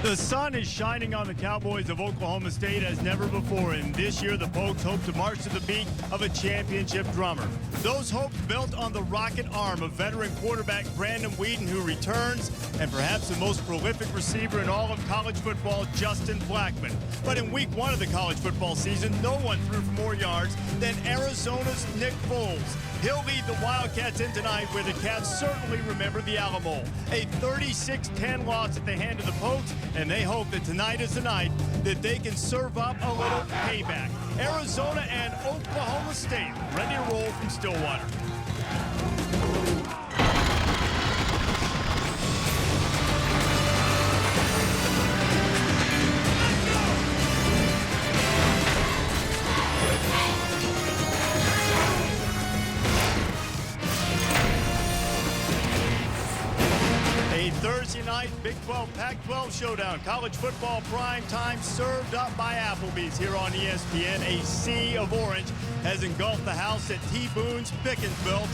The sun is shining on the Cowboys of Oklahoma State as never before, and this year the Pokes hope to march to the beat of a championship drummer. Those hopes built on the rocket arm of veteran quarterback Brandon Weeden, who returns, and perhaps the most prolific receiver in all of college football, Justin Blackmon. But in week 1 of the college football season, no one threw for more yards than Arizona's Nick Foles. He'll lead the Wildcats in tonight, where the Cats certainly remember the Alamo Bowl, a 36-10 loss at the hand of the Pokes, and they hope that tonight is the night that they can serve up a little payback. Arizona and Oklahoma State ready to roll from Stillwater. Thursday night, Big 12, Pac-12 showdown. College football prime time served up by Applebee's here on ESPN. A sea of orange has engulfed the house at T. Boone's Pickensville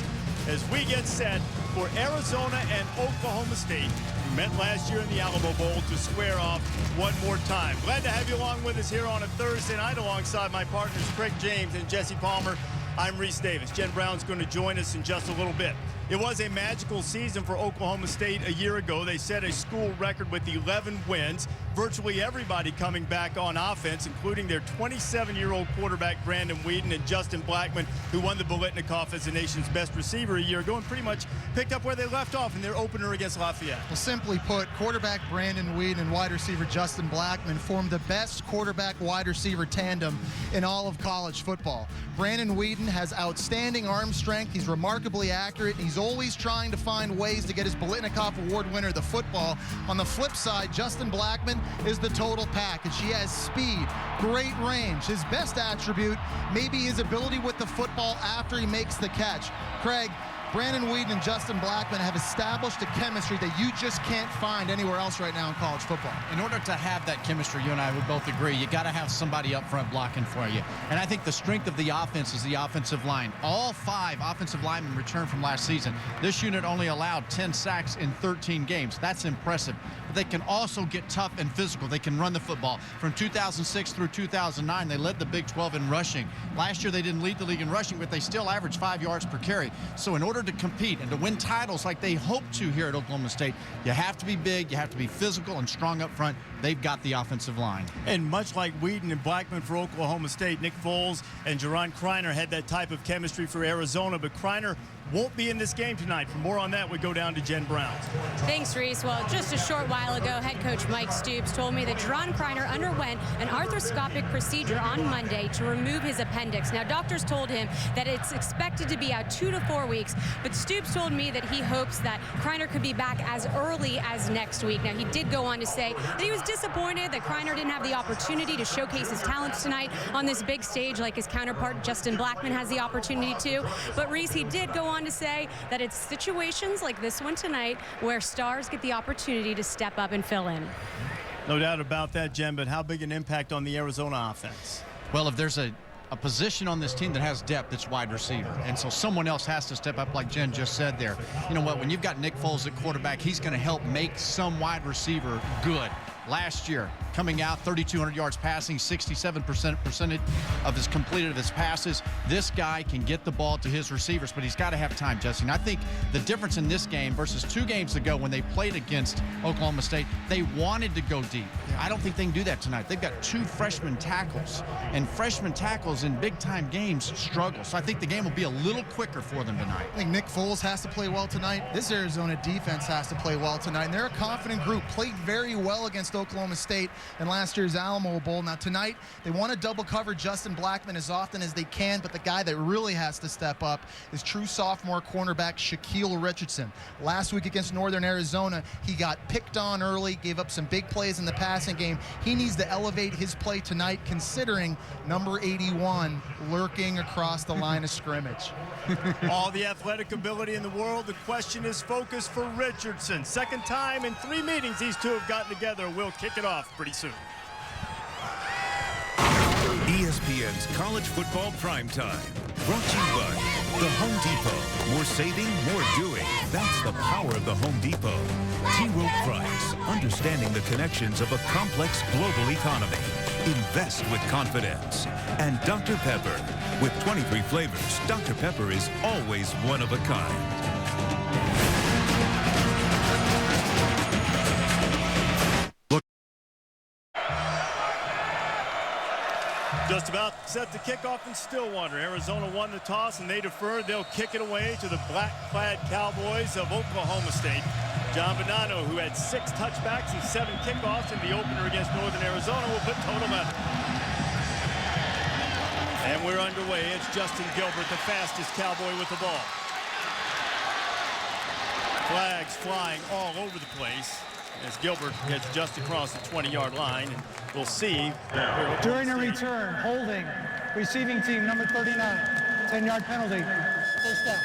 as we get set for Arizona and Oklahoma State, who met last year in the Alamo Bowl, to square off one more time. Glad to have you along with us here on a Thursday night alongside my partners Craig James and Jesse Palmer. I'm Reese Davis. Jen Brown's going to join us in just a little bit. It was a magical season for Oklahoma State a year ago. They set a school record with 11 wins. Virtually everybody coming back on offense, including their 27-year-old quarterback Brandon Weeden and Justin Blackmon, who won the Biletnikoff as the nation's best receiver a year ago and pretty much picked up where they left off in their opener against Lafayette. Well, simply put, quarterback Brandon Weeden and wide receiver Justin Blackmon formed the best quarterback-wide receiver tandem in all of college football. Brandon Weeden has outstanding arm strength. He's remarkably accurate. He's always trying to find ways to get his Biletnikoff Award winner the football. On the flip side, Justin Blackmon is the total package. He has speed, great range. His best attribute may be his ability with the football after he makes the catch. Craig, Brandon Weeden and Justin Blackmon have established a chemistry that you just can't find anywhere else right now in college football. In order to have that chemistry, you and I would both agree, you got to have somebody up front blocking for you. And I think the strength of the offense is the offensive line. All 5 offensive linemen returned from last season. This unit only allowed 10 sacks in 13 games. That's impressive. But they can also get tough and physical. They can run the football. From 2006 through 2009, they led the Big 12 in rushing. Last year, they didn't lead the league in rushing, but they still averaged 5 yards per carry. So in order to compete and to win titles like they hope to here at Oklahoma State, you have to be big, you have to be physical and strong up front. They've got the offensive line. And much like Weeden and Blackmon for Oklahoma State, Nick Foles and Juron Criner had that type of chemistry for Arizona, but Criner won't be in this game tonight. For more on that, we go down to Jen Brown. Thanks, Reese. Well, just a short while ago, head coach Mike Stoops told me that Juron Criner underwent an arthroscopic procedure on Monday to remove his appendix. Now, doctors told him that it's expected to be out 2 to 4 weeks, but Stoops told me that he hopes that Criner could be back as early as next week. Now, he did go on to say that he was disappointed that Criner didn't have the opportunity to showcase his talents tonight on this big stage like his counterpart Justin Blackmon has the opportunity to. But Reese, he did go on to say that it's situations like this one tonight where stars get the opportunity to step up and fill in. No doubt about that, Jen, but how big an impact on the Arizona offense? Well, if there's a position on this team that has depth, it's wide receiver. And so someone else has to step up, like Jen just said there. You know what? When you've got Nick Foles at quarterback, he's going to help make some wide receiver good. Last year, coming out 3,200 yards passing, 67% of his completed of his passes. This guy can get the ball to his receivers, but he's got to have time, Jesse. And I think the difference in this game versus 2 games ago when they played against Oklahoma State, they wanted to go deep. I don't think they can do that tonight. They've got 2 freshman tackles, and freshman tackles in big-time games struggle. So I think the game will be a little quicker for them tonight. I think Nick Foles has to play well tonight. This Arizona defense has to play well tonight. And they're a confident group, played very well against Oklahoma State in last year's Alamo Bowl. Now tonight, they want to double cover Justin Blackmon as often as they can, but the guy that really has to step up is true sophomore cornerback Shaquille Richardson. Last week against Northern Arizona, he got picked on early, gave up some big plays in the passing game. He needs to elevate his play tonight, considering number 81 lurking across the line of scrimmage. All the athletic ability in the world. The question is focus for Richardson. Second time in 3 meetings these two have gotten together. We'll kick it off pretty soon. ESPN's College Football Primetime. Brought to you by the Home Depot. More saving, more doing. That's the power of the Home Depot. T. Rowe Price, understanding the connections of a complex global economy. Invest with confidence. And Dr. Pepper. With 23 flavors, Dr. Pepper is always one of a kind. Just about set to kick off in Stillwater. Arizona won the toss and they deferred. They'll kick it away to the black-clad Cowboys of Oklahoma State. John Bonanno, who had 6 touchbacks and 7 kickoffs in the opener against Northern Arizona, will put total 11. And we're underway. It's Justin Gilbert, the fastest Cowboy with the ball. Flags flying all over the place as Gilbert gets just across the 20-yard line. And we'll see. During a return, holding, receiving team number 39, 10-yard penalty, first down.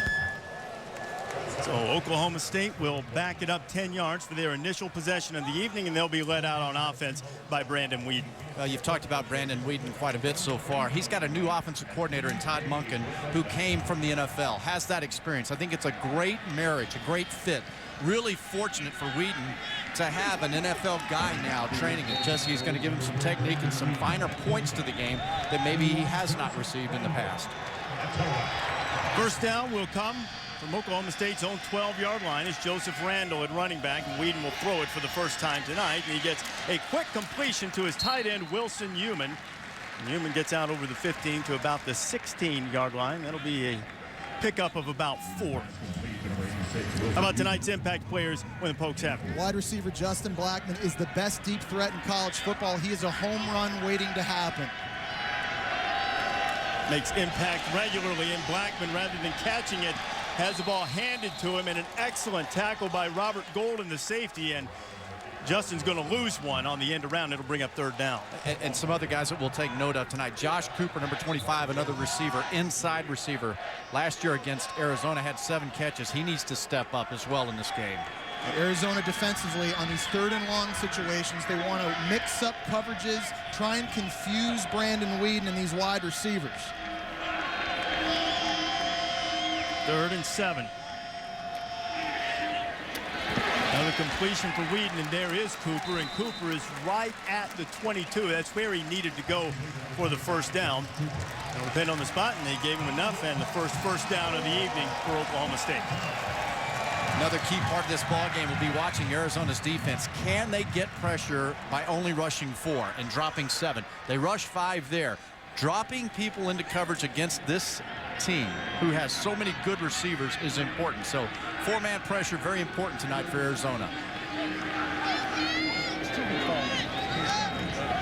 So Oklahoma State will back it up 10 yards for their initial possession of the evening, and they'll be led out on offense by Brandon Weeden. Well, you've talked about Brandon Weeden quite a bit so far. He's got a new offensive coordinator in Todd Monken, who came from the NFL, has that experience. I think it's a great marriage, a great fit. Really fortunate for Weeden to have an NFL guy now training him. Just he's going to give him some technique and some finer points to the game that maybe he has not received in the past. First down will come from Oklahoma State's own 12-yard line is Joseph Randall at running back, and Weeden will throw it for the first time tonight. And he gets a quick completion to his tight end, Wilson Newman. And Newman gets out over the 15 to about the 16-yard line. That'll be a pickup of about 4. How about tonight's impact players when the Pokes have it? Wide receiver Justin Blackman is the best deep threat in college football. He is a home run waiting to happen. Makes impact regularly, and Blackman, rather than catching it, has the ball handed to him, and an excellent tackle by Robert Golden, the safety, and Justin's going to lose one on the end around. It'll bring up 3rd down. And some other guys that we'll take note of tonight. Josh Cooper, number 25, another receiver, inside receiver. Last year against Arizona had 7 catches. He needs to step up as well in this game. Arizona defensively on these 3rd and long situations, they want to mix up coverages, try and confuse Brandon Weeden and these wide receivers. 3rd and 7. Another completion for Weeden, and there is Cooper, and Cooper is right at the 22. That's where he needed to go for the first down. It'll depend on the spot, and they gave him enough, and the first down of the evening for Oklahoma State. Another key part of this ball game will be watching Arizona's defense. Can they get pressure by only rushing 4 and dropping 7? They rush 5 there. Dropping people into coverage against this team who has so many good receivers is important. So 4-man pressure, very important tonight for Arizona.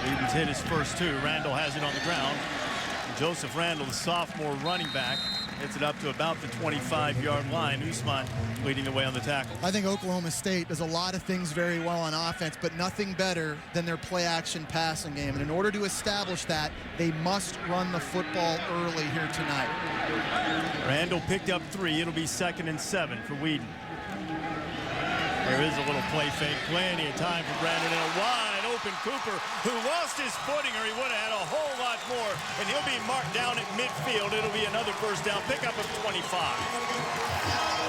Weeden's hit his first 2. Randall has it on the ground. Joseph Randall, the sophomore running back, hits it up to about the 25-yard line. Usman leading the way on the tackle. I think Oklahoma State does a lot of things very well on offense, but nothing better than their play-action passing game. And in order to establish that, they must run the football early here tonight. Randall picked up 3. It'll be 2nd and 7 for Weeden. There is a little play fake. Plenty of time for Brandon, and a wide-open Cooper who lost his footing, or he would have had a whole lot more, and he'll be marked down at midfield. It'll be another first down pickup of 25.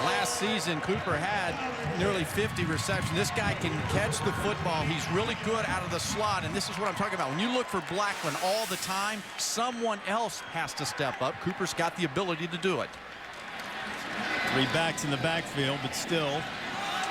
Last season, Cooper had nearly 50 receptions. This guy can catch the football. He's really good out of the slot, and this is what I'm talking about. When you look for Blackman all the time, someone else has to step up. Cooper's got the ability to do it. 3 backs in the backfield, but still,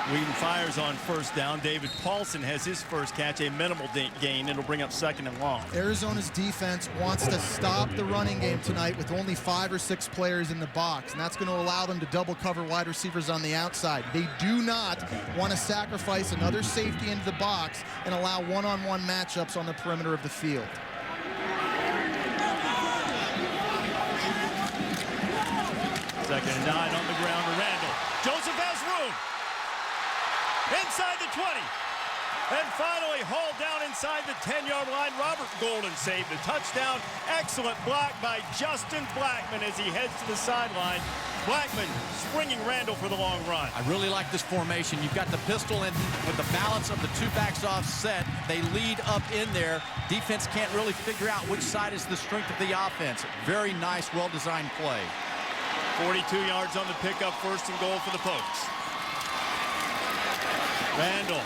Weeden fires on first down. David Paulson has his first catch, a minimal gain. It'll bring up 2nd and long. Arizona's defense wants to stop the running game tonight with only 5 or 6 players in the box, and that's going to allow them to double cover wide receivers on the outside. They do not want to sacrifice another safety into the box and allow one-on-one matchups on the perimeter of the field. Second and 9 on the ground to Randall. Joseph has room. Inside the 20. And finally hauled down inside the 10-yard line. Robert Golden saved the touchdown. Excellent block by Justin Blackman as he heads to the sideline. Blackman springing Randall for the long run. I really like this formation. You've got the pistol in with the balance of the 2 backs offset. They lead up in there. Defense can't really figure out which side is the strength of the offense. Very nice, well-designed play. 42 yards on the pickup, 1st and goal for the Pokes. Randall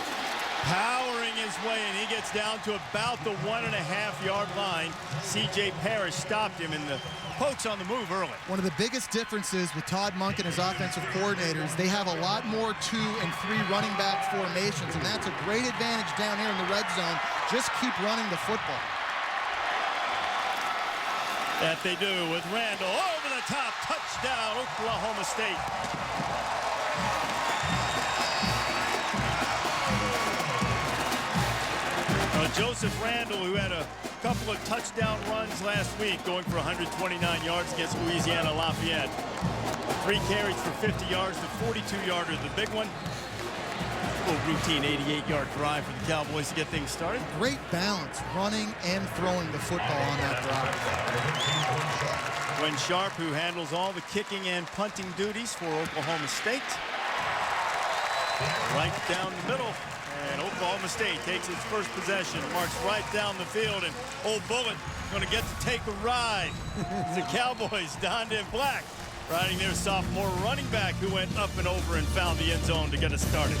powering his way, and he gets down to about the 1.5-yard line. C.J. Parrish stopped him, and the Pokes on the move early. One of the biggest differences with Todd Monk and his offensive coordinators, they have a lot more 2 and 3 running back formations, and that's a great advantage down here in the red zone. Just keep running the football. That they do with Randall over the top. Touchdown, Oklahoma State. Joseph Randall, who had a couple of touchdown runs last week, going for 129 yards against Louisiana Lafayette. 3 carries for 50 yards, the 42-yarder, the big one. A little routine 88-yard drive for the Cowboys to get things started. Great balance, running and throwing the football on that drive. Quinn Sharp, who handles all the kicking and punting duties for Oklahoma State. Right down the middle. And Oklahoma State takes its first possession, marks right down the field, and Old Bullet going to get to take a ride. The Cowboys donned in black, riding their sophomore running back who went up and over and found the end zone to get us started.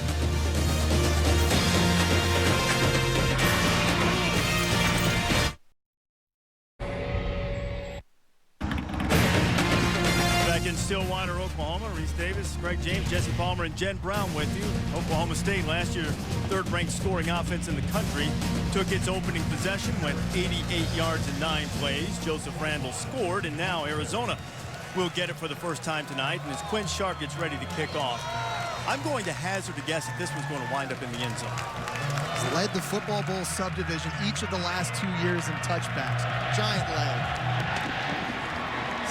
In Stillwater, Oklahoma, Reese Davis, Greg James, Jesse Palmer, and Jen Brown with you. Oklahoma State, last year, 3rd-ranked scoring offense in the country, took its opening possession, went 88 yards in 9 plays. Joseph Randall scored, and now Arizona will get it for the first time tonight. And as Quinn Sharp gets ready to kick off, I'm going to hazard a guess that this one's going to wind up in the end zone. He's led the Football Bowl subdivision each of the last 2 years in touchbacks. Giant leg.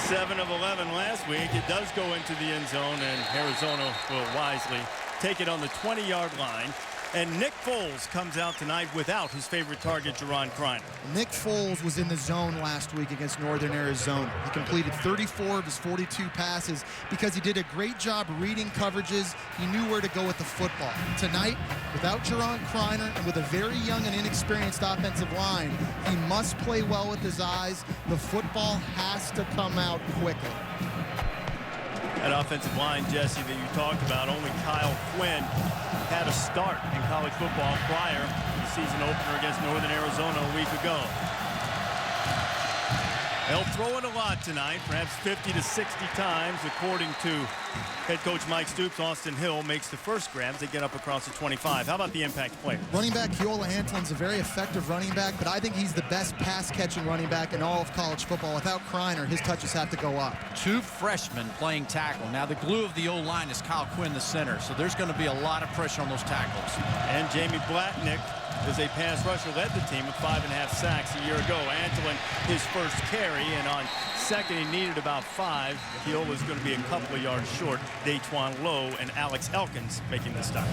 7 of 11 last week. It does go into the end zone, and Arizona will wisely take it on the 20-yard line. And Nick Foles comes out tonight without his favorite target, Juron Criner. Nick Foles was in the zone last week against Northern Arizona. He completed 34 of his 42 passes because he did a great job reading coverages. He knew where to go with the football. Tonight, without Juron Criner and with a very young and inexperienced offensive line, he must play well with his eyes. The football has to come out quickly. That offensive line, Jesse, that you talked about, only Kyle Quinn had a start in college football prior to the season opener against Northern Arizona a week ago. They'll throw it a lot tonight, perhaps 50 to 60 times, according to head coach Mike Stoops. Austin Hill makes the first grabs. They get up across the 25. How about the impact play? Running back Keola Antonin's a very effective running back, but I think he's the best pass-catching running back in all of college football. Without Criner, his touches have to go up. 2 freshmen playing tackle. Now, the glue of the O-line is Kyle Quinn, the center, so there's going to be a lot of pressure on those tackles. And Jamie Blatnick, as a pass rusher, led the team with 5.5 sacks a year ago. Antolin, his first carry, and on second, he needed about 5. Keola's going to be a couple of yards short. Daquan Lowe and Alex Elkins making the stop.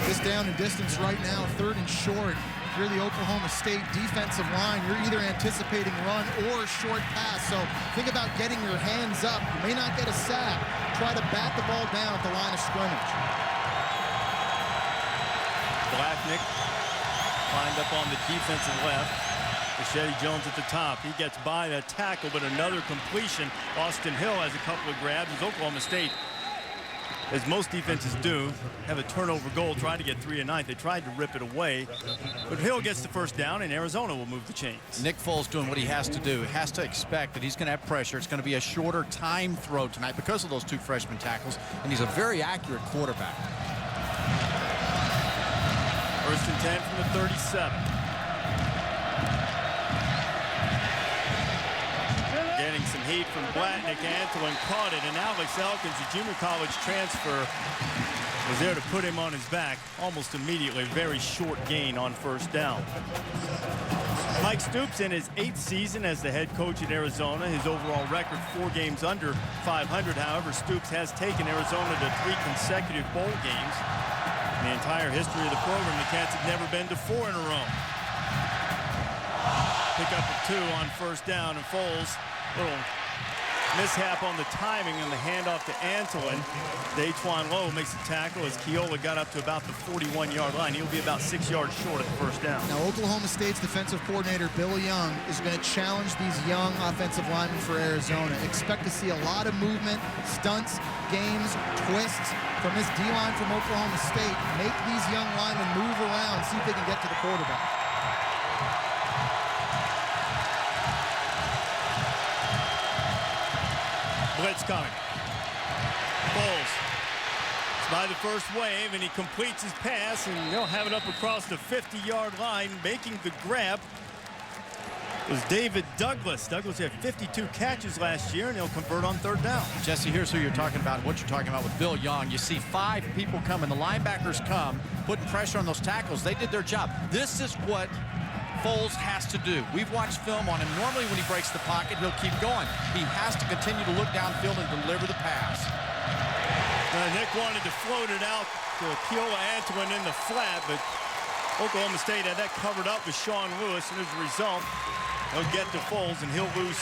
This down and distance right now, 3rd and short. If you're the Oklahoma State defensive line, you're either anticipating run or short pass. So think about getting your hands up. You may not get a sack. Try to bat the ball down at the line of scrimmage. Blatnick lined up on the defensive left. Machete Jones at the top. He gets by that tackle, but another completion. Austin Hill has a couple of grabs as Oklahoma State, as most defenses do, have a turnover goal, trying to get 3 a night. They tried to rip it away, but Hill gets the first down, and Arizona will move the chains. Nick Foles doing what he has to do. He has to expect that he's going to have pressure. It's going to be a shorter time throw tonight because of those 2 freshman tackles, and he's a very accurate quarterback. 1st and 10 from the 37. Getting some heat from Blatnick. Antolin caught it, and Alex Elkins, a junior college transfer, was there to put him on his back almost immediately. Very short gain on 1st down. Mike Stoops in his 8th season as the head coach at Arizona. His overall record 4 games under 500. However, Stoops has taken Arizona to 3 consecutive bowl games. In the entire history of the program, the Cats have never been to 4 in a row. Pick up a 2 on 1st down, and Foles, little mishap on the timing and the handoff to Antonin. Daquan Lowe makes the tackle as Keola got up to about the 41-yard line. He'll be about 6 yards short at the first down. Now, Oklahoma State's defensive coordinator, Bill Young, is going to challenge these young offensive linemen for Arizona. Expect to see a lot of movement, stunts, games, twists from this D-line from Oklahoma State. Make these young linemen move around, see if they can get to the quarterback. Blitz coming. Foles is by the first wave, and he completes his pass, and they'll have it up across the 50-yard line. Making the grab was David Douglas. Douglas had 52 catches last year, and he'll convert on third down. Jesse, here's who you're talking about, what you're talking about with Bill Young. You see 5 people coming. The linebackers come, putting pressure on those tackles. They did their job. This is what Foles has to do. We've watched film on him. Normally when he breaks the pocket, he'll keep going. He has to continue to look downfield and deliver the pass. Nick wanted to float it out to Keola Antonin in the flat, but Oklahoma State had that covered up with Sean Lewis, and as a result, they'll get to Foles, and he'll lose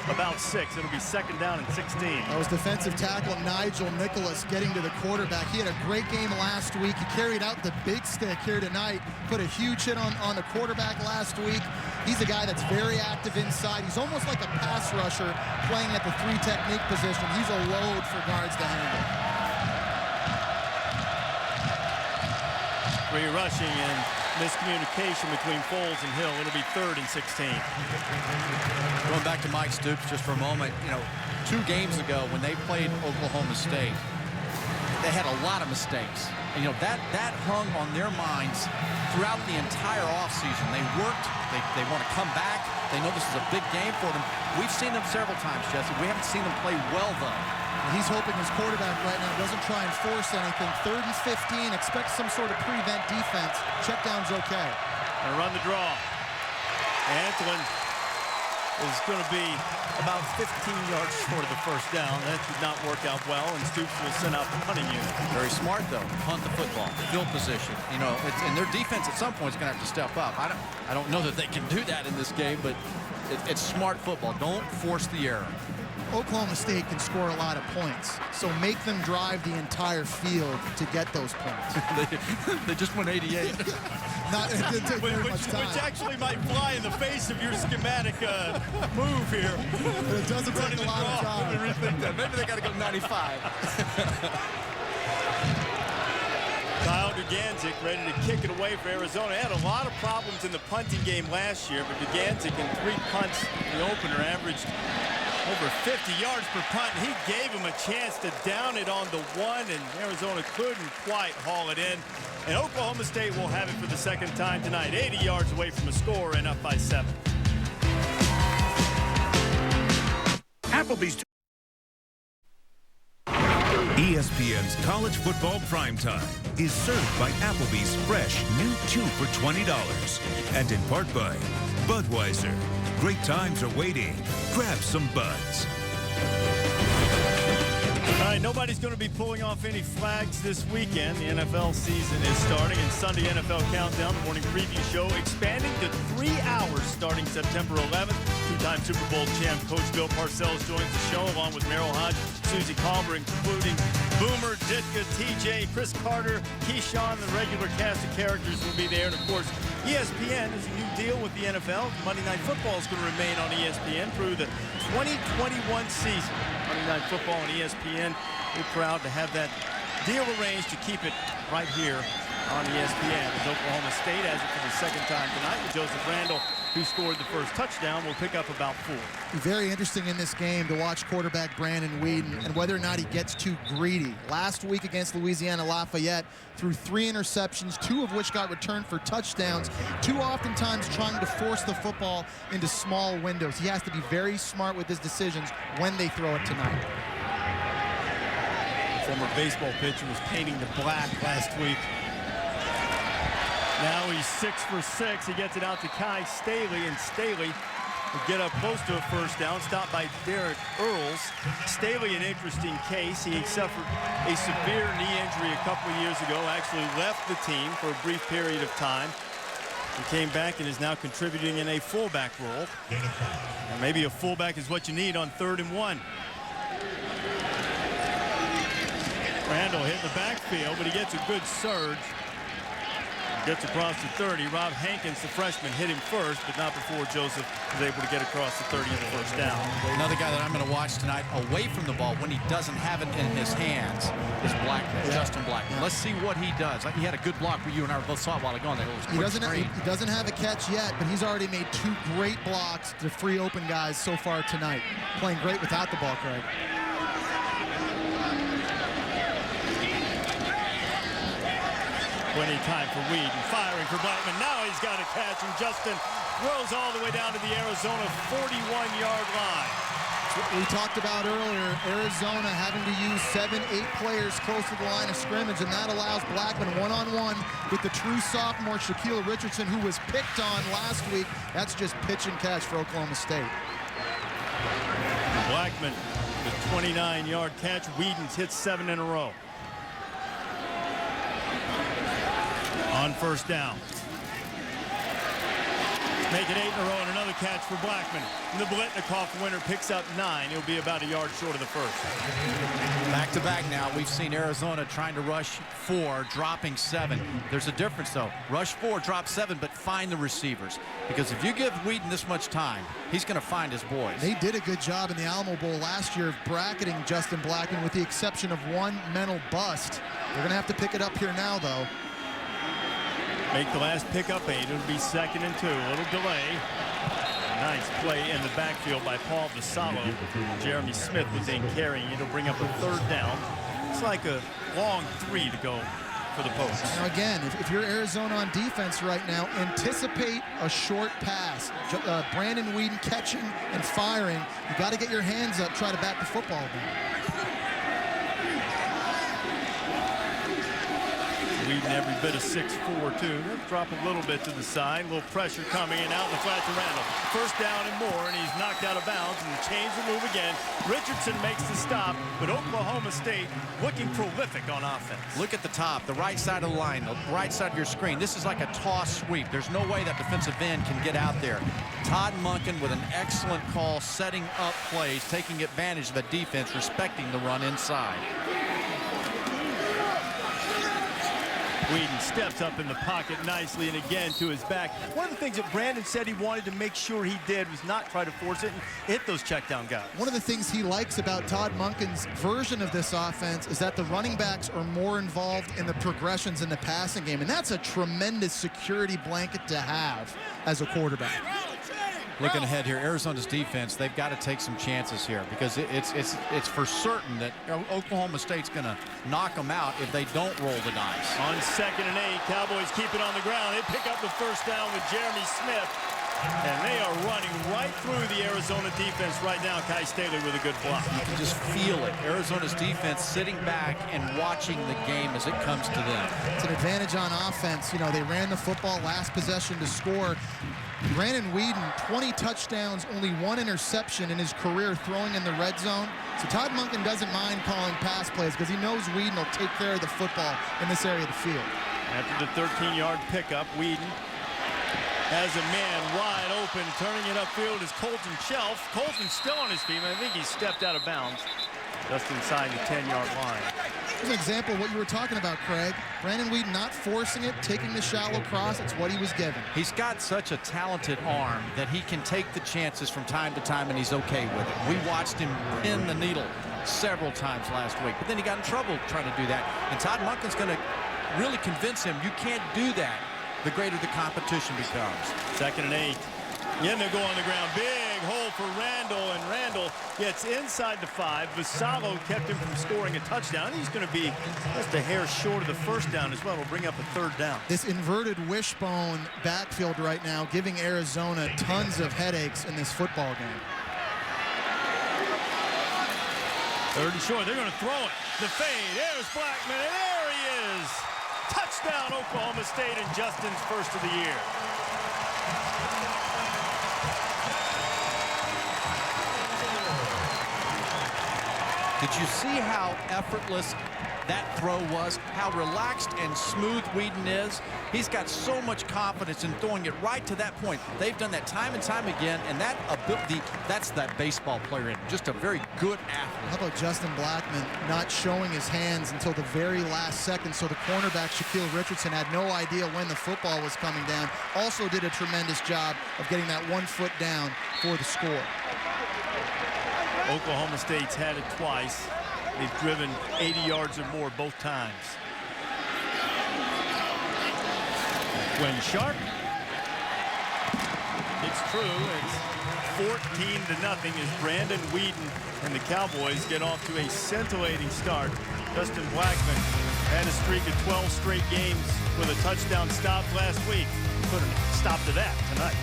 about 6. It'll be second down and 16. That was defensive tackle Nigel Nicholas getting to the quarterback. He had a great game last week. He carried out the big stick here tonight, put a huge hit on the quarterback last week. He's a guy that's very active inside. He's almost like a pass rusher playing at the 3 technique position. He's a load for guards to handle. Free rushing and miscommunication between Foles and Hill. It'll be 3rd and 16. Going back to Mike Stoops just for a moment, 2 games ago when they played Oklahoma State, they had a lot of mistakes. And, that hung on their minds throughout the entire offseason. They worked. They want to come back. They know this is a big game for them. We've seen them several times, Jesse. We haven't seen them play well, though. He's hoping his quarterback right now doesn't try and force anything. 3rd and 15. Expect some sort of prevent defense. Check down's okay. And run the draw. Antonin is going to be about 15 yards short of the first down. That did not work out well, and Stoops will send out the punting unit. Very smart, though. Punt the football, field position. And their defense at some point is going to have to step up. I don't know that they can do that in this game, but it's smart football. Don't force the error. Oklahoma State can score a lot of points, so make them drive the entire field to get those points. They just won 88. It didn't take very much time. Which actually might fly in the face of your schematic move here. But it doesn't take a lot of time. Let me rethink that. Maybe they got to go 95. Kyle Duganzik ready to kick it away for Arizona. Had a lot of problems in the punting game last year, but Duganzik in 3 punts in the opener averaged over 50 yards per punt. He gave him a chance to down it on the 1, and Arizona couldn't quite haul it in. And Oklahoma State will have it for the second time tonight. 80 yards away from a score and up by 7. Applebee's. ESPN's College Football Primetime is served by Applebee's fresh new 2 for $20 and in part by Budweiser. Great times are waiting. Grab some buds. All right, nobody's going to be pulling off any flags this weekend. The NFL season is starting, and Sunday NFL Countdown, the morning preview show, expanding to 3 hours starting September 11th. 2-time Super Bowl champ Coach Bill Parcells joins the show, along with Merrill Hodge, Susie Colbert, including Boomer, Ditka, TJ, Chris Carter, Keyshawn. The regular cast of characters will be there. And, of course, ESPN is a new deal with the NFL. Monday Night Football is going to remain on ESPN through the 2021 season. Monday Night Football on ESPN. We're proud to have that deal arranged to keep it right here on ESPN. As Oklahoma State has it for the second time tonight with Joseph Randall, who scored the first touchdown, will pick up about 4. Very interesting in this game to watch quarterback Brandon Weeden and whether or not he gets too greedy. Last week against Louisiana Lafayette, threw 3 interceptions, 2 of which got returned for touchdowns, too oftentimes trying to force the football into small windows. He has to be very smart with his decisions when they throw it tonight. Former baseball pitcher was painting the black last week. Now he's 6 for 6. He gets it out to Kai Staley, and Staley will get up close to a first down, stopped by Derek Earls. Staley, an interesting case. He suffered a severe knee injury a couple of years ago, actually left the team for a brief period of time. He came back and is now contributing in a fullback role. And maybe a fullback is what you need on 3rd and 1. Randall hit the backfield, but he gets a good surge. Gets across the 30. Rob Hankins, the freshman, hit him first, but not before Joseph was able to get across the 30 and the first down. Another guy that I'm going to watch tonight away from the ball when he doesn't have it in his hands is Blackman, Justin Blackman. Let's see what he does. He had a good block where you and I both saw it a while ago. He doesn't have a catch yet, but he's already made 2 great blocks to free open guys so far tonight. Playing great without the ball, Craig. Plenty of time for Weed and firing for Blackman. Now he's got a catch, and Justin throws all the way down to the Arizona 41-yard line. We talked about earlier, Arizona having to use 7-8 players close to the line of scrimmage, and that allows Blackman one-on-one with the true sophomore Shaquille Richardson, who was picked on last week. That's just pitch and catch for Oklahoma State. Blackman with 29-yard catch. Whedon's hit 7 in a row. On first down. Make it 8 in a row and another catch for Blackman. And the Blitnikoff winner picks up 9. He'll be about a yard short of the first. Back to back now. We've seen Arizona trying to rush 4, dropping 7. There's a difference, though. Rush 4, drop 7, but find the receivers. Because if you give Whedon this much time, he's going to find his boys. They did a good job in the Alamo Bowl last year of bracketing Justin Blackman with the exception of one mental bust. They're going to have to pick it up here now, though. Make the last pickup 8. It'll be 2nd and 2. A little delay. Nice play in the backfield by Paul Vassallo. Jeremy Smith was in carrying. It'll bring up a 3rd down. It's like a long 3 to go for the Pokes. Now again, if you're Arizona on defense right now, anticipate a short pass. Brandon Whedon catching and firing. You got to get your hands up, try to bat the football down. Whedon every bit of 6'4", too. He'll drop a little bit to the side. A little pressure coming in out in the flat to Randall. First down and more, and he's knocked out of bounds and change the move again. Richardson makes the stop, but Oklahoma State looking prolific on offense. Look at the top, the right side of the line, the right side of your screen. This is like a toss sweep. There's no way that defensive end can get out there. Todd Monken with an excellent call, setting up plays, taking advantage of the defense, respecting the run inside. Whedon steps up in the pocket nicely and again to his back. One of the things that Brandon said he wanted to make sure he did was not try to force it and hit those check down guys. One of the things he likes about Todd Monken's version of this offense is that the running backs are more involved in the progressions in the passing game, and that's a tremendous security blanket to have as a quarterback. Looking ahead here, Arizona's defense, they've got to take some chances here because it's for certain that Oklahoma State's going to knock them out if they don't roll the dice. On 2nd and 8, Cowboys keep it on the ground. They pick up the first down with Jeremy Smith, and they are running right through the Arizona defense right now. Kai Staley with a good block. You can just feel it. Arizona's defense sitting back and watching the game as it comes to them. It's an advantage on offense. You know, they ran the football last possession to score. Brandon Whedon, 20 touchdowns, only 1 interception in his career throwing in the red zone. So Todd Monken doesn't mind calling pass plays because he knows Whedon will take care of the football in this area of the field. After the 13-yard pickup, Whedon has a man wide open. Turning it upfield is Colton Shelf. Colton's still on his feet, and I think he stepped out of bounds just inside the 10-yard line. Here's an example of what you were talking about, Craig. Brandon Whedon not forcing it, taking the shallow cross. It's what he was given. He's got such a talented arm that he can take the chances from time to time, and he's okay with it. We watched him pin the needle several times last week, but then he got in trouble trying to do that. And Todd Monken's going to really convince him you can't do that the greater the competition becomes. 2nd and 8. Again, they go on the ground. Big hole for Randall, and Randall gets inside the 5. Vassallo kept him from scoring a touchdown. He's going to be just a hair short of the first down as well. It'll bring up a 3rd down. This inverted wishbone backfield right now giving Arizona tons of headaches in this football game. 3rd and short. They're going to throw it. The fade. There's Blackman, and there he is. Touchdown, Oklahoma State, and Justin's first of the year. Did you see how effortless that throw was, how relaxed and smooth Whedon is. He's got so much confidence in throwing it right to that point. They've done that time and time again, and that ability, that's that baseball player in him. Just a very good athlete. How about Justin Blackman not showing his hands until the very last second, so the cornerback Shaquille Richardson had no idea when the football was coming down. Also did a tremendous job of getting that 1 foot down for the score. Oklahoma State's had it twice. They've driven 80 yards or more both times. Quinn Sharp. It's true. It's 14-0 as Brandon Whedon and the Cowboys get off to a scintillating start. Justin Blackman had a streak of 12 straight games with a touchdown stop last week. Put a stop to that tonight.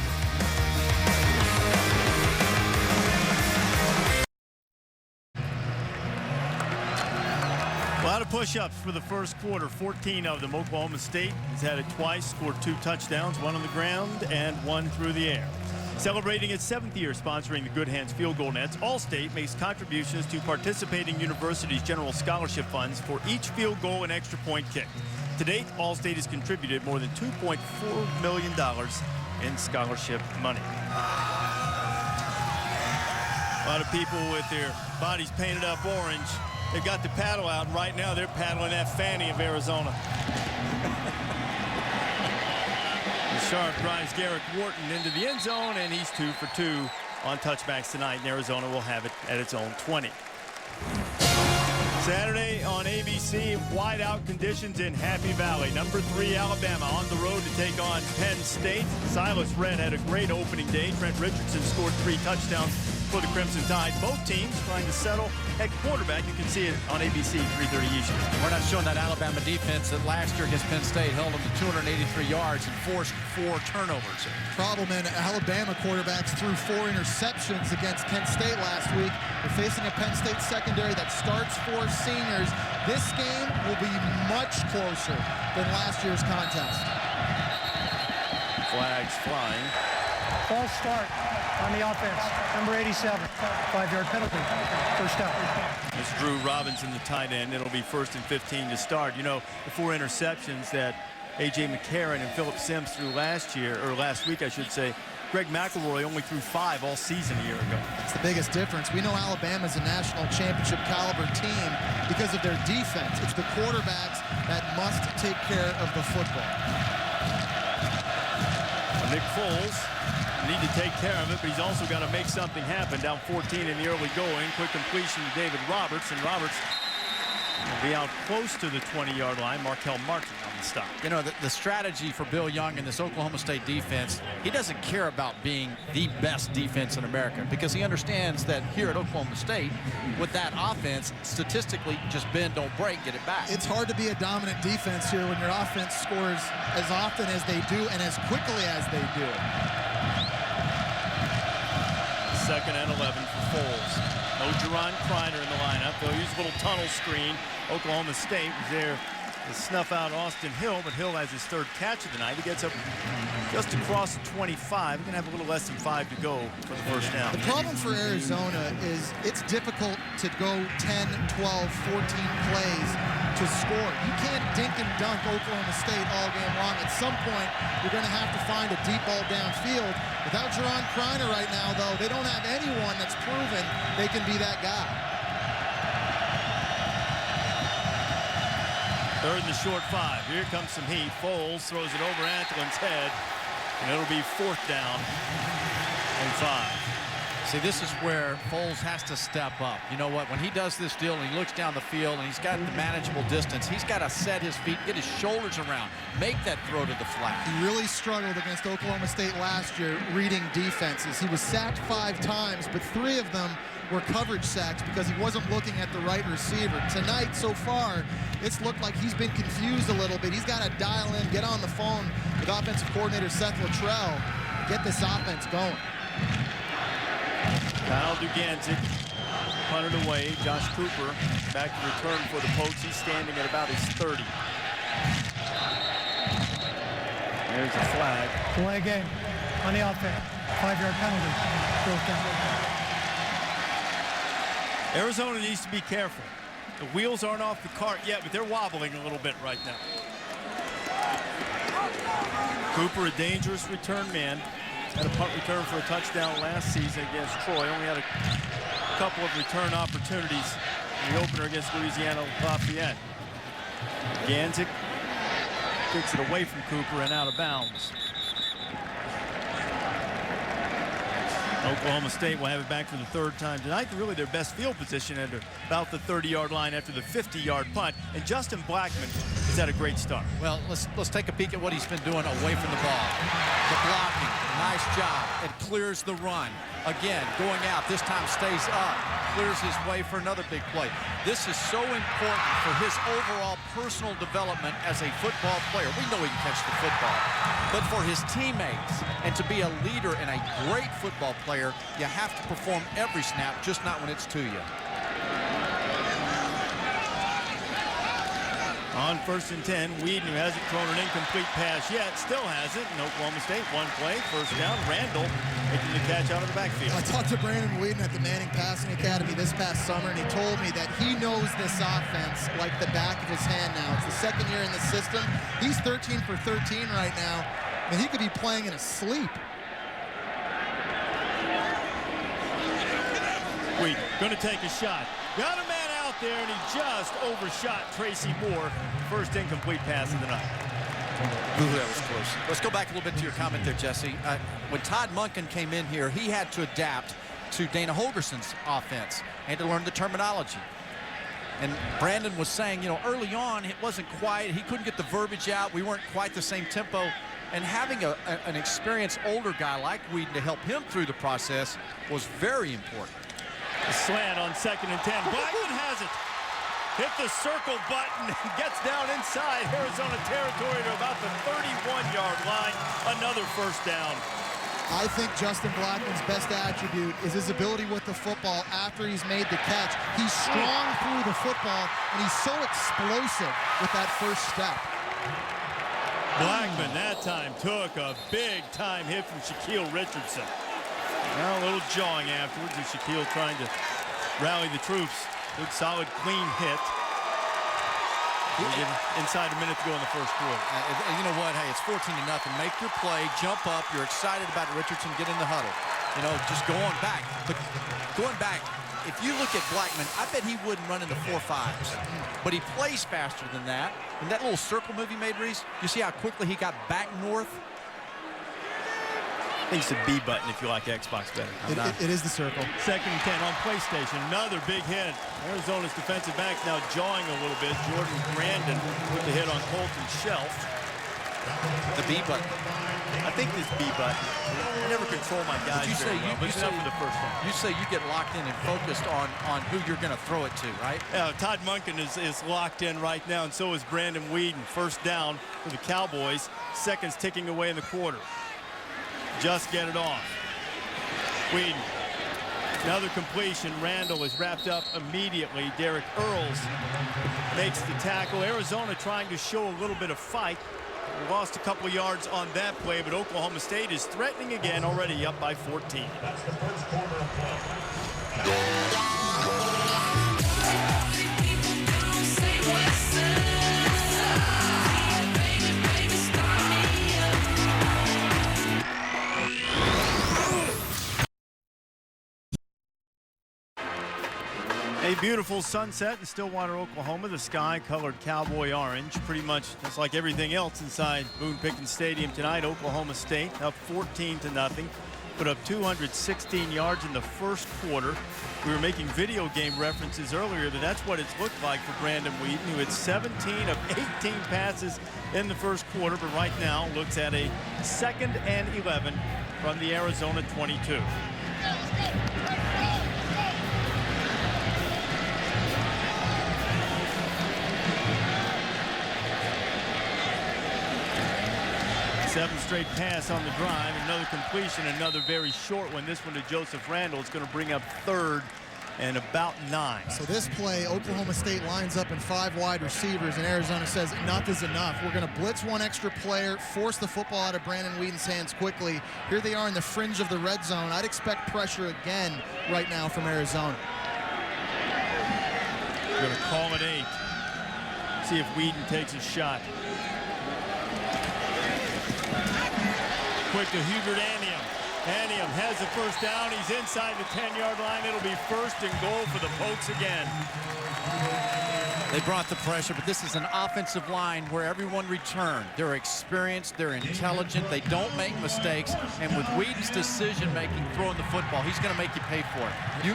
A lot of push-ups for the first quarter, 14 of them. Oklahoma State has had it twice, scored 2 touchdowns, 1 on the ground and 1 through the air. Celebrating its 7th year sponsoring the Good Hands Field Goal Nets, Allstate makes contributions to participating universities' general scholarship funds for each field goal and extra point kick. To date, Allstate has contributed more than $2.4 million in scholarship money. A lot of people with their bodies painted up orange. They've got the paddle out, and right now they're paddling that Fanny of Arizona. Sharp drives Garrett Wharton into the end zone, and he's 2 for 2 on touchbacks tonight, and Arizona will have it at its own 20. Saturday on ABC, whiteout conditions in Happy Valley. Number 3 Alabama on the road to take on Penn State. Silas Redd had a great opening day. Trent Richardson scored 3 touchdowns for the Crimson Tide. Both teams trying to settle at quarterback. You can see it on ABC 3:30 Eastern. We're not showing that Alabama defense that last year against Penn State held them to 283 yards and forced 4 turnovers. Problem in Alabama quarterbacks threw 4 interceptions against Kent State last week. They're facing a Penn State secondary that starts 4 seniors. This game will be much closer than last year's contest. Flags flying. False start on the offense. Number 87, 5-yard penalty. First down. It's Drew Robinson, the tight end. It'll be 1st and 15 to start. You know, the 4 interceptions that A.J. McCarron and Phillip Sims threw last week, I should say. Greg McElroy only threw 5 all season a year ago. It's the biggest difference. We know Alabama's a national championship caliber team because of their defense. It's the quarterbacks that must take care of the football. Nick Foles need to take care of it, but he's also got to make something happen. Down 14 in the early going. Quick completion to David Roberts, and Roberts will be out close to the 20-yard line. Markel Martin on the stop. You know, the strategy for Bill Young and this Oklahoma State defense, he doesn't care about being the best defense in America because he understands that here at Oklahoma State, with that offense, statistically, just bend, don't break, get it back. It's hard to be a dominant defense here when your offense scores as often as they do and as quickly as they do. 2nd and 11 for Foles. No Juron Criner in the lineup. They'll use a little tunnel screen. Oklahoma State was there to snuff out Austin Hill, but Hill has his 3rd catch of the night. He gets up just across the 25. He's going to have a little less than 5 to go for the first down. The problem for Arizona is it's difficult to go 10, 12, 14 plays to score. You can't dink and dunk Oklahoma State all game long. At some point, you're going to have to find a deep ball downfield. Without Juron Criner right now, though, they don't have anyone that's proven they can be that guy. 3rd and the short 5. Here comes some heat. Foles throws it over Antonin's head, and it'll be 4th down and 5. See, this is where Foles has to step up. You know what? When he does this deal and he looks down the field and he's got the manageable distance, he's got to set his feet, get his shoulders around, make that throw to the flat. He really struggled against Oklahoma State last year reading defenses. He was sacked 5 times, but 3 of them were coverage sacks because he wasn't looking at the right receiver. Tonight, so far, it's looked like he's been confused a little bit. He's got to dial in, get on the phone with offensive coordinator Seth Luttrell, get this offense going. Kyle Duganzik punted away. Josh Cooper back to return for the Pokes. He's standing at about his 30. There's a flag. Delay game on the offense. 5-yard penalty. Fourth down. Arizona needs to be careful. The wheels aren't off the cart yet, but they're wobbling a little bit right now. Cooper, a dangerous return man. Had a punt return for a touchdown last season against Troy. Only had a couple of return opportunities in the opener against Louisiana Lafayette. Ganzik kicks it away from Cooper and out of bounds. Oklahoma State will have it back for the third time tonight. Really their best field position at about the 30-yard line after the 50-yard punt. And Justin Blackman has had a great start. Well, let's take a peek at what he's been doing away from the ball. The blocking, nice job. It clears the run. Again, going out, this time stays up, clears his way for another big play. This is so important for his overall personal development as a football player. We know he can catch the football, but for his teammates and to be a leader and a great football player, you have to perform every snap, just not when it's to you. On 1st and 10, Whedon, who hasn't thrown an incomplete pass yet, still has it. And Oklahoma State, one play, first down. Randall making the catch out of the backfield. I talked to Brandon Whedon at the Manning Passing Academy this past summer, and he told me that he knows this offense like the back of his hand now. It's the second year in the system. He's 13 for 13 right now, and he could be playing in a sleep. Whedon going to take a shot. Got a man out there, and he just overshot Tracy Moore. First incomplete pass of the night. Ooh, that was close. Let's go back a little bit to your comment there, Jesse. When Todd Monken came in here, he had to adapt to Dana Holgerson's offense and to learn the terminology. And Brandon was saying, you know, early on it wasn't quite, he couldn't get the verbiage out. We weren't quite the same tempo. And having an experienced older guy like Whedon to help him through the process was very important. A slant on 2nd and 10. Blackman has it. Hit the circle button and gets down inside Arizona territory to about the 31-yard line. Another first down. I think Justin Blackman's best attribute is his ability with the football after he's made the catch. He's strong through the football, and he's so explosive with that first step. Blackman that time took a big-time hit from Shaquille Richardson. Now a little jawing afterwards as Shaquille trying to rally the troops. Good, solid, clean hit. Inside a minute to go in the first quarter. You know what? Hey, it's 14-0. Make your play, jump up. You're excited about Richardson. Get in the huddle. You know, just go on back. But going back, if you look at Blackman, I bet he wouldn't run in the 4.5s. But he plays faster than that. And that little circle move he made, Reese, you see how quickly he got back north? I think it's the B button if you like Xbox better. It is the circle. 2nd and 10 on PlayStation. Another big hit. Arizona's defensive backs now jawing a little bit. Jordan Grandin with the hit on Colton Shelf. The B button. I think this B button. I never control my guys. But you say the first one. You say you get locked in and focused on who you're going to throw it to, right? Yeah, Todd Monken is locked in right now, and so is Brandon Whedon. First down for the Cowboys. Seconds ticking away in the quarter. Just get it off. Whedon. Another completion. Randall is wrapped up immediately. Derek Earls makes the tackle. Arizona trying to show a little bit of fight. We lost a couple yards on that play, but Oklahoma State is threatening again, already up by 14. A beautiful sunset in Stillwater, Oklahoma. The sky colored cowboy orange, pretty much just like everything else inside Boone Pickens Stadium tonight. Oklahoma State up 14-0, put up 216 yards in the first quarter. We were making video game references earlier, but that's what it's looked like for Brandon Whedon, who had 17 of 18 passes in the first quarter, but right now looks at a 2nd and 11 from the Arizona 22. Seventh straight pass on the drive, another completion, another very short one. This one to Joseph Randall. It's going to bring up 3rd and about 9. So this play, Oklahoma State lines up in 5 wide receivers, and Arizona says enough is enough. We're going to blitz one extra player, force the football out of Brandon Whedon's hands quickly. Here they are in the fringe of the red zone. I'd expect pressure again right now from Arizona. We're going to call it 8. See if Whedon takes a shot. Quick to Hubert Anium. Anium has the first down. He's inside the 10-yard line. It'll be 1st and goal for the Pokes again. They brought the pressure, but this is an offensive line where everyone returned. They're experienced, they're intelligent, they don't make mistakes, and with Whedon's decision-making throwing the football, he's going to make you pay for it.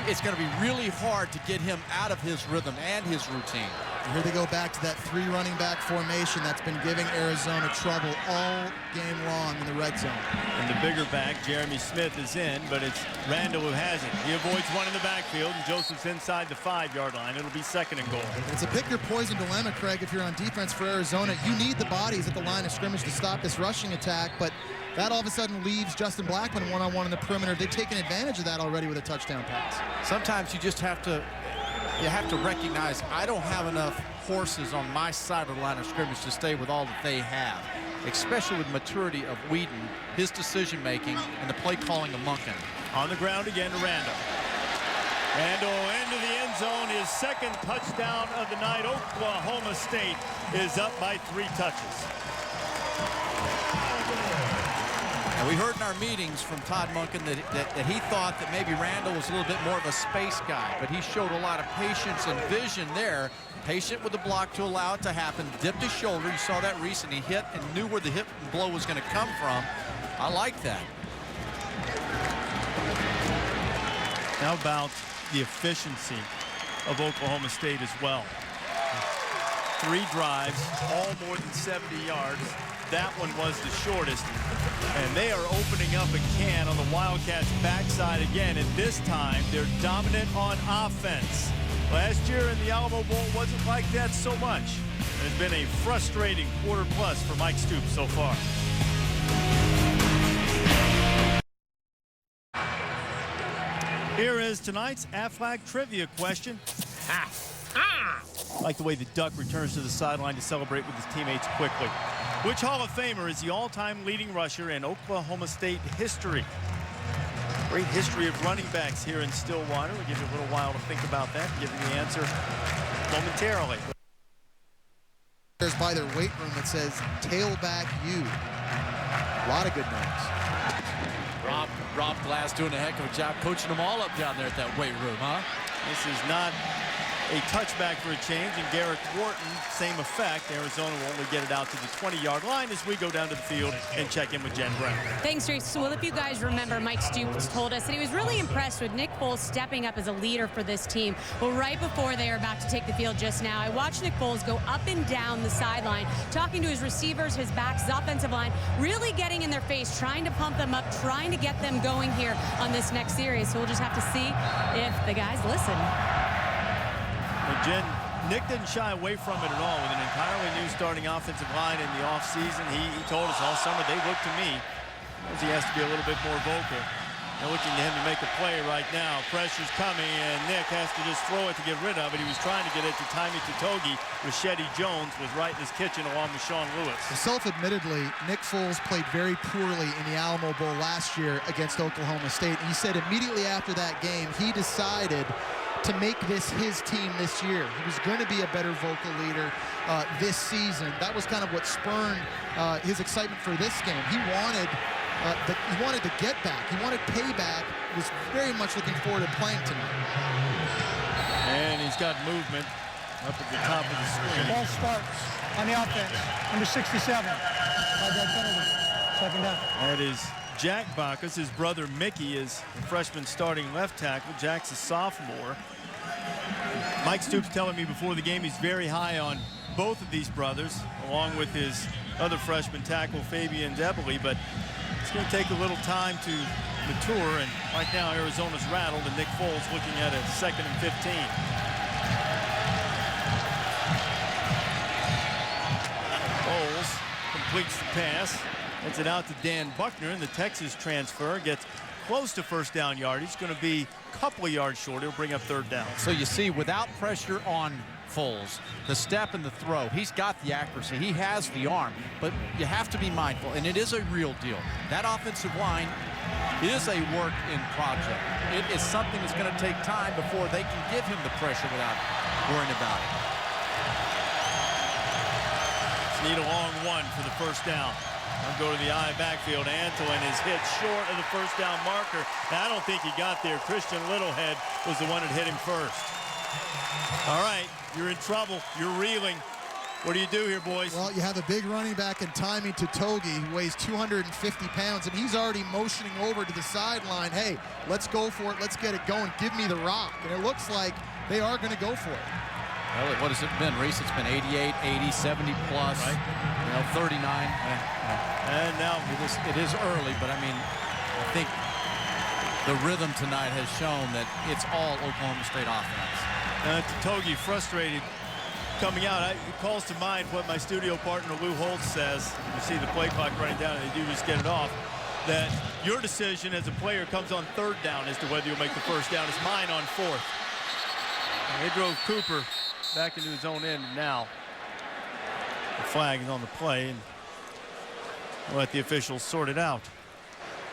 It's going to be really hard to get him out of his rhythm and his routine. Here they go back to that 3 running back formation that's been giving Arizona trouble all game long in the red zone. And the bigger back, Jeremy Smith, is in, but it's Randall who has it. He avoids one in the backfield, and Joseph's inside the 5-yard line. It'll be 2nd and goal. It's a pick your poison dilemma, Craig, if you're on defense for Arizona. You need the bodies at the line of scrimmage to stop this rushing attack, but that all of a sudden leaves Justin Blackman one-on-one in the perimeter. They've taken advantage of that already with a touchdown pass. Sometimes you just have to recognize I don't have enough horses on my side of the line of scrimmage to stay with all that they have, especially with maturity of Whedon, his decision-making, and the play calling of Monken. On the ground again to Randall. Randall into the end zone, his 2nd touchdown of the night. Oklahoma State is up by 3 touches. And we heard in our meetings from Todd Monken that he thought that maybe Randall was a little bit more of a space guy, but he showed a lot of patience and vision there. Patient with the block to allow it to happen. Dipped his shoulder. You saw that recently. He hit and knew where the hip blow was going to come from. I like that. How about the efficiency of Oklahoma State as well? 3 drives, all more than 70 yards. That one was the shortest. And they are opening up a can on the Wildcats' backside again. And this time, they're dominant on offense. Last year in the Alamo Bowl wasn't like that so much. It's been a frustrating quarter plus for Mike Stoops so far. Here is tonight's Aflac trivia question. Like the way the Duck returns to the sideline to celebrate with his teammates quickly. Which Hall of Famer is the all-time leading rusher in Oklahoma State history? Great history of running backs here in Stillwater. We'll give you a little while to think about that and give you the answer momentarily. There's by their weight room that says Tailback U. A lot of good names. Rob Glass doing a heck of a job coaching them all up down there at that weight room, huh? This is not a touchback for a change, and Garrett Wharton, same effect. Arizona will only get it out to the 20-yard line as we go down to the field and check in with Jen Brown. Thanks, Trace. Well, if you guys remember, Mike Stoops told us that he was really impressed with Nick Foles stepping up as a leader for this team. Well, right before they are about to take the field just now, I watched Nick Foles go up and down the sideline, talking to his receivers, his backs, his offensive line, really getting in their face, trying to pump them up, trying to get them going here on this next series. So we'll just have to see if the guys listen. Jen, Nick didn't shy away from it at all with an entirely new starting offensive line in the offseason. He told us all summer they look to me as he has to be a little bit more vocal. They're looking to him to make a play right now. Pressure's coming, and Nick has to just throw it to get rid of it. He was trying to get it to Tommy Totogi. Rashedi Jones was right in his kitchen along with Sean Lewis. Self-admittedly, Nick Foles played very poorly in the Alamo Bowl last year against Oklahoma State. And he said immediately after that game, he decided to make this his team this year. He was going to be a better vocal leader this season. That was kind of what spurred his excitement for this game. He wanted to get back. He wanted payback. He was very much looking forward to playing tonight. And he's got movement up at the top of the screen. Ball starts on the offense. Number 67. 5-yard penalty. 2nd down. That is Jack Bacchus. His brother Mickey is the freshman starting left tackle. Jack's a sophomore. Mike Stoops telling me before the game he's very high on both of these brothers, along with his other freshman tackle, Fabian Debely, but it's going to take a little time to mature, and right now Arizona's rattled, and Nick Foles looking at a 2nd and 15. Foles completes the pass. Gets it out to Dan Buckner, and the Texas transfer gets close to first down yardage. It's going to be a couple of yards short. It'll bring up 3rd down. So you see, without pressure on Foles, the step and the throw, he's got the accuracy. He has the arm, but you have to be mindful, and it is a real deal. That offensive line is a work in project. It is something that's going to take time before they can give him the pressure without worrying about it. Need a long one for the first down. I'll go to the I backfield. Antonin is hit short of the first down marker. Now, I don't think he got there. Christian Littlehead was the one that hit him first. All right, you're in trouble. You're reeling. What do you do here, boys? Well, you have a big running back in Tommy Totogi, who weighs 250 pounds, and he's already motioning over to the sideline. Hey, let's go for it. Let's get it going. Give me the rock. And it looks like they are going to go for it. Well, what has it been, Reese? It's been 88, 80, 70 plus, right? 39. And now it is early, but I mean, I think the rhythm tonight has shown that it's all Oklahoma State offense. Totogi frustrated coming out. It calls to mind what my studio partner Lou Holtz says. You see the play clock running down, and they do just get it off. That your decision as a player comes on third down as to whether you'll make the first down. It's mine on fourth. And they drove Cooper back into his own end. Now the flag is on the play, and we'll let the officials sort it out.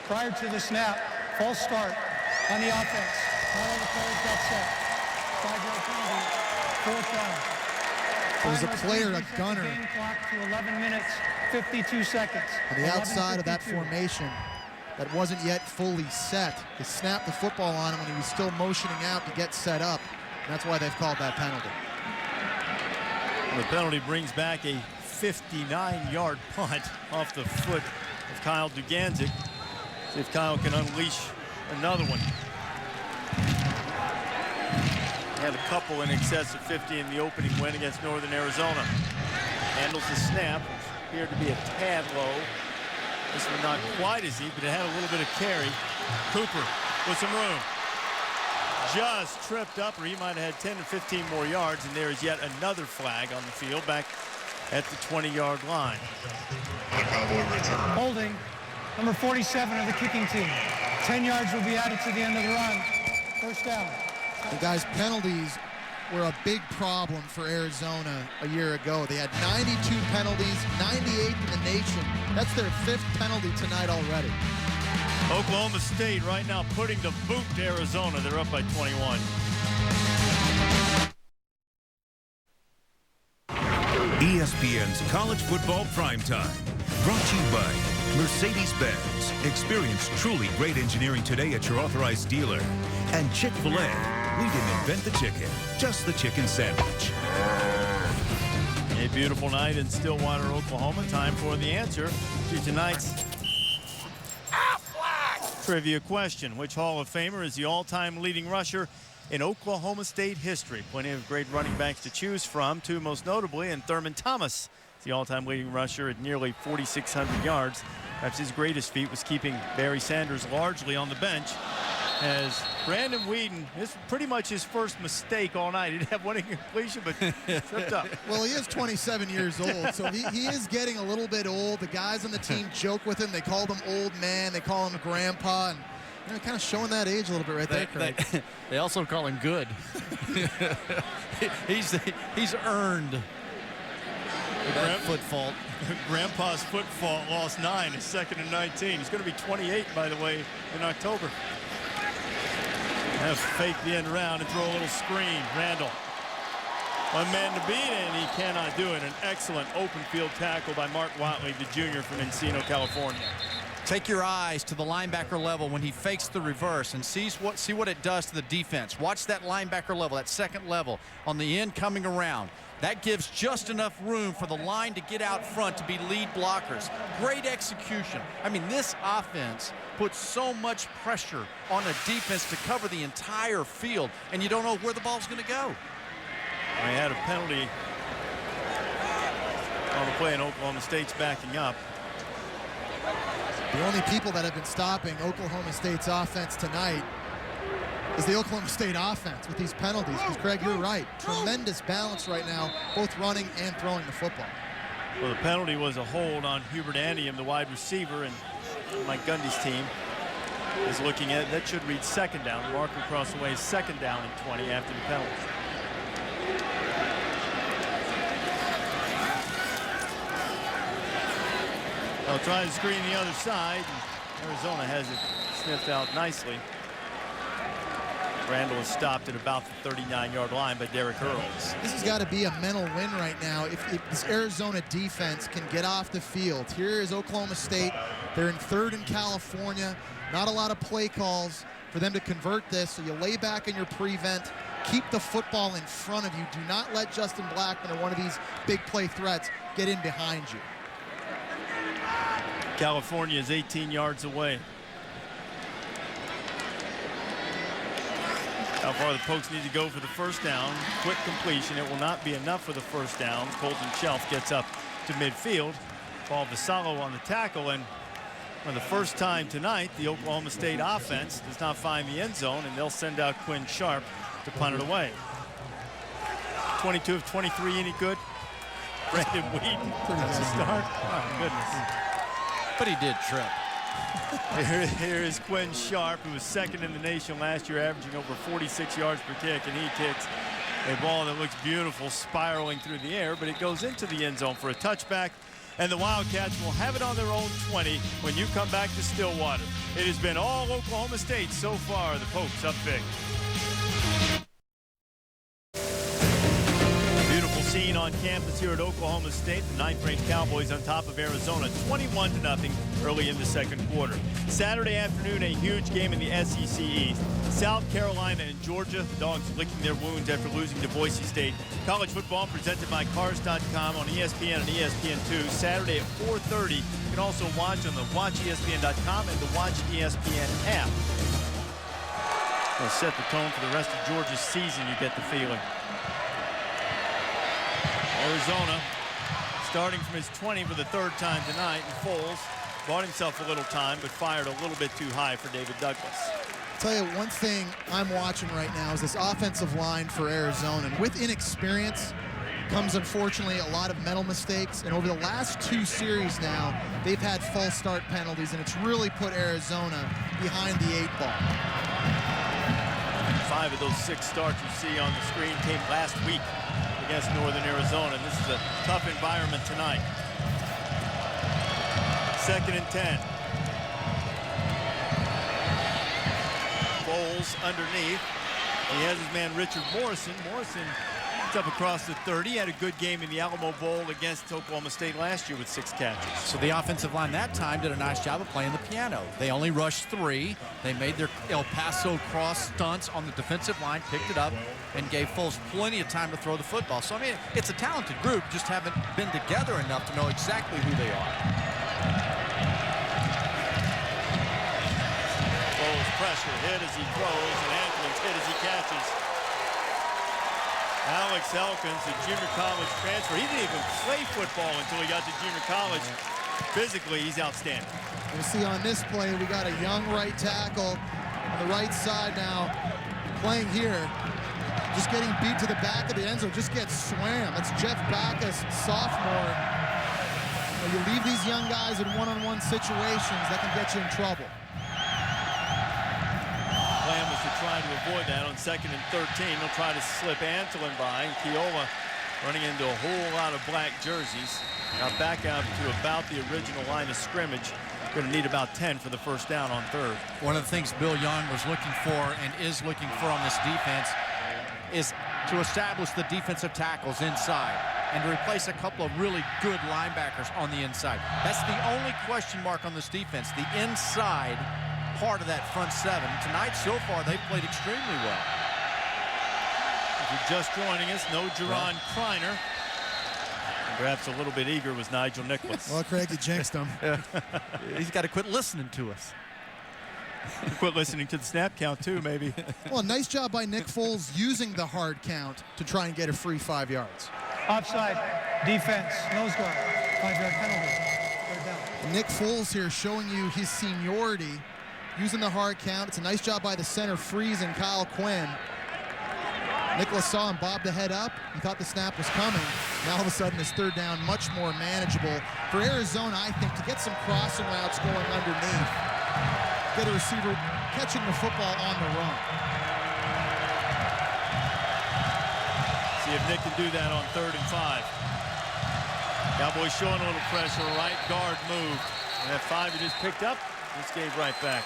Prior to the snap, false start on the offense. All of the players got set. 5-yard penalty, fourth down. There was a player, a gunner, game clock to 11 minutes, 52 seconds. On the outside of that formation that wasn't yet fully set. They snapped the football on him when he was still motioning out to get set up. And that's why they've called that penalty. The penalty brings back a 59-yard punt off the foot of Kyle Duganzik. See if Kyle can unleash another one. He had a couple in excess of 50 in the opening win against Northern Arizona. Handles the snap, which appeared to be a tad low. This one not quite as deep, but it had a little bit of carry. Cooper with some room. Just tripped up, or he might have had 10 to 15 more yards, and there is yet another flag on the field back at the 20-yard line. Holding, number 47 of the kicking team. 10 yards will be added to the end of the run. First down. The guys' penalties were a big problem for Arizona a year ago. They had 92 penalties, 98th in the nation. That's their 5th penalty tonight already. Oklahoma State right now putting the boot to Arizona. They're up by 21. ESPN's College Football Primetime. Brought to you by Mercedes-Benz. Experience truly great engineering today at your authorized dealer. And Chick-fil-A. We didn't invent the chicken, just the chicken sandwich. A beautiful night in Stillwater, Oklahoma. Time for the answer to tonight's trivia question. Which Hall of Famer is the all-time leading rusher in Oklahoma State history? Plenty of great running backs to choose from, two most notably, and Thurman Thomas, the all-time leading rusher at nearly 4,600 yards. Perhaps his greatest feat was keeping Barry Sanders largely on the bench, as Brandon Weeden, this is pretty much his first mistake all night. He didn't have one incompletion, but tripped up. Well, he is 27 years old, so he is getting a little bit old. The guys on the team joke with him. They call him old man. They call him grandpa. And kind of showing that age a little bit right there, Craig. They also call him good. He's earned that foot fault. Grandpa's foot fault, lost 9, is 2nd and 19. He's going to be 28, by the way, in October. Have fake the end around and throw a little screen. Randall. One man to beat, and he cannot do it. An excellent open field tackle by Mark Watley, the junior from Encino, California. Take your eyes to the linebacker level when he fakes the reverse and see what it does to the defense. Watch that linebacker level, that second level on the end coming around. That gives just enough room for the line to get out front to be lead blockers. Great execution. I mean, this offense puts so much pressure on a defense to cover the entire field, and you don't know where the ball's going to go. I had a penalty on the play, and Oklahoma State's backing up. The only people that have been stopping Oklahoma State's offense tonight is the Oklahoma State offense with these penalties. Because, Craig, you're right. Tremendous balance right now, both running and throwing the football. Well, the penalty was a hold on Hubert Andium, the wide receiver, and Mike Gundy's team is looking at that. Should read 2nd down. The marker across the way is 2nd down and 20 after the penalty. They'll try to screen the other side. Arizona has it sniffed out nicely. Randall is stopped at about the 39-yard line by Derek Hurls. This has got to be a mental win right now if this Arizona defense can get off the field. Here is Oklahoma State. They're in third in California. Not a lot of play calls for them to convert this, so you lay back in your prevent. Keep the football in front of you. Do not let Justin Blackman or one of these big play threats get in behind you. California is 18 yards away. How far the Pokes need to go for the first down. Quick completion. It will not be enough for the first down. Colton Shelf gets up to midfield. Paul Vassallo on the tackle, and for the first time tonight, the Oklahoma State offense does not find the end zone, and they'll send out Quinn Sharp to punt it away. 22 of 23, any good? Brandon Wheaton. That's a start. Oh, goodness. But he did trip. Here is Quinn Sharp, who was second in the nation last year, averaging over 46 yards per kick, and he kicks a ball that looks beautiful, spiraling through the air, but it goes into the end zone for a touchback, and the Wildcats will have it on their own 20 when you come back to Stillwater. It has been all Oklahoma State so far. The Pokes up big. Scene on campus here at Oklahoma State. The ninth-ranked Cowboys on top of Arizona, 21-0 early in the second quarter. Saturday afternoon, a huge game in the SEC East. South Carolina and Georgia, the Dogs licking their wounds after losing to Boise State. College football presented by Cars.com on ESPN and ESPN2, Saturday at 4:30. You can also watch on the WatchESPN.com and the Watch ESPN app. Will set the tone for the rest of Georgia's season, you get the feeling. Arizona starting from his 20 for the third time tonight, and Foles bought himself a little time but fired a little bit too high for David Douglas. I'll tell you one thing I'm watching right now is this offensive line for Arizona. And with inexperience comes, unfortunately, a lot of mental mistakes. And over the last two series now, they've had false start penalties, and it's really put Arizona behind the 8-ball. 5 of those 6 starts you see on the screen came last week against Northern Arizona, and this is a tough environment tonight. 2nd and 10. Foles underneath. He has his man Richard Morrison. Morrison up across the 30. He had a good game in the Alamo Bowl against Oklahoma State last year with 6 catches. So the offensive line that time did a nice job of playing the piano. They only rushed 3. They made their El Paso cross stunts on the defensive line, picked it up, and gave Foles plenty of time to throw the football. So, I mean, it's a talented group, just haven't been together enough to know exactly who they are. Foles pressure, hit as he throws, and Antonin's hit as he catches. Alex Elkins, a junior college transfer. He didn't even play football until he got to junior college. Physically, he's outstanding. We'll see on this play, we got a young right tackle on the right side now, playing here. Just getting beat to the back of the end zone, just gets swam. That's Jeff Backus, sophomore. You leave these young guys in one-on-one situations, that can get you in trouble. Plan was to try to avoid that on 2nd and 13. They'll try to slip Antonin by, and Keola running into a whole lot of black jerseys. Now back out to about the original line of scrimmage. Going to need about 10 for the first down on 3rd. One of the things Bill Young was looking for and is looking for on this defense is to establish the defensive tackles inside and to replace a couple of really good linebackers on the inside. That's the only question mark on this defense, the inside part of that front 7. Tonight, so far, they've played extremely well. If you're just joining us, no Juron Criner. And perhaps a little bit eager was Nigel Nicholas. Well, Craig, you jinxed him. He's got to quit listening to us. Quit listening to the snap count, too, maybe. Well, nice job by Nick Foles using the hard count to try and get a free 5 yards. Offside, defense, nose guard, 5-yard penalty. Third down. Nick Foles here showing you his seniority, using the hard count. It's a nice job by the center, Freeze and Kyle Quinn. Nicholas saw him bob the head up. He thought the snap was coming. Now all of a sudden, this 3rd down, much more manageable for Arizona, I think, to get some crossing routes going underneath. Get a receiver catching the football on the run. See if Nick can do that on 3rd and 5. Cowboys showing a little pressure. Right guard moved. And that 5 he just picked up, just gave right back.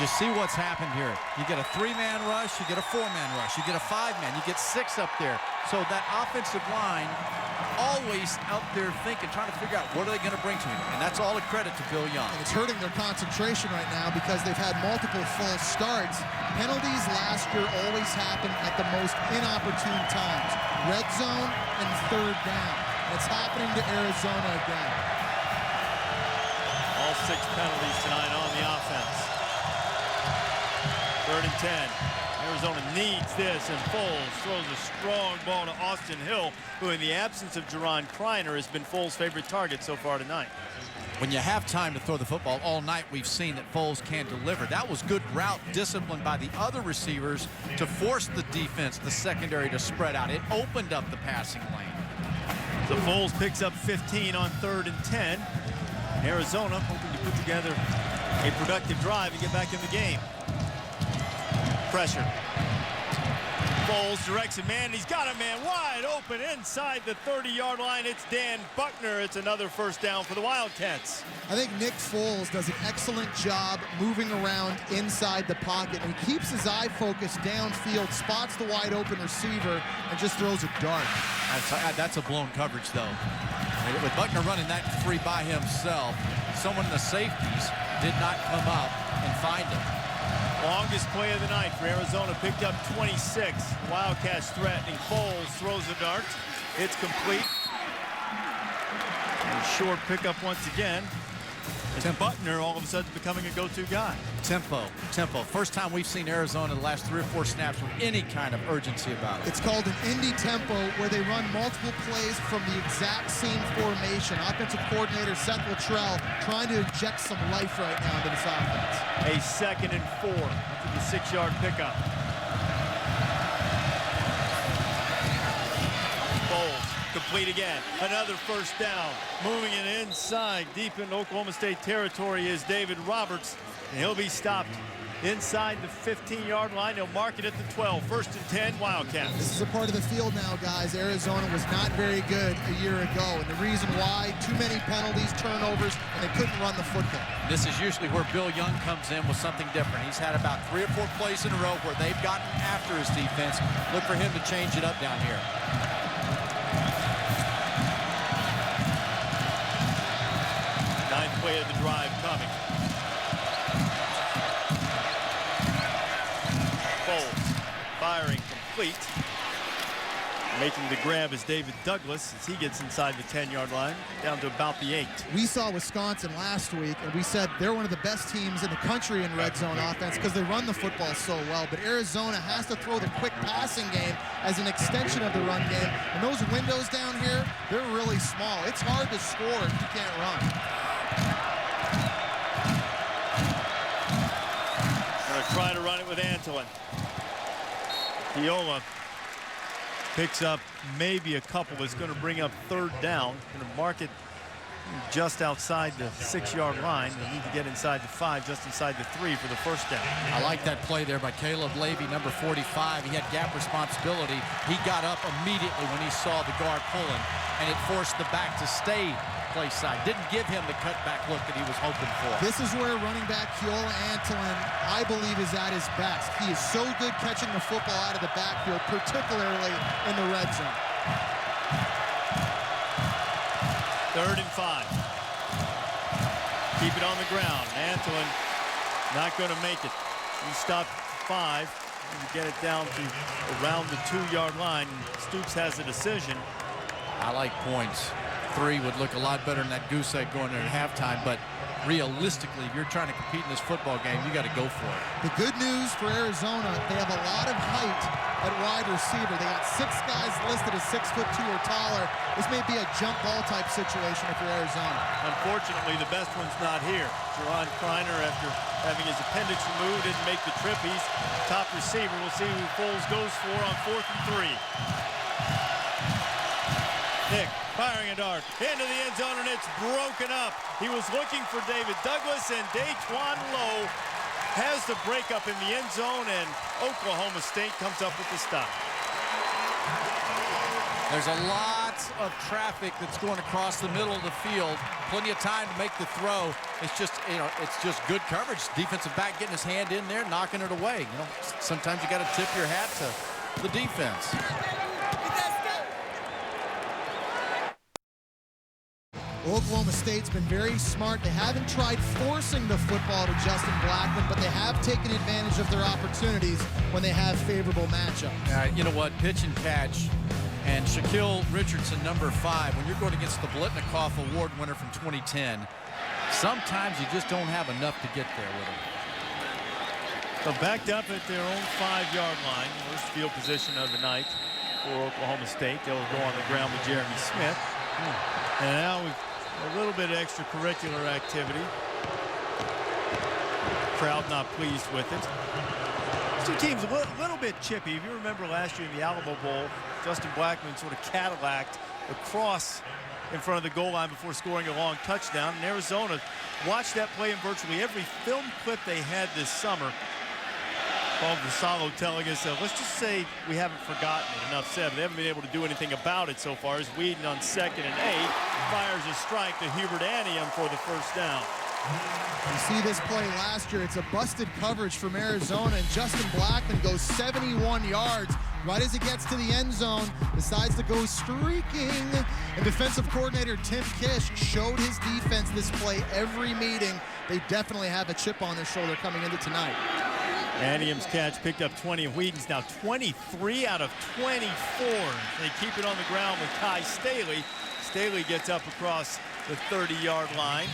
Just see what's happened here. You get a 3-man rush, you get a 4-man rush, you get a 5-man, you get 6 up there. So that offensive line always out there thinking, trying to figure out what are they going to bring to him. And that's all a credit to Bill Young. And it's hurting their concentration right now because they've had multiple false starts. Penalties last year always happen at the most inopportune times. Red zone and 3rd down. And it's happening to Arizona again. All 6 penalties tonight on the offense. 3rd and 10. Arizona needs this, and Foles throws a strong ball to Austin Hill, who in the absence of Juron Criner has been Foles' favorite target so far tonight. When you have time to throw the football all night, we've seen that Foles can deliver. That was good route discipline by the other receivers to force the defense, the secondary, to spread out. It opened up the passing lane. So Foles picks up 15 on 3rd and 10. Arizona hoping to put together a productive drive and get back in the game. Pressure. Foles directs a man. He's got a man wide open inside the 30-yard line. It's Dan Buckner. It's another 1st down for the Wildcats. I think Nick Foles does an excellent job moving around inside the pocket and keeps his eye focused downfield, spots the wide open receiver, and just throws a dart. That's a blown coverage, though. With Buckner running that free by himself, someone in the safeties did not come up and find him. Longest play of the night for Arizona, picked up 26. Wildcats threatening. Foles throws the dart. It's complete. And a short pickup once again. As Buckner all of a sudden becoming a go-to guy. Tempo. First time we've seen Arizona the last 3 or 4 snaps with any kind of urgency about it. It's called an Indy tempo, where they run multiple plays from the exact same formation. Offensive coordinator Seth Luttrell trying to inject some life right now into this offense. A 2nd and 4 after the 6-yard pickup. Foles complete again. Another 1st down. Moving it inside, deep in Oklahoma State territory is David Roberts. And he'll be stopped inside the 15-yard line. He'll mark it at the 12. 1st and 10, Wildcats. This is a part of the field now, guys. Arizona was not very good a year ago. And the reason why, too many penalties, turnovers, and they couldn't run the football. This is usually where Bill Young comes in with something different. He's had about 3 or 4 plays in a row where they've gotten after his defense. Look for him to change it up down here. 9th play of the drive coming. Foles firing complete. Making the grab is David Douglas as he gets inside the 10-yard line, down to about the 8. We saw Wisconsin last week, and we said they're one of the best teams in the country in red zone offense because they run the football so well. But Arizona has to throw the quick passing game as an extension of the run game. And those windows down here, they're really small. It's hard to score if you can't run. Gonna try to run it with Antonin. Keola picks up maybe a couple. It's going to bring up 3rd down. Going to mark it just outside the 6-yard line. They need to get inside the 5, just inside the 3 for the 1st down. I like that play there by Caleb Levy, number 45. He had gap responsibility. He got up immediately when he saw the guard pulling, and it forced the back to stay play side. Didn't give him the cutback look that he was hoping for. This is where running back Keola Antonin, I believe, is at his best. He is so good catching the football out of the backfield, particularly in the red zone. 3rd and 5. Keep it on the ground. Antonin not going to make it. He stopped 5. And get it down to around the 2-yard line. Stoops has a decision. I like points. 3 would look a lot better than that goose egg going there at halftime, but realistically, if you're trying to compete in this football game, you got to go for it. The good news for Arizona, they have a lot of height at wide receiver. They got 6 guys listed as 6'2" or taller. This may be a jump ball type situation for Arizona. Unfortunately, the best one's not here. Juron Criner, after having his appendix removed, didn't make the trip. He's top receiver. We'll see who Foles goes for on 4th and 3. Nick firing a dart into the end zone, and it's broken up. He was looking for David Douglas, and Daquan Lowe has the breakup in the end zone, and Oklahoma State comes up with the stop. There's a lot lots of traffic that's going across the middle of the field. Plenty of time to make the throw. It's just, it's just good coverage. Defensive back getting his hand in there, knocking it away. Sometimes you got to tip your hat to the defense. Oklahoma State's been very smart. They haven't tried forcing the football to Justin Blackman, but they have taken advantage of their opportunities when they have favorable matchups. You know what? Pitch and catch. And Shaquille Richardson, number 5, when you're going against the Blitnikoff Award winner from 2010, sometimes you just don't have enough to get there with him. So backed up at their own 5-yard line. Worst field position of the night for Oklahoma State. They'll go on the ground with Jeremy Smith. And now we've a little bit of extracurricular activity. Crowd not pleased with it. These two teams a little bit chippy. If you remember last year in the Alamo Bowl, Justin Blackman sort of Cadillac'd across in front of the goal line before scoring a long touchdown. And Arizona watched that play in virtually every film clip they had this summer. Paul Vassallo telling us, let's just say we haven't forgotten it. Enough said. They haven't been able to do anything about it so far. As Whedon on 2nd and 8 fires a strike to Hubert Anium for the first down. You see this play last year. It's a busted coverage from Arizona, and Justin Blackman goes 71 yards. Right as it gets to the end zone, decides to go streaking. And defensive coordinator Tim Kish showed his defense this play every meeting. They definitely have a chip on their shoulder coming into tonight. Anium's catch picked up 20, and Whedon's now 23 out of 24. They keep it on the ground with Kai Staley. Staley gets up across the 30-yard line,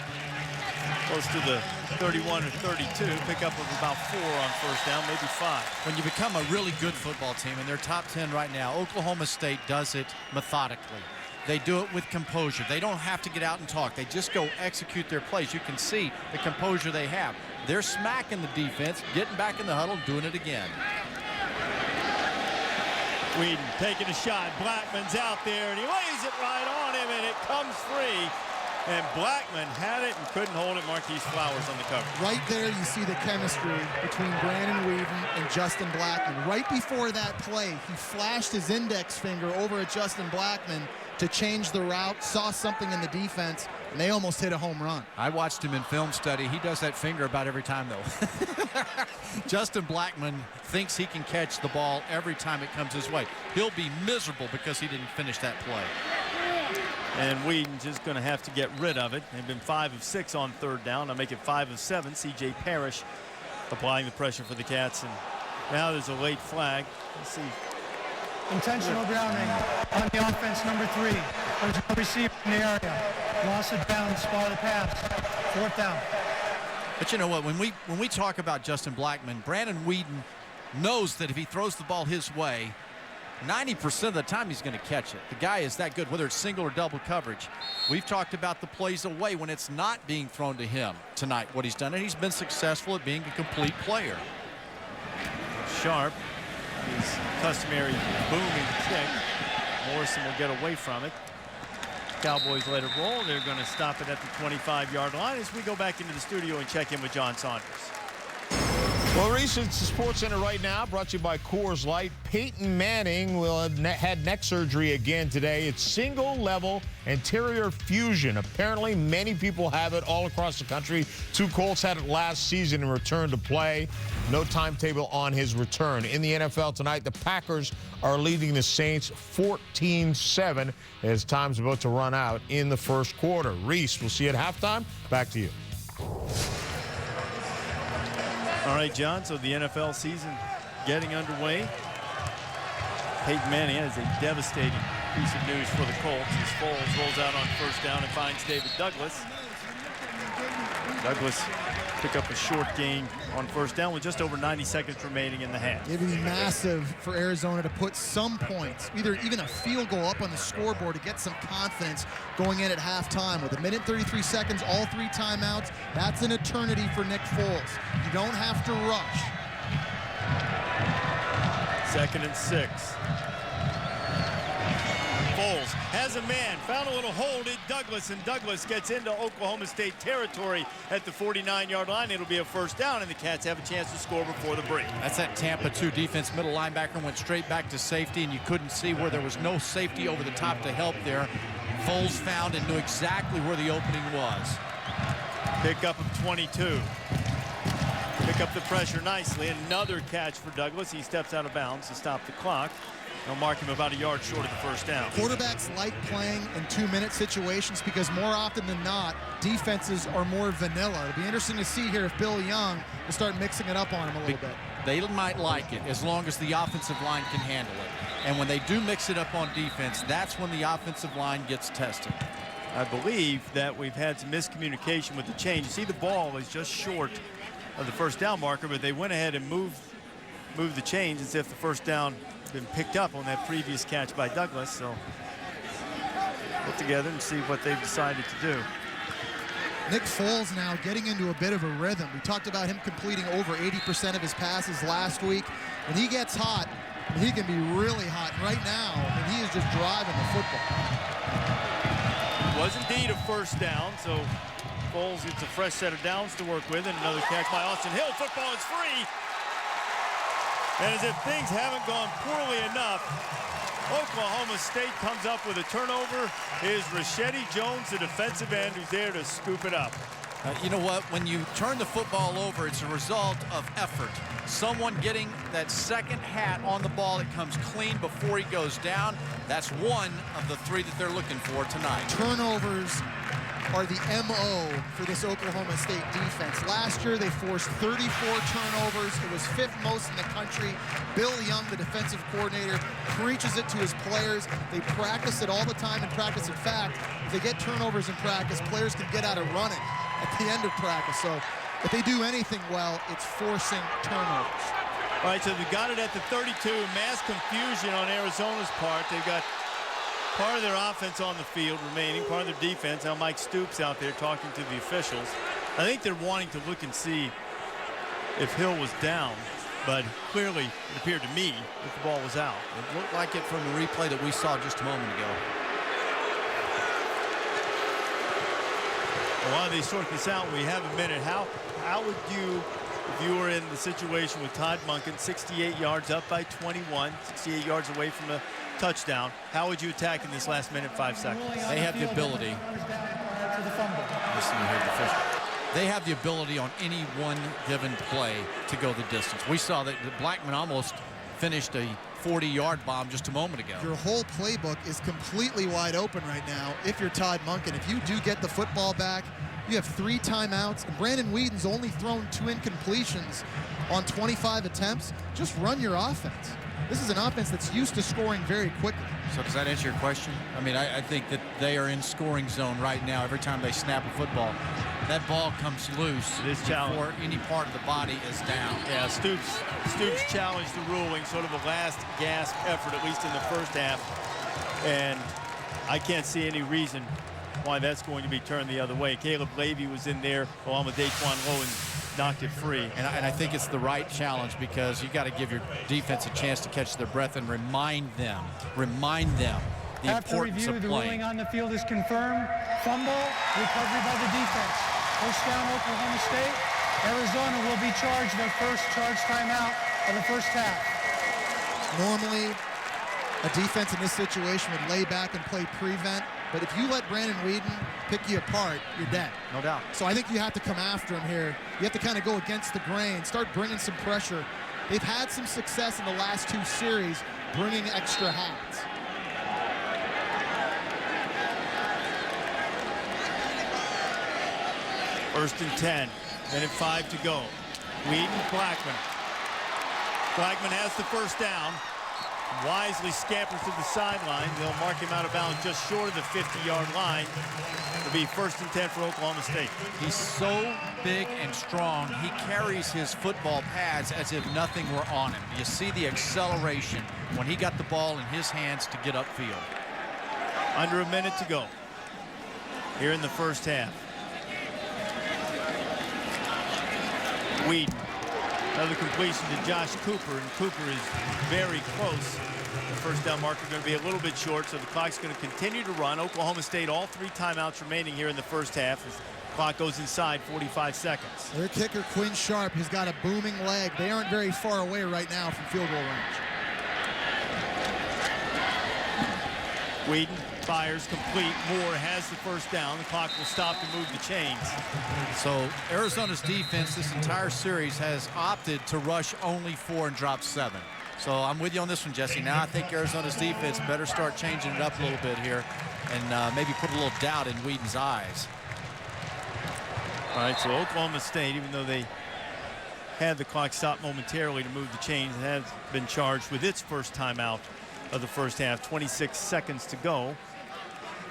close to the 31 or 32. Pick up of about 4 on first down, maybe 5. When you become a really good football team, and they're top 10 right now, Oklahoma State does it methodically. They do it with composure. They don't have to get out and talk. They just go execute their plays. You can see the composure they have. They're smacking the defense, getting back in the huddle, doing it again. Whedon taking a shot. Blackman's out there, and he lays it right on him, and it comes free. And Blackman had it and couldn't hold it. Marquise Flowers on the cover. Right there, you see the chemistry between Brandon Whedon and Justin Blackman. Right before that play, he flashed his index finger over at Justin Blackman to change the route, saw something in the defense, and they almost hit a home run. I watched him in film study. He does that finger about every time, though. Justin Blackman thinks he can catch the ball every time it comes his way. He'll be miserable because he didn't finish that play. And Whedon's just going to have to get rid of it. They've been 5 of 6 on 3rd down. I'll make it 5 of 7. C.J. Parrish applying the pressure for the Cats. And now there's a late flag. Let's see. Intentional grounding on the offense, number 3. There's no receiver in the area. Loss of bounds, spot of pass. 4th down. But you know what? When we talk about Justin Blackman, Brandon Whedon knows that if he throws the ball his way, 90% of the time he's going to catch it. The guy is that good, whether it's single or double coverage. We've talked about the plays away when it's not being thrown to him tonight, what he's done, and he's been successful at being a complete player. Sharp, his customary booming kick. Morrison will get away from it. Cowboys let it roll. They're going to stop it at the 25-yard line as we go back into the studio and check in with John Saunders. Well, Reese, it's the Sports Center right now, brought to you by Coors Light. Peyton Manning will have had neck surgery again today. It's single-level anterior fusion. Apparently, many people have it all across the country. 2 Colts had it last season and returned to play. No timetable on his return. In the NFL tonight, the Packers are leading the Saints 14-7 as time's about to run out in the first quarter. Reese, we'll see you at halftime. Back to you. All right, John, so the NFL season getting underway. Peyton Manning has a devastating piece of news for the Colts as Foles rolls out on first down and finds David Douglas. Douglas pick up a short gain on first down with just over 90 seconds remaining in the half. It would be massive for Arizona to put some points, even a field goal up on the scoreboard to get some confidence going in at halftime. With 1:33 seconds, all 3 timeouts, that's an eternity for Nick Foles. You don't have to rush. 2nd and 6. Foles has a man, found a little hold in Douglas, and Douglas gets into Oklahoma State territory at the 49-yard line. It'll be a first down, and the Cats have a chance to score before the break. That's that Tampa 2 defense. Middle linebacker went straight back to safety, and you couldn't see where there was no safety over the top to help there. Foles found and knew exactly where the opening was. Pickup of 22. Pick up the pressure nicely. Another catch for Douglas. He steps out of bounds to stop the clock. They'll mark him about a yard short of the first down. Quarterbacks like playing in 2-minute situations because more often than not, defenses are more vanilla. It'll be interesting to see here if Bill Young will start mixing it up on him a little bit. They might like it as long as the offensive line can handle it. And when they do mix it up on defense, that's when the offensive line gets tested. I believe that we've had some miscommunication with the change. You see the ball is just short of the first down marker, but they went ahead and moved the change as if the first down had been picked up on that previous catch by Douglas. So put together and see what they've decided to do. Nick Foles now getting into a bit of a rhythm. We talked about him completing over 80% of his passes last week. When he gets hot, he can be really hot. And right now, he is just driving the football. Was indeed a first down, so Foles gets a fresh set of downs to work with, and another catch by Austin Hill. Football is free. And as if things haven't gone poorly enough, Oklahoma State comes up with a turnover. Is Rashedi Jones, the defensive end, who's there to scoop it up. You know what? When you turn the football over, it's a result of effort. Someone getting that second hat on the ball that comes clean before he goes down. That's one of the 3 that they're looking for tonight. Turnovers are the MO for this Oklahoma State defense. Last year, they forced 34 turnovers. It was 5th most in the country. Bill Young, the defensive coordinator, preaches it to his players. They practice it all the time in practice. In fact, if they get turnovers in practice, players can get out of running at the end of practice. So if they do anything well, it's forcing turnovers. All right, so they got it at the 32. Mass confusion on Arizona's part. They've got part of their offense on the field remaining, part of their defense. Now Mike Stoops out there talking to the officials. I think they're wanting to look and see if Hill was down, but clearly it appeared to me that the ball was out. It looked like it from the replay that we saw just a moment ago. While they sort this out, we have a minute. How would you, if you were in the situation with Todd Monken, 68 yards up by 21, 68 yards away from the touchdown, how would you attack in this last minute, 5 seconds? They have the ability. Listen, you heard the official. They have the ability on any one given play to go the distance. We saw that Blackman almost finished a 40-yard bomb just a moment ago. Your whole playbook is completely wide open right now if you're Todd Monken. If you do get the football back, you have 3 timeouts, and Brandon Whedon's only thrown 2 incompletions on 25 attempts. Just run your offense. This is an offense that's used to scoring very quickly. So does that answer your question? I mean, I think that they are in scoring zone right now every time they snap a football. That ball comes loose before any part of the body is down. Yeah, Stoops challenged the ruling, sort of a last gasp effort, at least in the first half. And I can't see any reason why that's going to be turned the other way. Caleb Levy was in there along with Daquan Lowe and knocked it free. And I think it's the right challenge because you got to give your defense a chance to catch their breath and remind them the After importance review, of the playing. ruling on the field is confirmed. Fumble, recovery by the defense. First down, Oklahoma State. Arizona will be charged their first charge timeout of the first half. Normally, a defense in this situation would lay back and play prevent, but if you let Brandon Whedon pick you apart, you're dead. No doubt. So I think you have to come after him here. You have to kind of go against the grain, start bringing some pressure. They've had some success in the last 2 series bringing extra hats. First and 10, minute 5 to go. Whedon, Blackman. Blackman has the first down. Wisely scampers to the sideline. They'll mark him out of bounds just short of the 50-yard line. It'll be first and 10 for Oklahoma State. He's so big and strong, he carries his football pads as if nothing were on him. You see the acceleration when he got the ball in his hands to get upfield. Under a minute to go here in the first half. Whedon Another completion to Josh Cooper, and Cooper is very close. The first down marker going to be a little bit short, so the clock's going to continue to run. Oklahoma State, all 3 timeouts remaining here in the first half. As the clock goes inside 45 seconds. Their kicker, Quinn Sharp, has got a booming leg. They aren't very far away right now from field goal range. Whedon fires complete. Moore has the first down. The clock will stop to move the chains. So Arizona's defense this entire series has opted to rush only 4 and drop 7. So I'm with you on this one, Jesse. Now I think Arizona's defense better start changing it up a little bit here and maybe put a little doubt in Whedon's eyes. All right, so Oklahoma State, even though they had the clock stop momentarily to move the chains, has been charged with its first timeout of the first half. 26 seconds to go.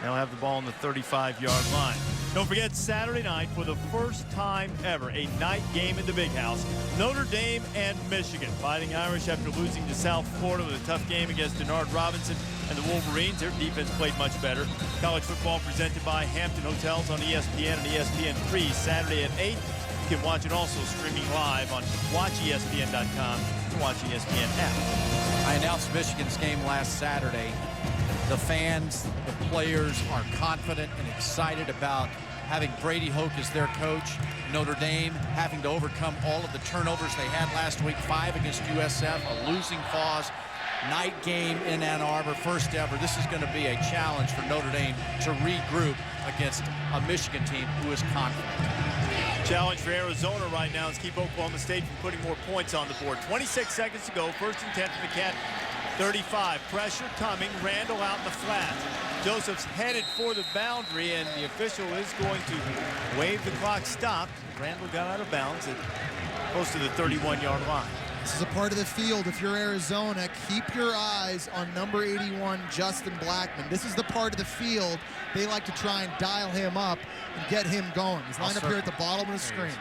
They'll have the ball on the 35-yard line. Don't forget, Saturday night, for the first time ever, a night game in the Big House. Notre Dame and Michigan. Fighting Irish after losing to South Florida with a tough game against Denard Robinson and the Wolverines. Their defense played much better. College football presented by Hampton Hotels on ESPN and ESPN3 Saturday at 8. You can watch it also streaming live on watchespn.com and Watch ESPN app. I announced Michigan's game last Saturday. The fans, the players are confident and excited about having Brady Hoke as their coach. Notre Dame having to overcome all of the turnovers they had last week, 5 against USF, a losing cause. Night game in Ann Arbor, first ever. This is going to be a challenge for Notre Dame to regroup against a Michigan team who is confident. Challenge for Arizona right now is keep Oklahoma State from putting more points on the board. 26 seconds to go. First and 10 for the Cat. 35. Pressure coming. Randall out in the flat. Joseph's headed for the boundary, and the official is going to wave the clock stop. Randall got out of bounds at close to the 31-yard line. This is a part of the field. If you're Arizona, keep your eyes on number 81, Justin Blackman. This is the part of the field they like to try and dial him up and get him going. He's lined up here at the bottom of the screen.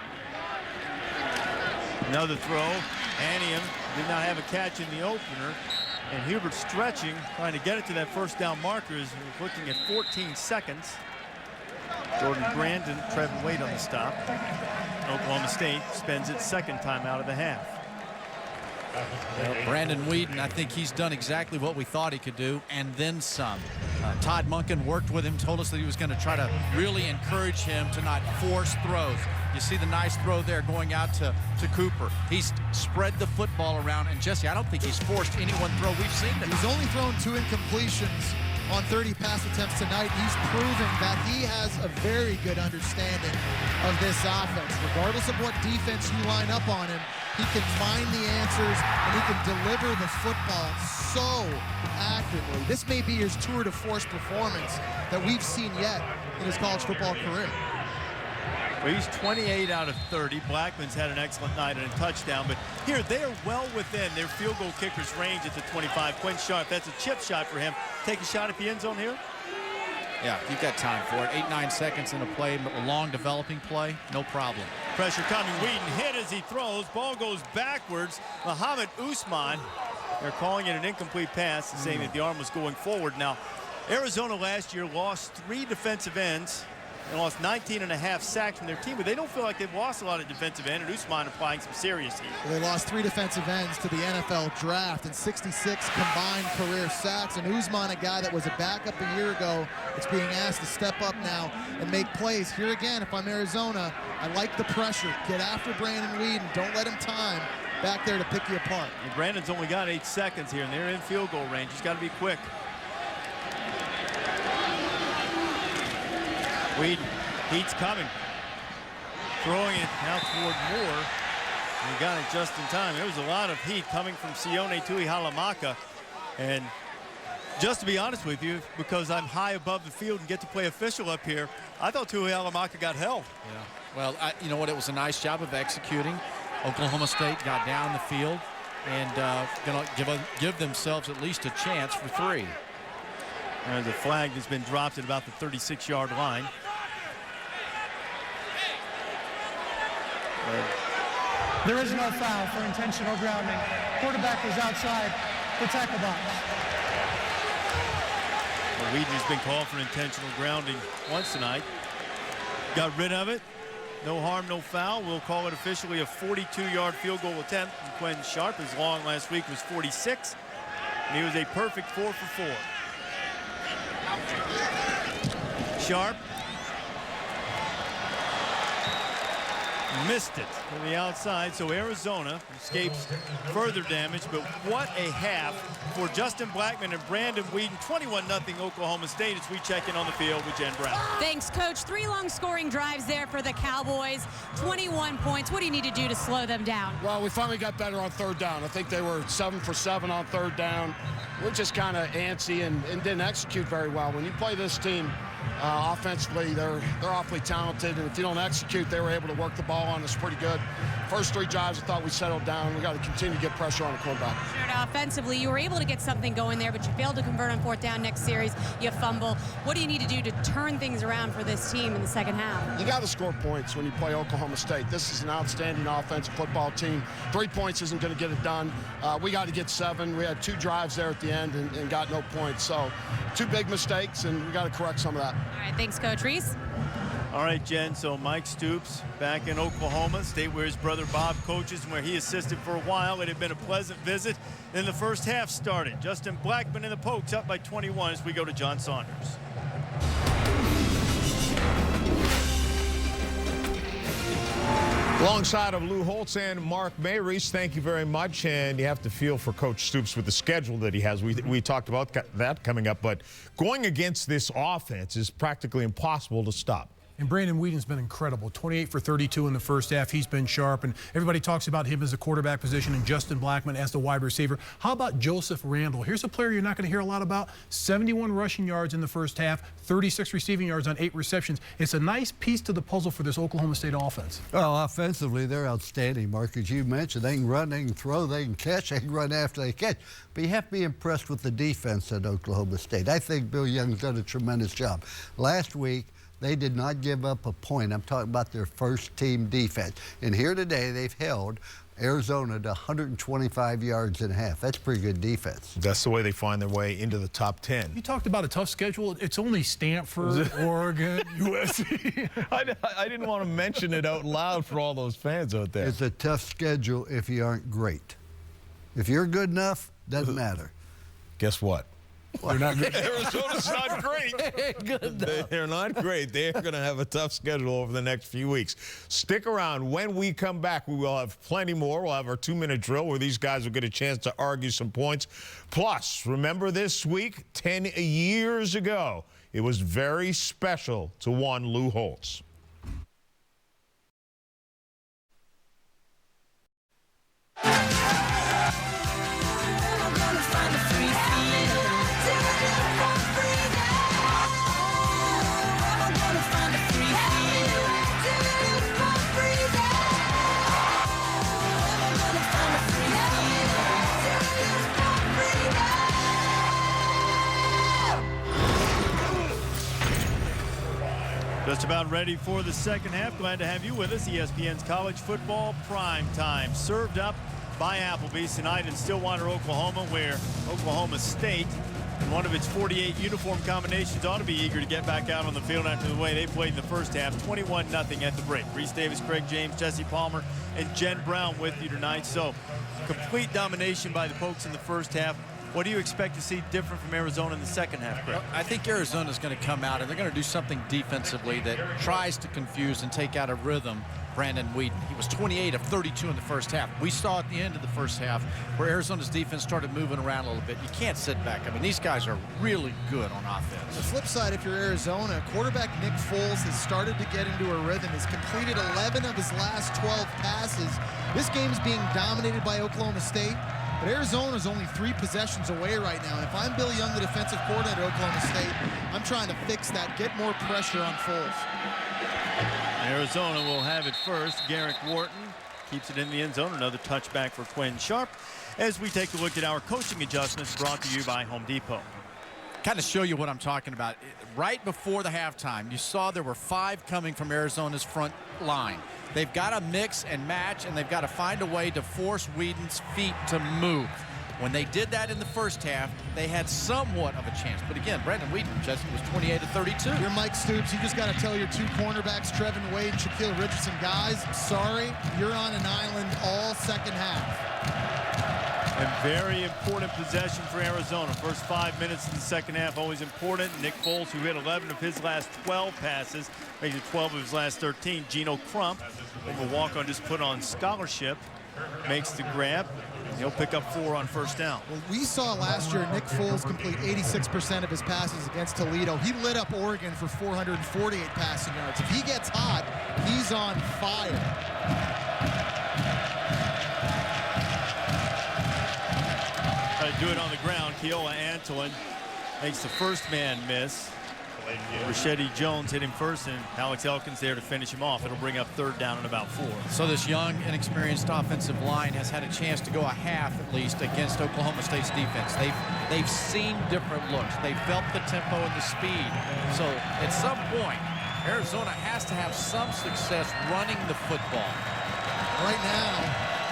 Another throw. Anium did not have a catch in the opener. And Hubert stretching, trying to get it to that first down marker. Is looking at 14 seconds. Jordan Brandon, Trevin Wade on the stop. Oklahoma State spends its second time out of the half. Well, Brandon Whedon, I think he's done exactly what we thought he could do, and then some. Todd Monken worked with him, told us that he was going to try to really encourage him to not force throws. You see the nice throw there going out to Cooper. He's spread the football around, and Jesse, I don't think he's forced any one throw we've seen him. He's only thrown 2 incompletions on 30 pass attempts tonight. He's proving that he has a very good understanding of this offense. Regardless of what defense you line up on him, he can find the answers and he can deliver the football so accurately. This may be his tour de force performance that we've seen yet in his college football career. Well, he's 28 out of 30. Blackman's had an excellent night and a touchdown, but here they are well within their field goal kicker's range at the 25. Quinn Sharp, that's a chip shot for him. Take a shot at the end zone here. Yeah, you've got time for it. 8-9 seconds in a play, a long developing play, no problem. Pressure coming. Whedon hit as he throws. Ball goes backwards. Muhammad Usman, they're calling it an incomplete pass and saying that the arm was going forward. Now, Arizona last year lost 3 defensive ends and lost 19.5 sacks from their team, but they don't feel like they've lost a lot of defensive end, and Usman applying some serious heat. Well, they lost 3 defensive ends to the NFL draft and 66 combined career sacks. And Usman, a guy that was a backup a year ago, is being asked to step up now and make plays. Here again, if I'm Arizona, I like the pressure. Get after Brandon Whedon. Don't let him time back there to pick you apart. And Brandon's only got 8 seconds here, and they're in field goal range. He's got to be quick. Whedon, heat's coming. Throwing it out toward Moore. And he got it just in time. There was a lot of heat coming from Sione Tuihalamaka. And just to be honest with you, because I'm high above the field and get to play official up here, I thought Tuihalamaka got held. Yeah. Well, you know what? It was a nice job of executing. Oklahoma State got down the field and going to give themselves at least a chance for 3. And the flag has been dropped at about the 36-yard line. There is no foul for intentional grounding. Quarterback was outside the tackle box. Well, Whedon has been called for intentional grounding once tonight. Got rid of it. No harm, no foul. We'll call it officially a 42-yard field goal attempt from Quinn Sharp. His long last week was 46, and he was a perfect 4 for 4. Sharp missed it to the outside, so Arizona escapes further damage. But what a half for Justin Blackman and Brandon Whedon. 21-0 Oklahoma State as we check in on the field with Jen Brown. Thanks, Coach. 3 long scoring drives there for the Cowboys. 21 points. What do you need to do to slow them down? Well, we finally got better on third down. I think they were 7 for 7 on third down. We're just kind of antsy and didn't execute very well. When you play this team offensively, they're awfully talented, and if you don't execute, they were able to work the ball on us pretty good. First 3 drives, I thought we settled down. We got to continue to get pressure on the quarterback. Sure, now, offensively, you were able to get something going there, but you failed to convert on 4th down. Next series, you fumble. What do you need to do to turn things around for this team in the second half? You got to score points when you play Oklahoma State. This is an outstanding offensive football team. 3 points isn't going to get it done. We got to get 7. We had 2 drives there at the end and got no points. So 2 big mistakes, and we got to correct some of that. All right, thanks, Coach. Reese? All right, Jen, so Mike Stoops back in Oklahoma State where his brother Bob coaches and where he assisted for a while. It had been a pleasant visit. Then the first half started. Justin Blackman and the Pokes up by 21 as we go to John Saunders. Alongside of Lou Holtz and Mark Mayrese, thank you very much. And you have to feel for Coach Stoops with the schedule that he has. We talked about that coming up, but going against this offense is practically impossible to stop. And Brandon Whedon's been incredible. 28 for 32 in the first half. He's been sharp, and everybody talks about him as a quarterback position and Justin Blackman as the wide receiver. How about Joseph Randall? Here's a player you're not going to hear a lot about. 71 rushing yards in the first half, 36 receiving yards on 8 receptions. It's a nice piece to the puzzle for this Oklahoma State offense. Well, offensively, they're outstanding, Mark. As you mentioned, they can run, they can throw, they can catch, they can run after they catch. But you have to be impressed with the defense at Oklahoma State. I think Bill Young's done a tremendous job. Last week, they did not give up a point. I'm talking about their first team defense. And here today, they've held Arizona to 125 yards and a half. That's pretty good defense. That's the way they find their way into the top 10. You talked about a tough schedule. It's only Stanford, Oregon, USC. I didn't want to mention it out loud for all those fans out there. It's a tough schedule if you aren't great. If you're good enough, doesn't matter. Guess what? They're not good. Arizona's not great. They're not great. They're going to have a tough schedule over the next few weeks. Stick around. When we come back, we will have plenty more. We'll have our 2-minute drill where these guys will get a chance to argue some points. Plus, remember this week, 10 years ago, it was very special to one Lou Holtz. Just about ready for the second half. Glad to have you with us. ESPN's College Football Prime Time. Served up by Applebee's tonight in Stillwater, Oklahoma, where Oklahoma State, in one of its 48 uniform combinations, ought to be eager to get back out on the field after the way they played in the first half. 21-0 at the break. Reese Davis, Craig James, Jesse Palmer, and Jen Brown with you tonight. So, complete domination by the Pokes in the first half. What do you expect to see different from Arizona in the second half, Craig? Well, I think Arizona's going to come out and they're going to do something defensively that tries to confuse and take out of rhythm Brandon Whedon. He was 28 of 32 in the first half. We saw at the end of the first half where Arizona's defense started moving around a little bit. You can't sit back. I mean, these guys are really good on offense. The flip side, if you're Arizona, quarterback Nick Foles has started to get into a rhythm. He's completed 11 of his last 12 passes. This game's being dominated by Oklahoma State. But Arizona's only 3 possessions away right now. And if I'm Bill Young, the defensive coordinator at Oklahoma State, I'm trying to fix that, get more pressure on Foles. Arizona will have it first. Garrick Wharton keeps it in the end zone. Another touchback for Quinn Sharp as we take a look at our coaching adjustments brought to you by Home Depot. Kind of show you what I'm talking about. Right before the halftime, you saw there were 5 coming from Arizona's front line. They've got to mix and match, and they've got to find a way to force Whedon's feet to move. When they did that in the first half, they had somewhat of a chance. But again, Brandon Whedon just was 28 of 32. You're Mike Stoops. You just got to tell your two cornerbacks, Trevin Wade and Shaquille Richardson, guys, sorry, you're on an island all second half. And very important possession for Arizona. First 5 minutes in the second half, always important. Nick Foles, who hit 11 of his last 12 passes, making 12 of his last 13. Geno Crump, over walk-on, just put on scholarship, makes the grab. He'll pick up 4 on first down. Well, we saw last year Nick Foles complete 86% of his passes against Toledo. He lit up Oregon for 448 passing yards. If he gets hot, he's on fire. Try to do it on the ground. Keola Antonin makes the first man miss. Rashedi Jones hit him first, and Alex Elkins there to finish him off. It'll bring up third down and about 4. So this young, inexperienced offensive line has had a chance to go a half at least against Oklahoma State's defense. They've seen different looks. They've felt the tempo and the speed. So at some point, Arizona has to have some success running the football. Right now,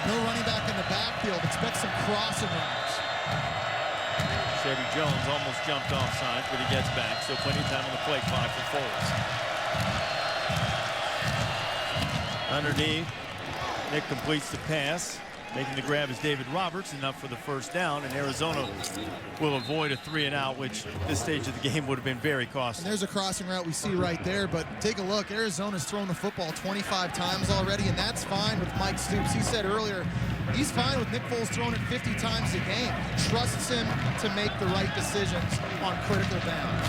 no running back in the backfield. Expect some crossing routes. Chevy Jones almost jumped offside, but he gets back, so plenty of time on the play clock for Foles. Underneath, Nick completes the pass. Making the grab is David Roberts, enough for the first down, and Arizona will avoid a 3-and-out, which at this stage of the game would have been very costly. And there's a crossing route we see right there, but take a look. Arizona's thrown the football 25 times already, and that's fine with Mike Stoops. He said earlier he's fine with Nick Foles throwing it 50 times a game. He trusts him to make the right decisions on critical downs.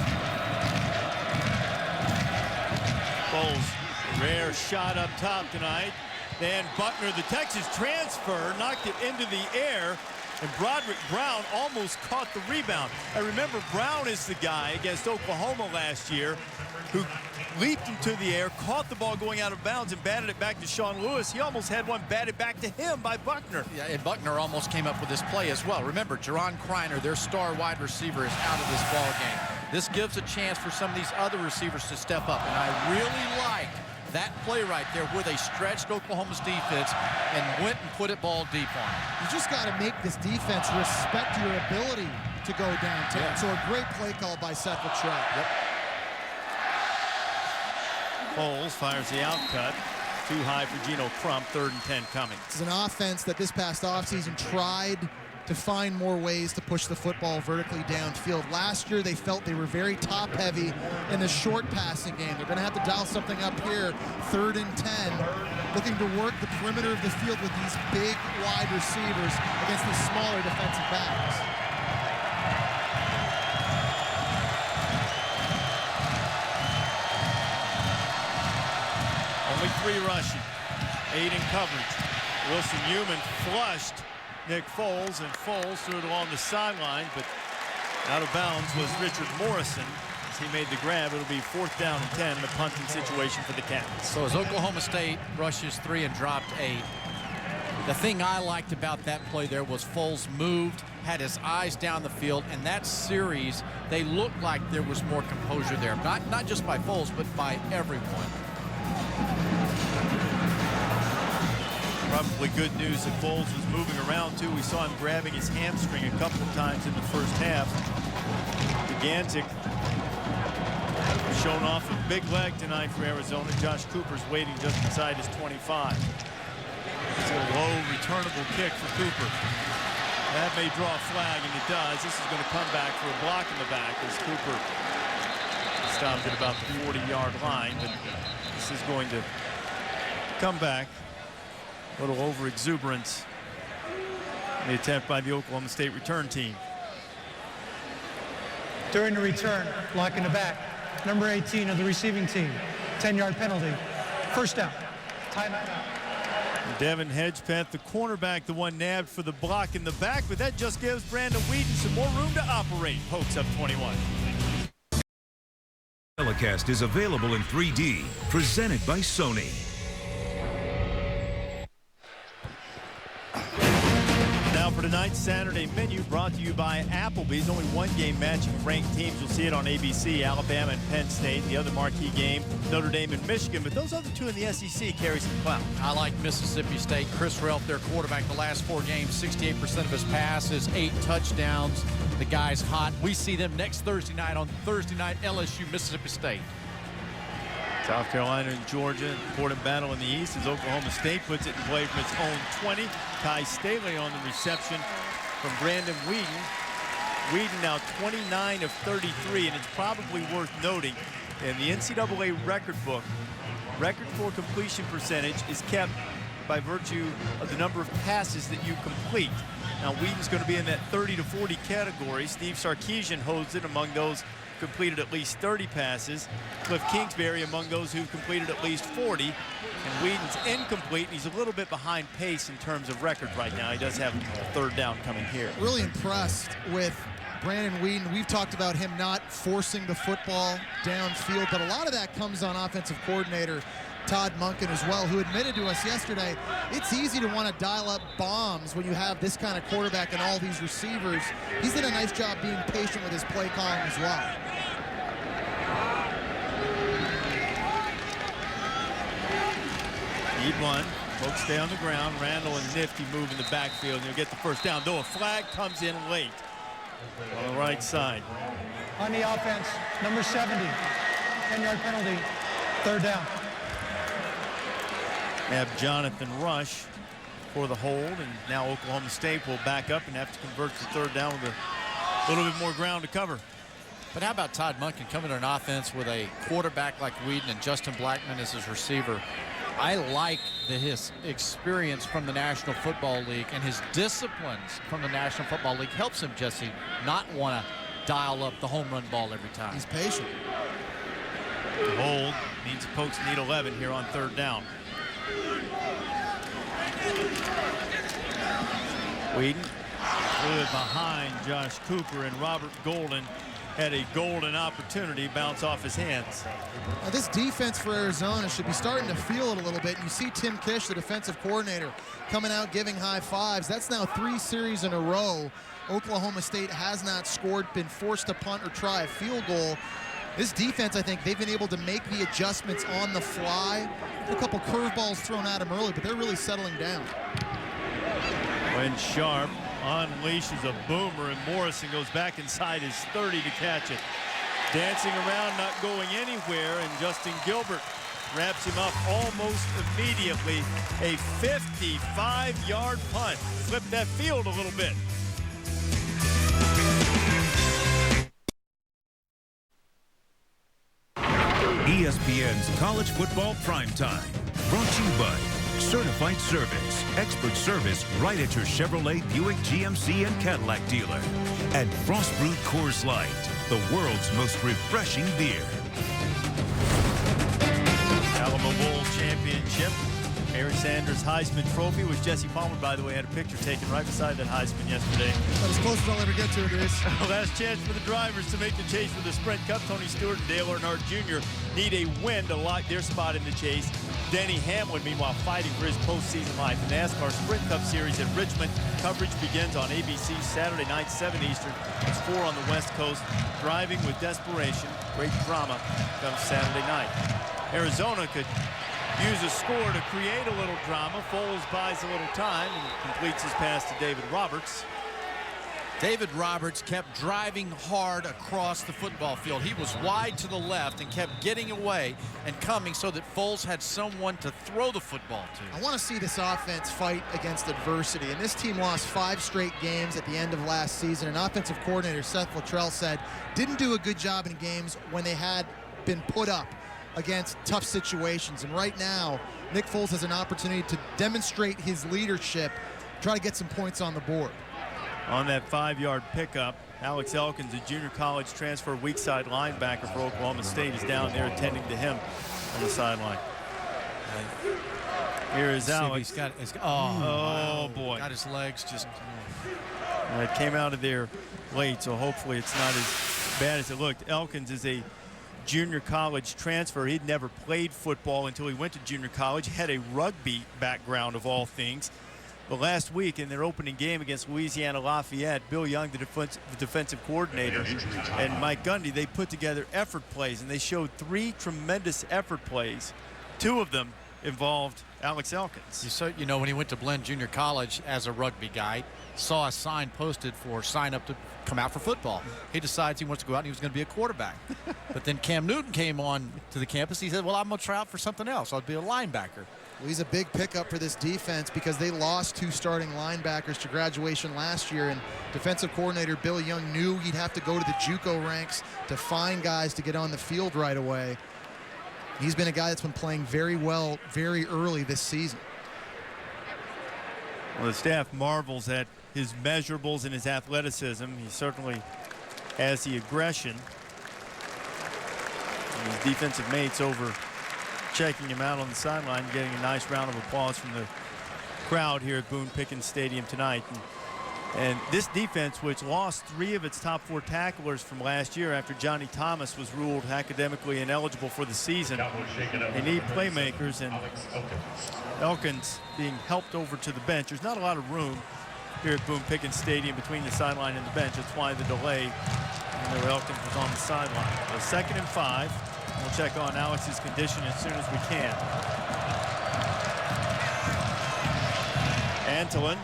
Foles, rare shot up top tonight. Dan Buckner, the Texas transfer, knocked it into the air, and Broderick Brown almost caught the rebound. I remember Brown is the guy against Oklahoma last year who leaped into the air, caught the ball going out of bounds, and batted it back to Sean Lewis. He almost had one batted back to him by Buckner. Yeah, and Buckner almost came up with this play as well. Remember, Juron Criner, their star wide receiver, is out of this ball game. This gives a chance for some of these other receivers to step up, and I really like that play right there where they stretched Oklahoma's defense and went and put it ball deep on it. You just got to make this defense respect your ability to go downtown. Yeah. So a great play call by Seth Latrell. Yep. Foles fires the out cut. Too high for Geno Crump. 3rd and 10 coming. This is an offense that this past offseason tried to find more ways to push the football vertically downfield. Last year, they felt they were very top-heavy in the short passing game. They're going to have to dial something up here. 3rd and 10, looking to work the perimeter of the field with these big wide receivers against the smaller defensive backs. Only 3 rushing, 8 in coverage. Wilson Newman flushed Nick Foles, and Foles threw it along the sideline, but out of bounds was Richard Morrison. As he made the grab, it'll be 4th down and 10, the punting situation for the Cats. So as Oklahoma State rushes 3 and dropped 8, the thing I liked about that play there was Foles moved, had his eyes down the field, and that series, they looked like there was more composure there. Not just by Foles, but by everyone. Probably good news that Foles was moving around too. We saw him grabbing his hamstring a couple of times in the first half. Gigantic shown off a big leg tonight for Arizona. Josh Cooper's waiting just inside his 25. It's a low returnable kick for Cooper. That may draw a flag, and it does. This is going to come back for a block in the back as Cooper stopped at about the 40-yard line, but this is going to come back. A little over-exuberance in the attempt by the Oklahoma State return team. During the return, block in the back, number 18 of the receiving team, 10-yard penalty, 1st down, timeout. Devin Hedgepeth, the cornerback, the one nabbed for the block in the back, but that just gives Brandon Whedon some more room to operate. Pokes up 21. Telecast is available in 3D, presented by Sony. Now For tonight's Saturday menu, brought to you by Applebee's. Only one game matching ranked teams. You'll see it on ABC, Alabama and Penn State. The other marquee game, Notre Dame and Michigan. But those other two in the SEC carry some clout. I like Mississippi State. Chris Relf, their quarterback, the last 4 games, 68% of his passes, 8 touchdowns. The guy's hot. We see them next Thursday night on Thursday night, LSU, Mississippi State. South Carolina and Georgia, important battle in the East as Oklahoma State puts it in play from its own 20. Kai Staley on the reception from Brandon Whedon. Whedon now 29 of 33, and it's probably worth noting in the NCAA record book, record for completion percentage is kept by virtue of the number of passes that you complete. Now Whedon's going to be in that 30 to 40 category. Steve Sarkisian holds it among those completed at least 30 passes. Cliff Kingsbury among those who completed at least 40. And Whedon's incomplete. He's a little bit behind pace in terms of record right now. He does have a third down coming here. Really impressed with Brandon Whedon. We've talked about him not forcing the football downfield, but a lot of that comes on offensive coordinator Todd Monken as well, who admitted to us yesterday it's easy to want to dial up bombs when you have this kind of quarterback and all these receivers. He's done a nice job being patient with his play calling as well. Need one. Folks stay on the ground. Randall and Nifty move in the backfield, and you'll get the first down. Though a flag comes in late on the right side. On the offense, number 70, 10-yard penalty, third down. Have Jonathan Rush for the hold, and now Oklahoma State will back up and have to convert to third down with a little bit more ground to cover. But how about Todd Monken coming to an offense with a quarterback like Whedon and Justin Blackman as his receiver? I like his experience from the National Football League, and his disciplines from the National Football League helps him, Jesse, not want to dial up the home run ball every time. He's patient. The hold means Pokes need 11 here on third down. Whedon good behind Josh Cooper, and Robert Golden had a golden opportunity bounce off his hands. Now this defense for Arizona should be starting to feel it a little bit. You see Tim Kish, the defensive coordinator, coming out giving high fives. That's now 3 series in a row. Oklahoma State has not scored, been forced to punt or try a field goal. This defense, I think, they've been able to make the adjustments on the fly. A couple curveballs thrown at them early, but they're really settling down. When Sharp unleashes a boomer, and Morrison goes back inside his 30 to catch it. Dancing around, not going anywhere, and Justin Gilbert wraps him up almost immediately. A 55-yard punt. Flipped that field a little bit. ESPN's College Football Primetime, brought to you by Certified Service, expert service right at your Chevrolet, Buick, GMC, and Cadillac dealer. And Frost Brewed Coors Light, the world's most refreshing beer. Alamo Bowl championship. Mary Sanders Heisman Trophy, which Jesse Palmer, by the way, had a picture taken right beside that Heisman yesterday. But as close as I'll ever get to it is. Last chance for the drivers to make the chase for the Sprint Cup. Tony Stewart and Dale Earnhardt Jr. need a win to lock their spot in the chase. Denny Hamlin, meanwhile, fighting for his postseason life. The NASCAR Sprint Cup Series at Richmond. Coverage begins on ABC Saturday night, 7 Eastern. It's 4 on the West Coast. Driving with desperation. Great drama comes Saturday night. Arizona could use a score to create a little drama. Foles buys a little time and completes his pass to David Roberts. David Roberts kept driving hard across the football field. He was wide to the left and kept getting away and coming so that Foles had someone to throw the football to. I want to see this offense fight against adversity. And this team lost 5 straight games at the end of last season. And offensive coordinator Seth Luttrell said didn't do a good job in games when they had been put up against tough situations. And right now, Nick Foles has an opportunity to demonstrate his leadership, try to get some points on the board. On that 5-yard pickup, Alex Elkins, a junior college transfer weak side linebacker for Oklahoma State, is down there attending to him on the sideline. Here is Alex. Oh, boy. Got his legs just. It came out of there late, so hopefully it's not as bad as it looked. Elkins is a junior college transfer. He'd never played football until he went to junior college, had a rugby background of all things. Well, last week in their opening game against Louisiana Lafayette, Bill Young, the defensive coordinator, and Mike Gundy, they put together effort plays, and they showed 3 tremendous effort plays. 2 of them involved Alex Elkins. You know, when he went to Blinn Junior College as a rugby guy, saw a sign posted for sign up to come out for football. He decides he wants to go out and he was going to be a quarterback. But then Cam Newton came on to the campus. He said, well, I'm going to try out for something else. I'll be a linebacker. Well, he's a big pickup for this defense because they lost 2 starting linebackers to graduation last year, and defensive coordinator Bill Young knew he'd have to go to the JUCO ranks to find guys to get on the field right away. He's been a guy that's been playing very well very early this season. Well, the staff marvels at his measurables and his athleticism. He certainly has the aggression. And his defensive mates over checking him out on the sideline, getting a nice round of applause from the crowd here at Boone Pickens Stadium tonight. And this defense, which lost 3 of its top 4 tacklers from last year after Johnny Thomas was ruled academically ineligible for the season, they need playmakers, and Elkins being helped over to the bench. There's not a lot of room here at Boone Pickens Stadium between the sideline and the bench. That's why the delay when Elkins was on the sideline. So 2nd and 5. We'll check on Alex's condition as soon as we can. Antonin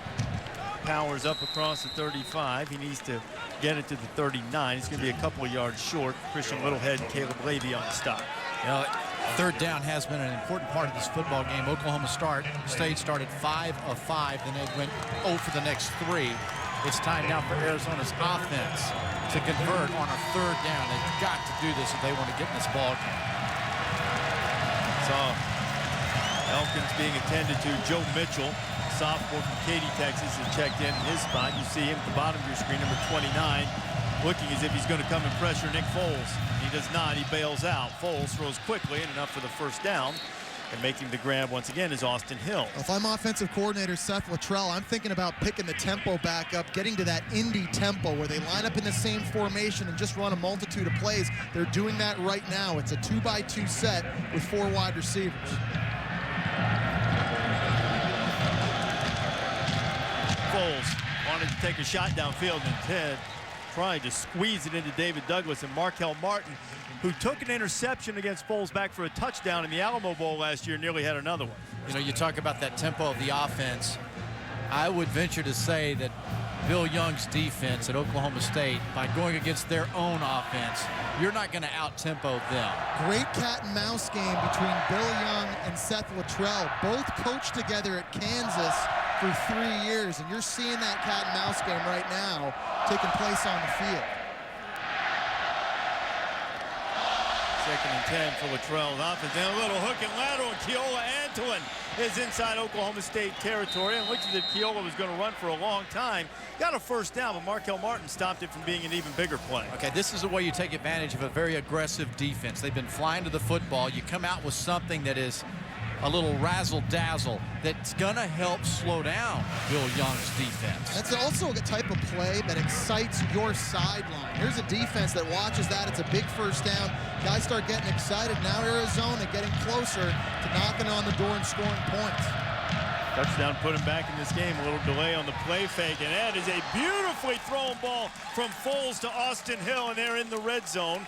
powers up across the 35. He needs to get it to the 39. He's going to be a couple of yards short. Christian Littlehead and Caleb Levy on the stop. You know, 3rd down has been an important part of this football game. Oklahoma State started 5 of 5, then they went 0 for the next 3. It's time now for Arizona's offense to convert on a 3rd down. They've got to do this if they want to get in this ball game. So Elkins being attended to. Joe Mitchell, sophomore from Katy, Texas, has checked in his spot. You see him at the bottom of your screen, number 29, looking as if he's going to come and pressure Nick Foles. He does not. He bails out. Foles throws quickly and enough for the 1st down. And making the grab once again is Austin Hill. If I'm offensive coordinator Seth Luttrell, I'm thinking about picking the tempo back up, getting to that Indy tempo where they line up in the same formation and just run a multitude of plays. They're doing that right now. It's a 2-by-2 set with 4 wide receivers. Foles wanted to take a shot downfield, and Ted tried to squeeze it into David Douglas, and Markel Martin, who took an interception against Foles back for a touchdown in the Alamo Bowl last year, nearly had another one. You know, you talk about that tempo of the offense. I would venture to say that Bill Young's defense at Oklahoma State, by going against their own offense, you're not going to out-tempo them. Great cat and mouse game between Bill Young and Seth Luttrell. Both coached together at Kansas for 3 years, and you're seeing that cat and mouse game right now taking place on the field. 2nd and 10 for Luttrell's offense. And a little hook and lateral, and Keola Antonin is inside Oklahoma State territory. And looked as if Keola was going to run for a long time. Got a 1st down, but Markel Martin stopped it from being an even bigger play. Okay, this is the way you take advantage of a very aggressive defense. They've been flying to the football. You come out with something that is a little razzle-dazzle that's going to help slow down Bill Young's defense. That's also a type of play that excites your sideline. Here's a defense that watches that. It's a big 1st down. Guys start getting excited. Now Arizona getting closer to knocking on the door and scoring points. Touchdown put him back in this game. A little delay on the play fake, and that is a beautifully thrown ball from Foles to Austin Hill, and they're in the red zone.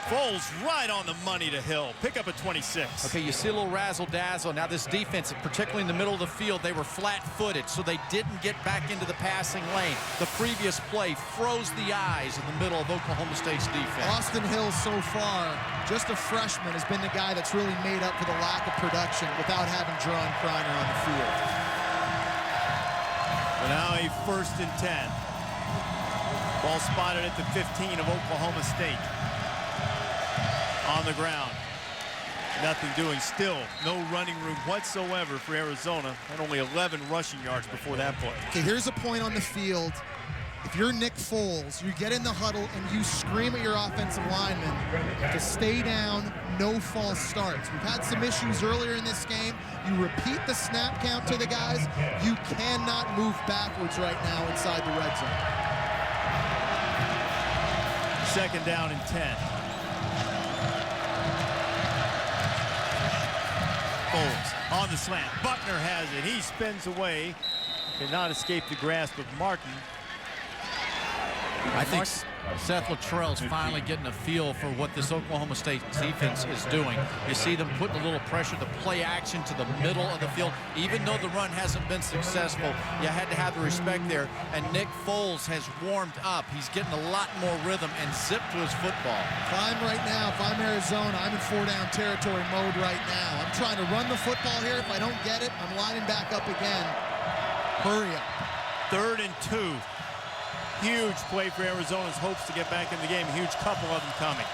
Foles right on the money to Hill. Pick up a 26. Okay, you see a little razzle-dazzle. Now this defense, particularly in the middle of the field, they were flat-footed, so they didn't get back into the passing lane. The previous play froze the eyes in the middle of Oklahoma State's defense. Austin Hill so far, just a freshman, has been the guy that's really made up for the lack of production without having Juron Criner on the field. Well, now a 1st and 10. Ball spotted at the 15 of Oklahoma State. On the ground. Nothing doing. Still no running room whatsoever for Arizona, and only 11 rushing yards before that play. Okay, here's a point on the field. If you're Nick Foles, you get in the huddle and you scream at your offensive lineman to stay down, no false starts. We've had some issues earlier in this game. You repeat the snap count to the guys. You cannot move backwards right now inside the red zone. 2nd down and 10. Foles on the slant. Buckner has it. He spins away cannot escape the grasp of Martin. I think Seth Luttrell's finally getting a feel for what this Oklahoma State defense is doing. You see them putting a little pressure, the play action to the middle of the field. Even though the run hasn't been successful, you had to have the respect there. And Nick Foles has warmed up. He's getting a lot more rhythm and zip to his football. If I'm Arizona, I'm in 4-down territory mode right now. I'm trying to run the football here. If I don't get it, I'm lining back up again. Hurry up. 3rd and 2. Huge play for Arizona's hopes to get back in the game. A huge couple of them coming.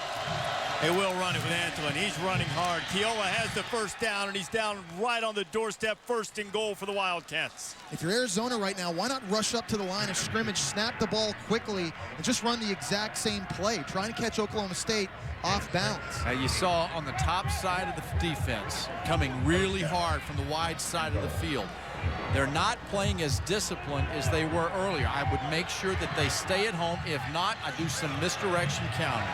They will run it with Antonin. He's running hard. Keola has the first down, and he's down right on the doorstep. 1st and goal for the Wildcats. If you're Arizona right now, why not rush up to the line of scrimmage, snap the ball quickly, and just run the exact same play, trying to catch Oklahoma State off bounds. Now you saw on the top side of the defense coming really hard from the wide side of the field. They're not playing as disciplined as they were earlier. I would make sure that they stay at home. If not, I do some misdirection counter.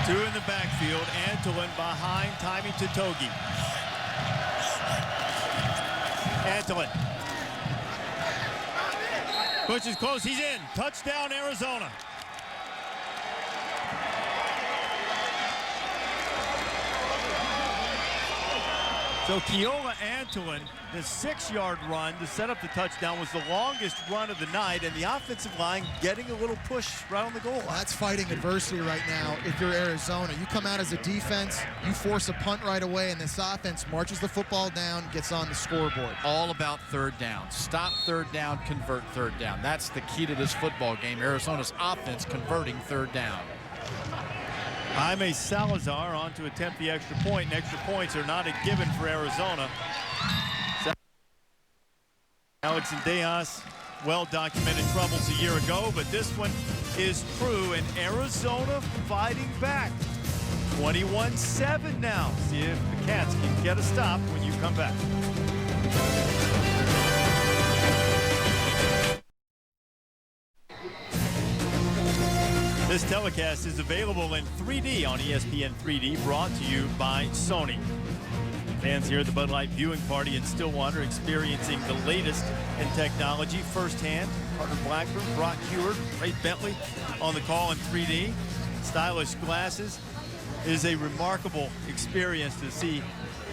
2 in the backfield. Antonin behind Tommy Totogi. Antonin. Pushes close. He's in. Touchdown, Arizona. So Keola Antonin, the 6-yard run to set up the touchdown, was the longest run of the night, and the offensive line getting a little push right on the goal line. Well, that's fighting adversity right now if you're Arizona. You come out as a defense, you force a punt right away, and this offense marches the football down, gets on the scoreboard. All about 3rd down. Stop 3rd down, convert 3rd down. That's the key to this football game. Arizona's offense converting 3rd down. Jaime Salazar on to attempt the extra point, and extra points are not a given for Arizona. Alex and Dejas, well-documented troubles a year ago, but this one is true, and Arizona fighting back. 21-7 now. See if the Cats can get a stop when you come back. This telecast is available in 3D on ESPN 3D, brought to you by Sony. Fans here at the Bud Light viewing party in Stillwater experiencing the latest in technology firsthand. Carter Blackburn, Brock Heward, Ray Bentley on the call in 3D. Stylish glasses. It is a remarkable experience to see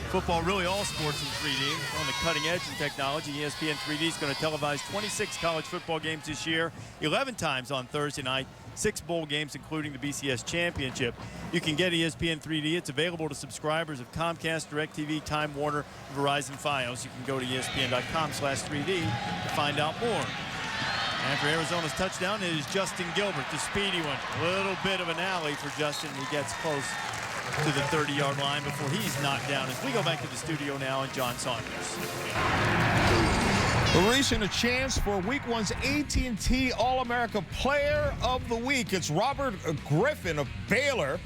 football, really all sports in 3D. On the cutting edge in technology, ESPN 3D is going to televise 26 college football games this year, 11 times on Thursday night. 6 bowl games, including the BCS Championship. You can get ESPN 3D. It's available to subscribers of Comcast, DirecTV, Time Warner, Verizon, Fios. You can go to ESPN.com/3D to find out more. After Arizona's touchdown, it is Justin Gilbert, the speedy one. A little bit of an alley for Justin. He gets close to the 30-yard line before he's knocked down. As we go back to the studio now, and John Saunders. Releasing a chance for Week 1's AT&T All-America Player of the Week. It's Robert Griffin of Baylor.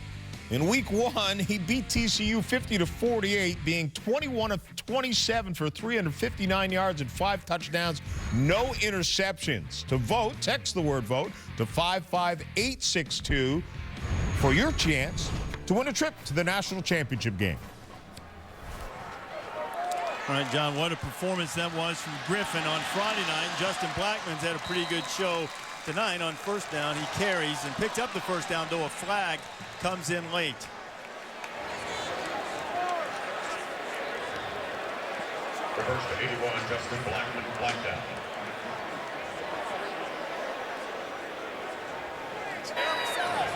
In Week 1, he beat TCU 50-48, being 21 of 27 for 359 yards and 5 touchdowns, no interceptions. To vote, text the word VOTE to 55862 for your chance to win a trip to the national championship game. All right, John, what a performance that was from Griffin on Friday night. Justin Blackman's had a pretty good show tonight on first down. He carries and picks up the first down, though a flag comes in late. Reverse to 81, Justin Blackman, flag down.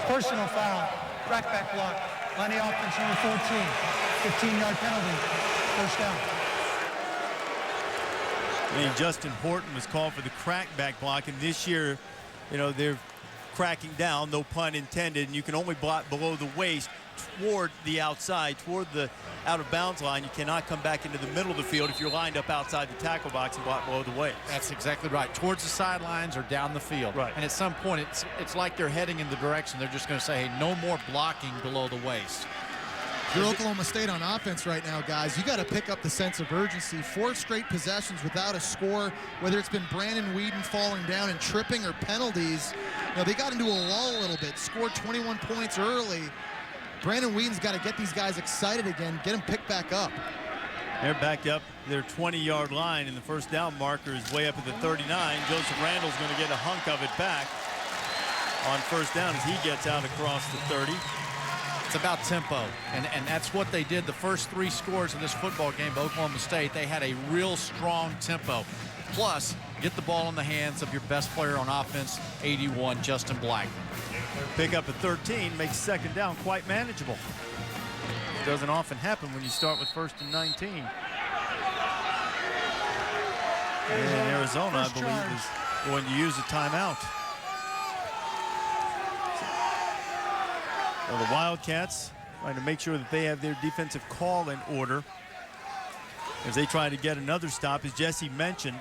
Personal foul, crackback block, Lenny offense number 14, 15-yard penalty, first down. Justin Horton was called for the crackback block, and this year, you know, they're cracking down, no pun intended, and you can only block below the waist toward the outside, toward the out-of-bounds line. You cannot come back into the middle of the field if you're lined up outside the tackle box and block below the waist. That's exactly right. Towards the sidelines or down the field. Right. And at some point, it's like they're heading in the direction. They're just going to say, hey, no more blocking below the waist. You're Oklahoma State on offense right now, guys. You got to pick up the sense of urgency. 4 straight possessions without a score, whether it's been Brandon Weeden falling down and tripping or penalties. You know, they got into a lull a little bit, scored 21 points early. Brandon Weeden's got to get these guys excited again, get them picked back up. They're backed up their 20-yard line, and the first down marker is way up at the 39. Joseph Randall's going to get a hunk of it back on first down as he gets out across the 30. It's about tempo, and that's what they did the first 3 scores of this football game by Oklahoma State. They had a real strong tempo. Plus, get the ball in the hands of your best player on offense, 81, Justin Black. Pick up at 13, makes second down quite manageable. It doesn't often happen when you start with 1st and 19. And Arizona, I believe, is going to use a timeout. Well, the Wildcats trying to make sure that they have their defensive call in order as they try to get another stop. As Jesse mentioned,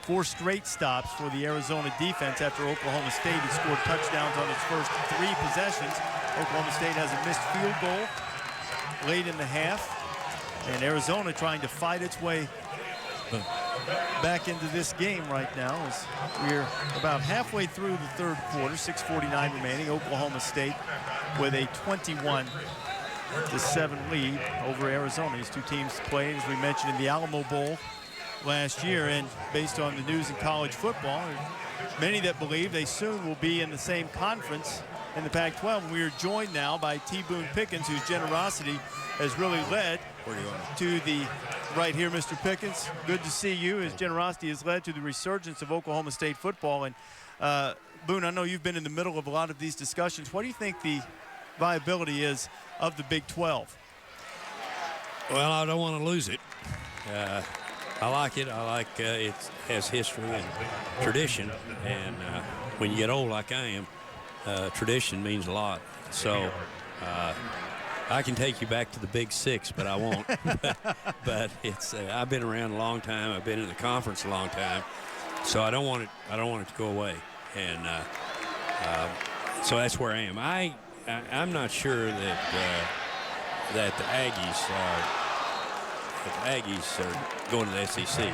4 straight stops for the Arizona defense after Oklahoma State has scored touchdowns on its first 3 possessions. Oklahoma State has a missed field goal late in the half, and Arizona trying to fight its way back into this game right now as we're about halfway through the 3rd quarter, 6:49 remaining. Oklahoma State with a 21-7 lead over Arizona. These 2 teams played, as we mentioned, in the Alamo Bowl last year, and based on the news in college football, many that believe they soon will be in the same conference in the Pac-12. We are joined now by T. Boone Pickens, whose generosity has really led to the right here, Mr. Pickens. Good to see you. His generosity has led to the resurgence of Oklahoma State football. And Boone, I know you've been in the middle of a lot of these discussions. What do you think the viability is of the Big 12? Well, I don't want to lose it. I like it. I like it has history and tradition. And when you get old like I am, tradition means a lot. So I can take you back to the Big 6, but I won't. but it's I've been around a long time. I've been in the conference a long time. So I don't want it to go away. And so that's where I am. I'm not sure that the Aggies are going to the SEC.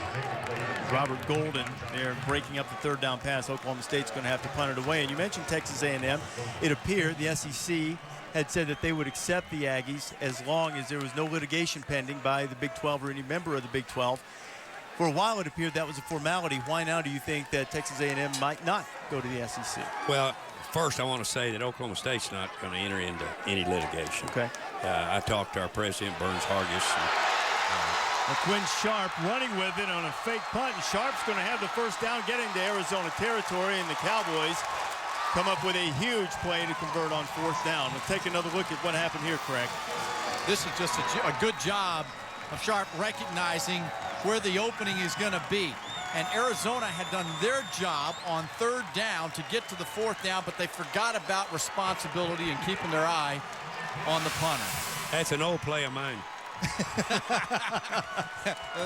Robert Golden there breaking up the 3rd down pass. Oklahoma State's going to have to punt it away. And you mentioned Texas A&M. It appeared the SEC had said that they would accept the Aggies as long as there was no litigation pending by the Big 12 or any member of the Big 12. For a while, it appeared that was a formality. Why now do you think that Texas A&M might not go to the SEC? Well, first I want to say that Oklahoma State's not going to enter into any litigation. Okay. I talked to our president, Burns Hargis. Quinn Sharp running with it on a fake punt, and Sharp's going to have the first down, getting to Arizona territory, and the Cowboys come up with a huge play to convert on 4th down. We'll take another look at what happened here, Craig. This is just a good job of Sharp recognizing where the opening is going to be. And Arizona had done their job on 3rd down to get to the 4th down, but they forgot about responsibility and keeping their eye on the punter. That's an old play of mine.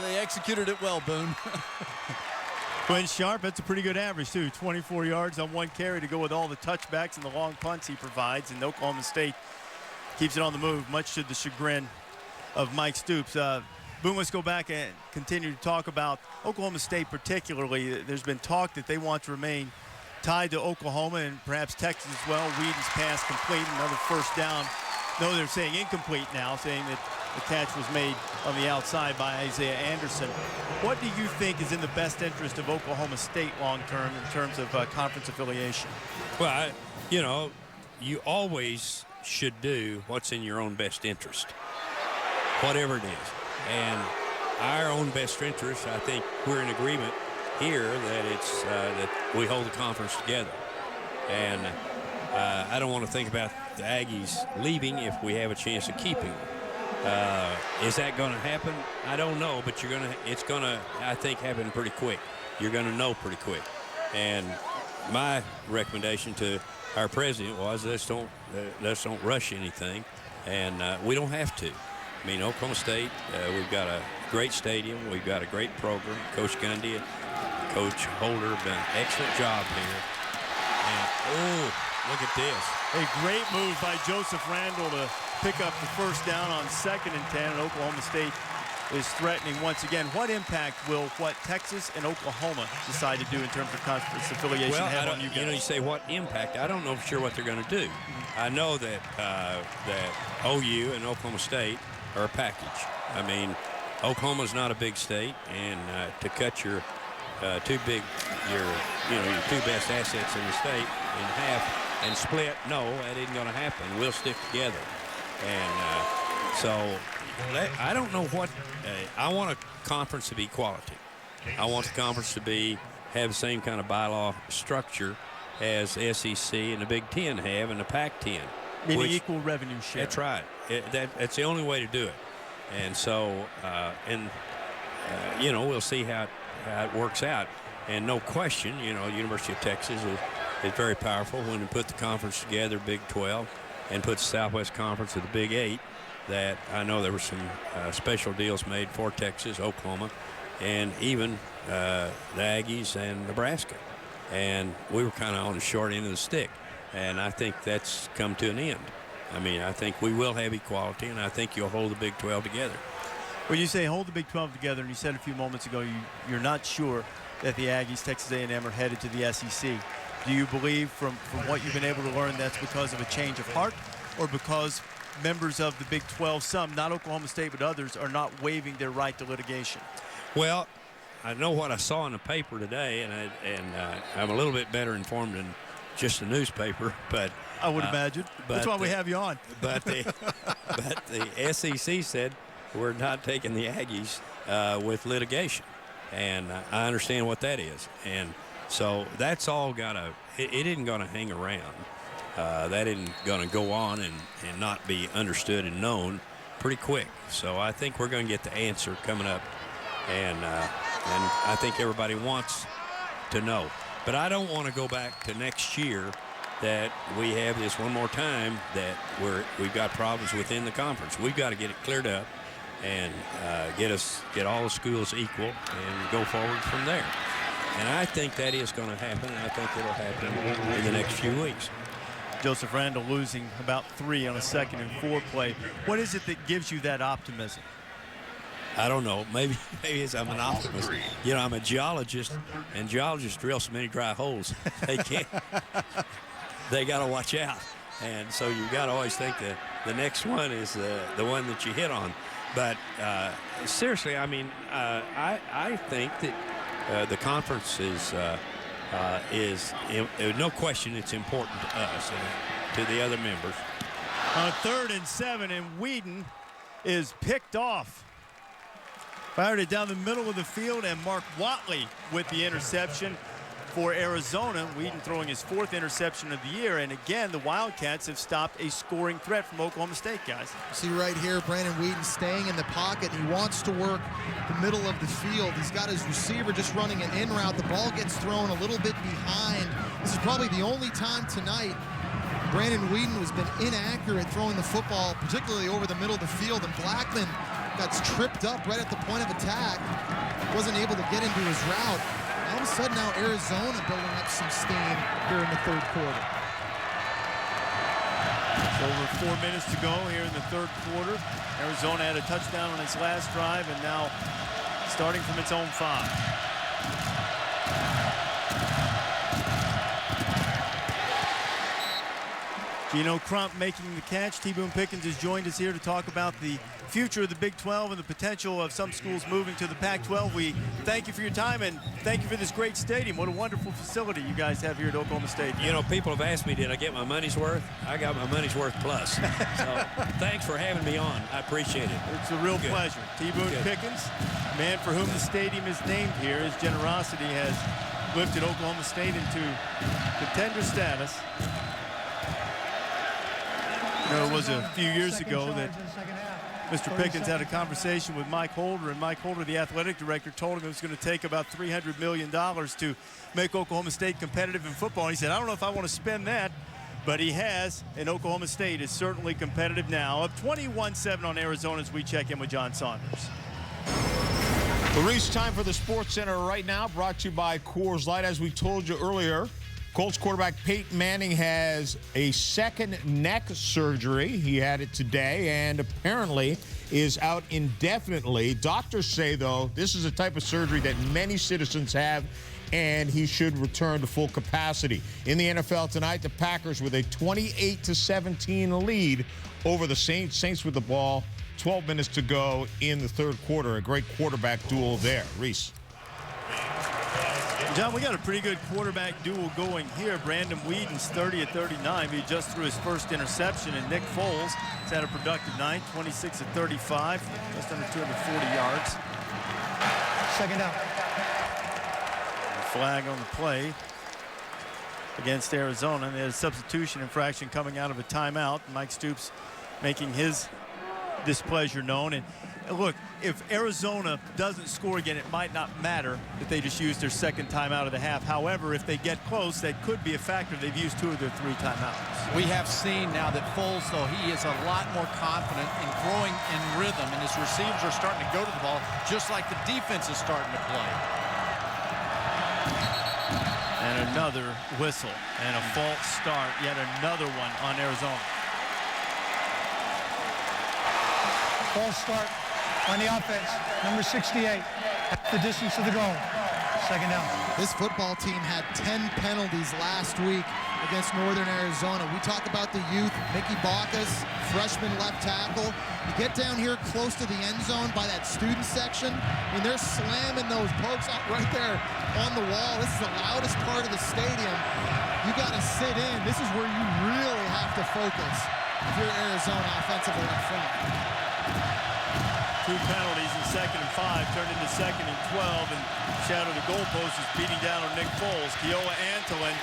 They executed it well, Boone. Quinn Sharp, that's a pretty good average, too. 24 yards on 1 carry to go with all the touchbacks and the long punts he provides. And Oklahoma State keeps it on the move, much to the chagrin of Mike Stoops. Boone, let's go back and continue to talk about Oklahoma State particularly. There's been talk that they want to remain tied to Oklahoma and perhaps Texas as well. Whedon's pass complete, another first down. No, they're saying incomplete now, saying that the catch was made on the outside by Isaiah Anderson. What do you think is in the best interest of Oklahoma State long-term in terms of conference affiliation? Well, you always should do what's in your own best interest, whatever it is. And our own best interest, I think we're in agreement here that it's that we hold the conference together. And I don't want to think about the Aggies leaving if we have a chance of keeping them. Is that going to happen? I don't know, but it's going to, I think, happen pretty quick. You're going to know pretty quick. And my recommendation to our president was let's don't rush anything, and we don't have to. I mean, Oklahoma State, we've got a great stadium. We've got a great program. Coach Gundy and Coach Holder have done an excellent job here. And, look at this. A great move by Joseph Randall to pick up the first down on 2nd and 10, and Oklahoma State is threatening once again. What impact will what Texas and Oklahoma decide to do in terms of conference affiliation have on you guys? You say what impact. I don't know for sure what they're going to do. I know that that OU and Oklahoma State are a package. I mean, Oklahoma's not a big state, and to cut your two best assets in the state in half and split, no, that isn't going to happen. We'll stick together. And so I don't know what I want a conference to be quality. I want the conference to have the same kind of bylaw structure as SEC and the Big Ten have and the Pac-10. Meaning equal revenue share. That's right. That's the only way to do it. And so, we'll see how it works out. And no question, University of Texas is very powerful when they put the conference together, Big 12, and put the Southwest Conference with the Big 8. That I know there were some special deals made for Texas, Oklahoma, and even the Aggies and Nebraska. And we were kind of on the short end of the stick. And I think that's come to an end. I mean, I think we will have equality, and I think you'll hold the Big 12 together. Well, you say hold the Big 12 together, and you said a few moments ago you're not sure that the Aggies, Texas A&M, are headed to the SEC. Do you believe from what you've been able to learn that's because of a change of heart, or because members of the Big 12, some, not Oklahoma State but others, are not waiving their right to litigation? Well, I know what I saw in the paper today, and I'm a little bit better informed than just the newspaper, but I would imagine. That's why we have you on. But the SEC said we're not taking the Aggies with litigation, and I understand what that is. And so that's all it isn't going to hang around. That isn't going to go on and not be understood and known pretty quick. So I think we're going to get the answer coming up, and I think everybody wants to know. But I don't want to go back to next year that we have this one more time that we've got problems within the conference. We've got to get it cleared up and get all the schools equal and go forward from there. And I think that is going to happen, and I think it'll happen in the next few weeks. Joseph Randall losing about 3 on a 2nd and 4 play. What is it that gives you that optimism? I don't know. Maybe I'm an optimist. I'm a geologist, and geologists drill so many dry holes. They can't. They got to watch out. And so you've got to always think that the next one is the one that you hit on. But seriously, I mean, I think that the conference is no question it's important to us and to the other members. On 3rd and 7, and Whedon is picked off. Fired it down the middle of the field, and Mark Watley with the interception for Arizona. Whedon throwing his 4th interception of the year, and again, the Wildcats have stopped a scoring threat from Oklahoma State, guys. See right here, Brandon Whedon staying in the pocket. He wants to work the middle of the field. He's got his receiver just running an in route. The ball gets thrown a little bit behind. This is probably the only time tonight Brandon Whedon has been inaccurate throwing the football, particularly over the middle of the field, and Blackman got tripped up right at the point of attack. Wasn't able to get into his route. All of a sudden now Arizona building up some steam here in the 3rd quarter. Over 4 minutes to go here in the 3rd quarter. Arizona had a touchdown on its last drive, and now starting from its own 5. Geno Crump making the catch. T. Boone Pickens has joined us here to talk about the future of the Big 12 and the potential of some schools moving to the Pac-12. We thank you for your time, and thank you for this great stadium. What a wonderful facility you guys have here at Oklahoma State. People have asked me, did I get my money's worth? I got my money's worth plus. So thanks for having me on. I appreciate it. It's a real pleasure. T. Boone Pickens, man for whom the stadium is named here. His generosity has lifted Oklahoma State into contender status. It was a few years ago that Mr. Pickens had a conversation with Mike Holder, and Mike Holder, the athletic director, told him it was going to take about $300 million to make Oklahoma State competitive in football. And he said, I don't know if I want to spend that, but he has, and Oklahoma State is certainly competitive now. Up 21-7 on Arizona as we check in with John Saunders. Reese, time for the Sports Center right now, brought to you by Coors Light. As we told you earlier, Colts quarterback Peyton Manning has a 2nd neck surgery. He had it today and apparently is out indefinitely. Doctors say, though, this is a type of surgery that many citizens have, and he should return to full capacity. In the NFL tonight, the Packers with a 28-17 lead over the Saints. Saints with the ball 12 minutes to go in the third quarter. A great quarterback duel there. Reese. John, we got a pretty good quarterback duel going here. Brandon Whedon's 30 of 39. He just threw his first interception, and Nick Foles has had a productive night, 26 of 35, just under 240 yards. Second down. Flag on the play against Arizona. And they had a substitution infraction coming out of a timeout. Mike Stoops making his displeasure known. And look, if Arizona doesn't score again, it might not matter that they just used their second timeout of the half. However, if they get close, that could be a factor. They've used 2 of their 3 timeouts. We have seen now that Foles, though, he is a lot more confident in throwing in rhythm, and his receivers are starting to go to the ball just like the defense is starting to play. And another whistle and a false start. Yet another one on Arizona. False start on the offense. Number 68 at the distance of the goal. Second down. This football team had 10 penalties last week against Northern Arizona. We talk about the youth. Mickey Bacchus, freshman left tackle. You get down here close to the end zone by that student section, and they're slamming those pokes out right there on the wall. This is the loudest part of the stadium. You got to sit in. This is where you really have to focus if you're Arizona offensively up front. 2 penalties in 2nd and 5 turned into 2nd and 12, and shadow of the goalpost is beating down on Nick Foles. Keola Antonin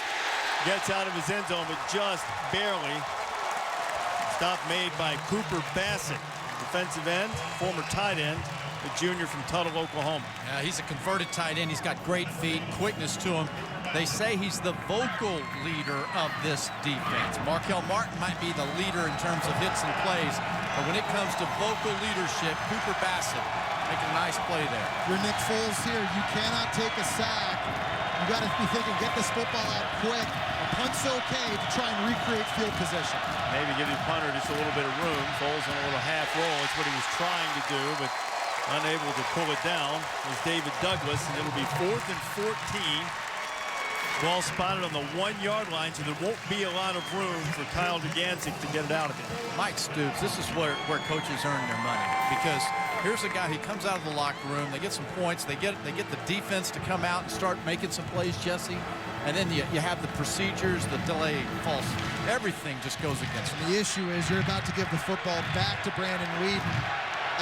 gets out of his end zone, but just barely. Stop made by Cooper Bassett, defensive end, former tight end, the junior from Tuttle, Oklahoma. He's a converted tight end. He's got great feet, quickness to him. They say he's the vocal leader of this defense. Markel Martin might be the leader in terms of hits and plays, but when it comes to vocal leadership, Cooper Bassett making a nice play there. You're Nick Foles here. You cannot take a sack. You got to be thinking, get this football out quick. A punt's okay to try and recreate field position. Maybe give the punter just a little bit of room. Foles on a little half roll. That's what he was trying to do, but unable to pull it down was David Douglas, and it'll be 4th and 14. Ball spotted on the 1-yard line, so there won't be a lot of room for Kyle Dugancic to get it out of it. Mike Stoops, this is where coaches earn their money, because here's a guy who comes out of the locker room, they get some points, they get the defense to come out and start making some plays, Jesse, and then you have the procedures, the delay, false, everything just goes against them. The issue is you're about to give the football back to Brandon Whedon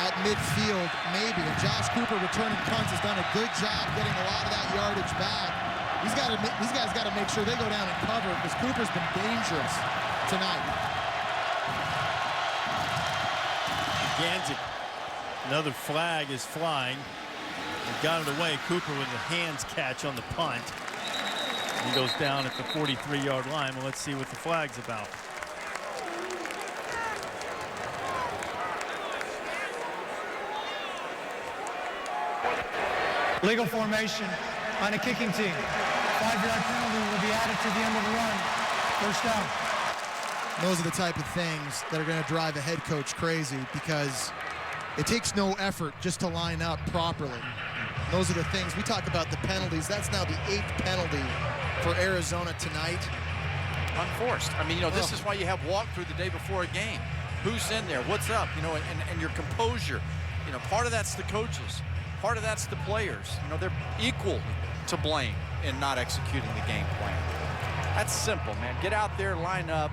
at midfield, maybe, and Josh Cooper returning punts has done a good job getting a lot of that yardage back. These guys got to make sure they go down and cover, because Cooper's been dangerous tonight. Dugancic, another flag is flying. He got it away. Cooper with a hands catch on the punt. He goes down at the 43-yard line. Well, let's see what the flag's about. Legal formation on a kicking team. 5-yard penalty will be added to the end of the run. First down. Those are the type of things that are going to drive a head coach crazy, because it takes no effort just to line up properly. Those are the things. We talk about the penalties. That's now the 8th penalty for Arizona tonight. Unforced. I mean, this is why you have walkthrough the day before a game. Who's in there? What's up? And your composure. Part of that's the coaches. Part of that's the players. They're equal to blame in not executing the game plan. That's simple, man. Get out there, line up,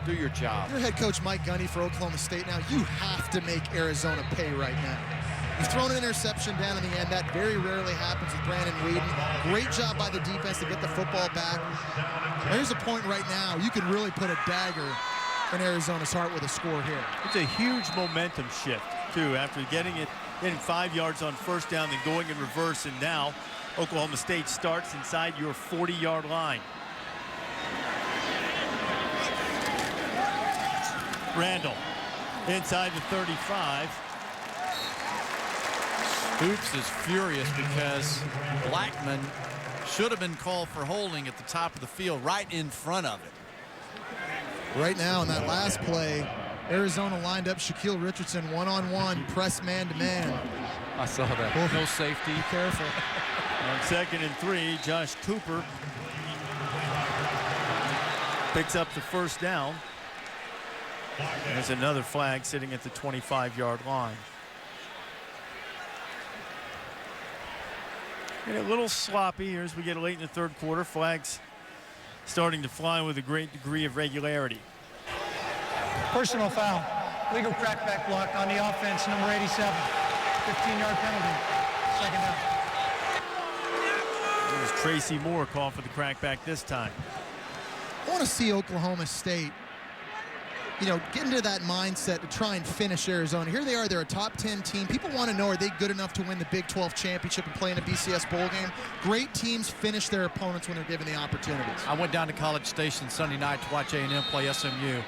do your job. Your head coach Mike Gundy for Oklahoma State now. You have to make Arizona pay right now. You've thrown an interception down in the end. That very rarely happens with Brandon Whedon. Great job by the defense to get the football back. There's a point right now you could really put a dagger in Arizona's heart with a score here. It's a huge momentum shift, too, after getting 5 yards on first down, then going in reverse, and now Oklahoma State starts inside your 40-yard line. Randall inside the 35. Stoops is furious because Blackman should have been called for holding at the top of the field, right in front of it. Right now in that last play, Arizona lined up Shaquille Richardson one-on-one, press man-to-man. I saw that. No safety. Be careful. On 2nd and 3, Josh Cooper picks up the first down. There's another flag sitting at the 25-yard line. And a little sloppy here as we get late in the third quarter. Flags starting to fly with a great degree of regularity. Personal foul. Legal crackback block on the offense, number 87. 15-yard penalty. Second down. It was Tracy Moore called for the crackback this time. I want to see Oklahoma State, get into that mindset to try and finish Arizona. Here they are, they're a top 10 team. People want to know, are they good enough to win the Big 12 championship and play in a BCS bowl game? Great teams finish their opponents when they're given the opportunities. I went down to College Station Sunday night to watch A&M play SMU.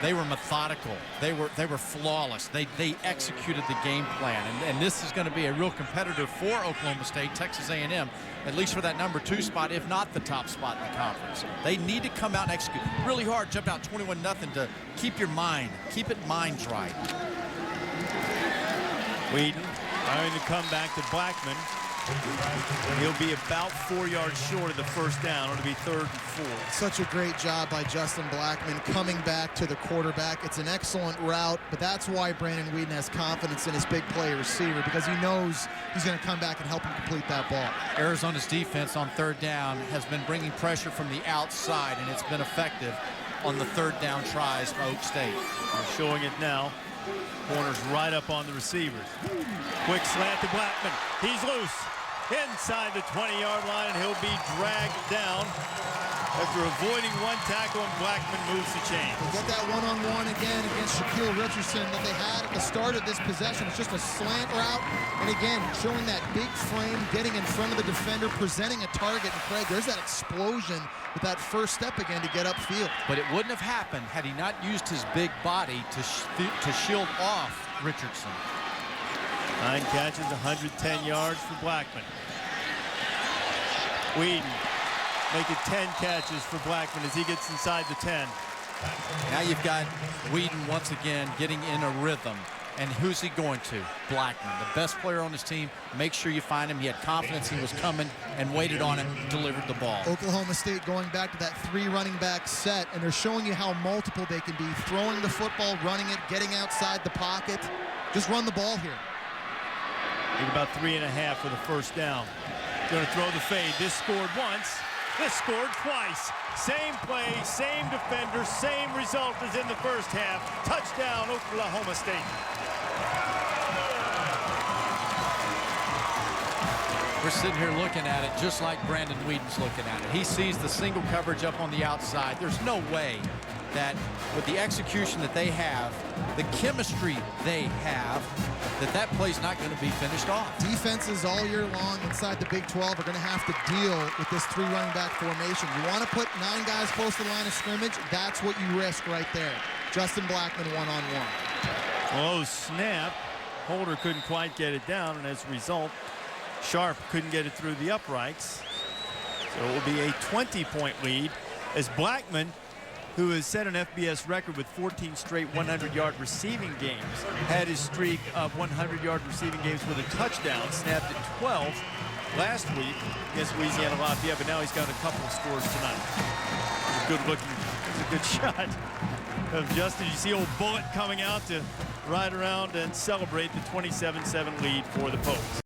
They were methodical. They were flawless. They executed the game plan, and this is going to be a real competitor for Oklahoma State, Texas A&M, at least for that number 2 spot, if not the top spot in the conference. They need to come out and execute really hard, jump out 21-0 to keep your mind, keep it minds right. Whedon trying to come back to Blackman. He'll be about 4 yards short of the first down. It'll be 3rd and 4. Such a great job by Justin Blackman coming back to the quarterback. It's an excellent route, but that's why Brandon Whedon has confidence in his big play receiver, because he knows he's going to come back and help him complete that ball. Arizona's defense on 3rd down has been bringing pressure from the outside, and it's been effective on the 3rd down tries for Oak State. They're showing it now. Corners right up on the receivers. Quick slant to Blackman. He's loose inside the 20-yard line, and he'll be dragged down after avoiding one tackle, and Blackman moves the chain. We'll get that one-on-one again against Shaquille Richardson that they had at the start of this possession. It's just a slant route, and again, showing that big frame, getting in front of the defender, presenting a target, and Craig, there's that explosion with that first step again to get upfield. But it wouldn't have happened had he not used his big body to shield off Richardson. 9 catches, 110 yards for Blackman. Whedon making 10 catches for Blackman as he gets inside the 10. Now you've got Whedon once again getting in a rhythm. And who's he going to? Blackman, the best player on his team. Make sure you find him. He had confidence he was coming and waited on him, delivered the ball. Oklahoma State going back to that 3 running back set, and they're showing you how multiple they can be. Throwing the football, running it, getting outside the pocket. Just run the ball here. Need about 3.5 for the first down. Going to throw the fade. This scored once. This scored twice. Same play, same defender, same result as in the first half. Touchdown, Oklahoma State. We're sitting here looking at it just like Brandon Whedon's looking at it. He sees the single coverage up on the outside. There's no way that with the execution that they have, the chemistry they have, that play's not going to be finished off. Defenses all year long inside the Big 12 are going to have to deal with this 3 running back formation. You want to put 9 guys close to the line of scrimmage, that's what you risk right there. Justin Blackman one-on-one. Close snap. Holder couldn't quite get it down, and as a result, Sharp couldn't get it through the uprights. So it will be a 20-point lead as Blackman, who has set an FBS record with 14 straight 100-yard receiving games, had his streak of 100-yard receiving games with a touchdown, snapped at 12 last week against Louisiana Lafayette, but now he's got a couple of scores tonight. It was a good shot of Justin. You see old Bullet coming out to ride around and celebrate the 27-7 lead for the Pokes.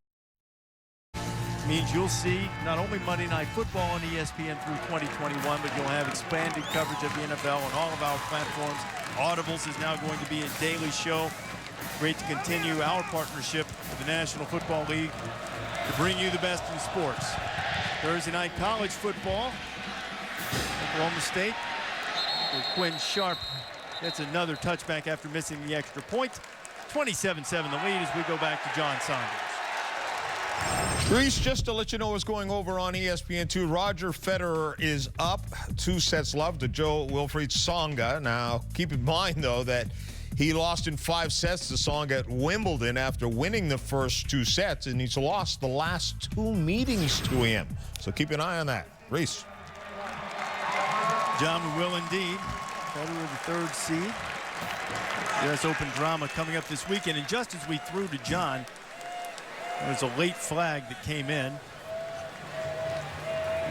Means you'll see not only Monday Night Football on ESPN through 2021, but you'll have expanded coverage of the NFL on all of our platforms. Audibles is now going to be a daily show. Great to continue our partnership with the National Football League to bring you the best in sports. Thursday night college football. Oklahoma State. Quinn Sharp gets another touchback after missing the extra point. 27-7 the lead as we go back to John Saunders. Reese, just to let you know what's going over on ESPN2, Roger Federer is up 2 sets love to Wilfried Tsonga. Now, keep in mind, though, that he lost in 5 sets to Tsonga at Wimbledon after winning the first 2 sets, and he's lost the last 2 meetings to him. So keep an eye on that. Reese. John, we will indeed. Federer, the 3rd seed. US Open drama coming up this weekend, and just as we threw to John, there was a late flag that came in.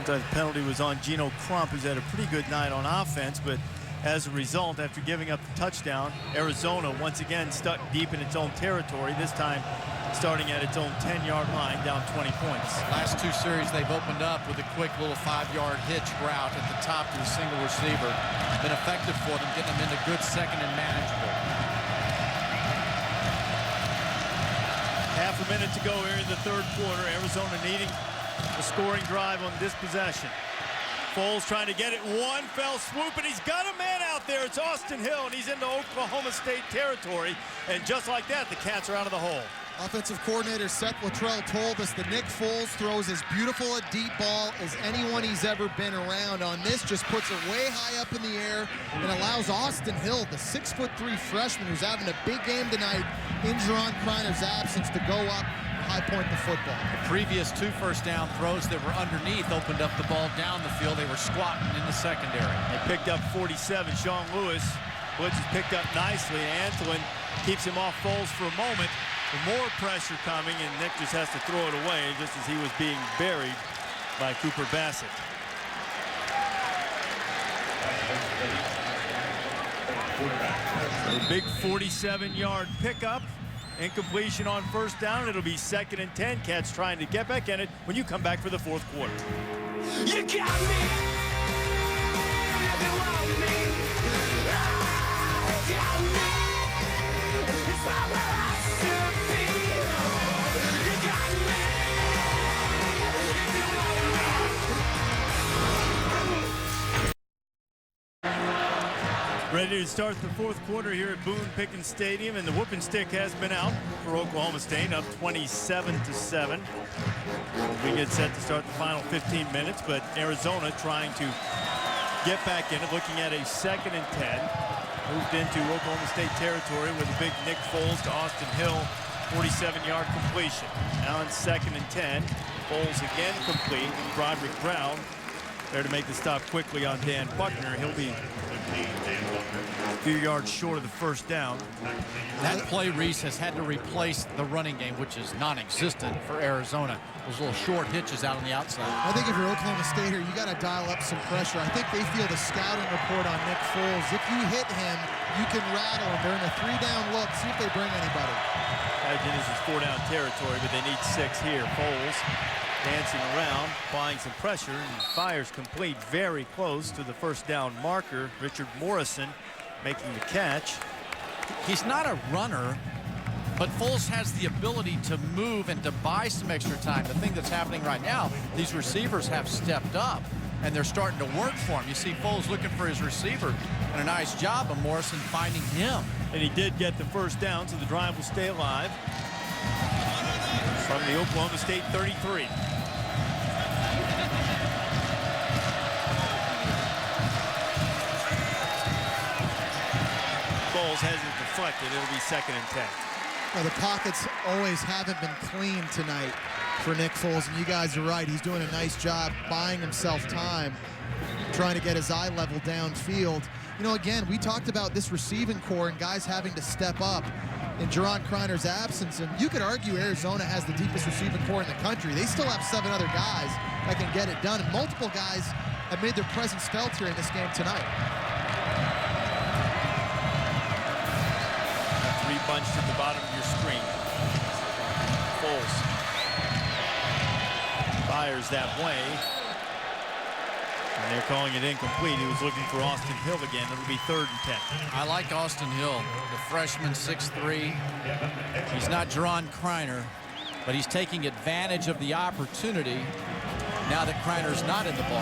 The penalty was on Geno Crump, who's had a pretty good night on offense, but As a result, after giving up the touchdown, Arizona once again stuck deep in its own territory, this time starting at its own 10-yard line, down 20 points. Last two series, they've opened up with a quick little 5-yard hitch route at the top to the single receiver. Been effective for them, getting them into good second and manageable. Half a minute to go here in the third quarter. Arizona needing a scoring drive on this possession. Foles trying to get it. One fell swoop, and he's got a man out there. It's Austin Hill, and he's into Oklahoma State territory. And just like that, the Cats are out of the hole. Offensive coordinator Seth Luttrell told us that Nick Foles throws as beautiful a deep ball as anyone he's ever been around. On this, just puts it way high up in the air and allows Austin Hill, the 6'3" freshman who's having a big game tonight in Juron Criner's absence, to go up and high point the football. The previous 2 first-down throws that were underneath opened up the ball down the field. They were squatting in the secondary. They picked up 47. Sean Lewis. Blitz is picked up nicely. Antonin keeps him off Foles for a moment. More pressure coming, and Nick just has to throw it away just as he was being buried by Cooper Bassett. A big 47-yard pickup. Incompletion on first down. It'll be 2nd and 10. Cats trying to get back in it when you come back for the fourth quarter. You got me. You want me. You got me. It's not where I should be. You got me. If you want me. Ready to start the fourth quarter here at Boone Pickens Stadium, and the whooping stick has been out for Oklahoma State, up 27-7. We get set to start the final 15 minutes, but Arizona trying to get back in it, looking at a 2nd and 10. Moved into Oklahoma State territory with a big Nick Foles to Austin Hill, 47-yard completion. Now in 2nd and 10. Foles again complete. Broderick Brown there to make the stop quickly on Dan Buckner. He'll be a few yards short of the first down. That play, Reese, has had to replace the running game, which is non-existent for Arizona. Those little short hitches out on the outside. I think if you're Oklahoma State here, you got to dial up some pressure. I think they feel the scouting report on Nick Foles. If you hit him, you can rattle him. They're in a 3-down look. See if they bring anybody. Imagine this is 4-down territory, but they need 6 here. Foles dancing around, applying some pressure, and fires complete very close to the first down marker. Richard Morrison making the catch. He's not a runner, but Foles has the ability to move and to buy some extra time. The thing that's happening right now, these receivers have stepped up, and they're starting to work for him. You see Foles looking for his receiver, and a nice job of Morrison finding him. And he did get the first down, so the drive will stay alive. From the Oklahoma State 33. Foles has it deflected. It'll be 2nd and 10. Well, the pockets always haven't been clean tonight for Nick Foles, and you guys are right. He's doing a nice job buying himself time, trying to get his eye level downfield. You know, again, we talked about this receiving core and guys having to step up in Juron Criner's absence, and you could argue Arizona has the deepest receiving core in the country. They still have 7 other guys that can get it done, and multiple guys have made their presence felt here in this game tonight. Bunched at the bottom of your screen. Foles fires that way. And they're calling it incomplete. He was looking for Austin Hill again. It'll be 3rd and 10. I like Austin Hill, the freshman, 6'3". He's not Juron Criner, but he's taking advantage of the opportunity now that Criner's not in the ball.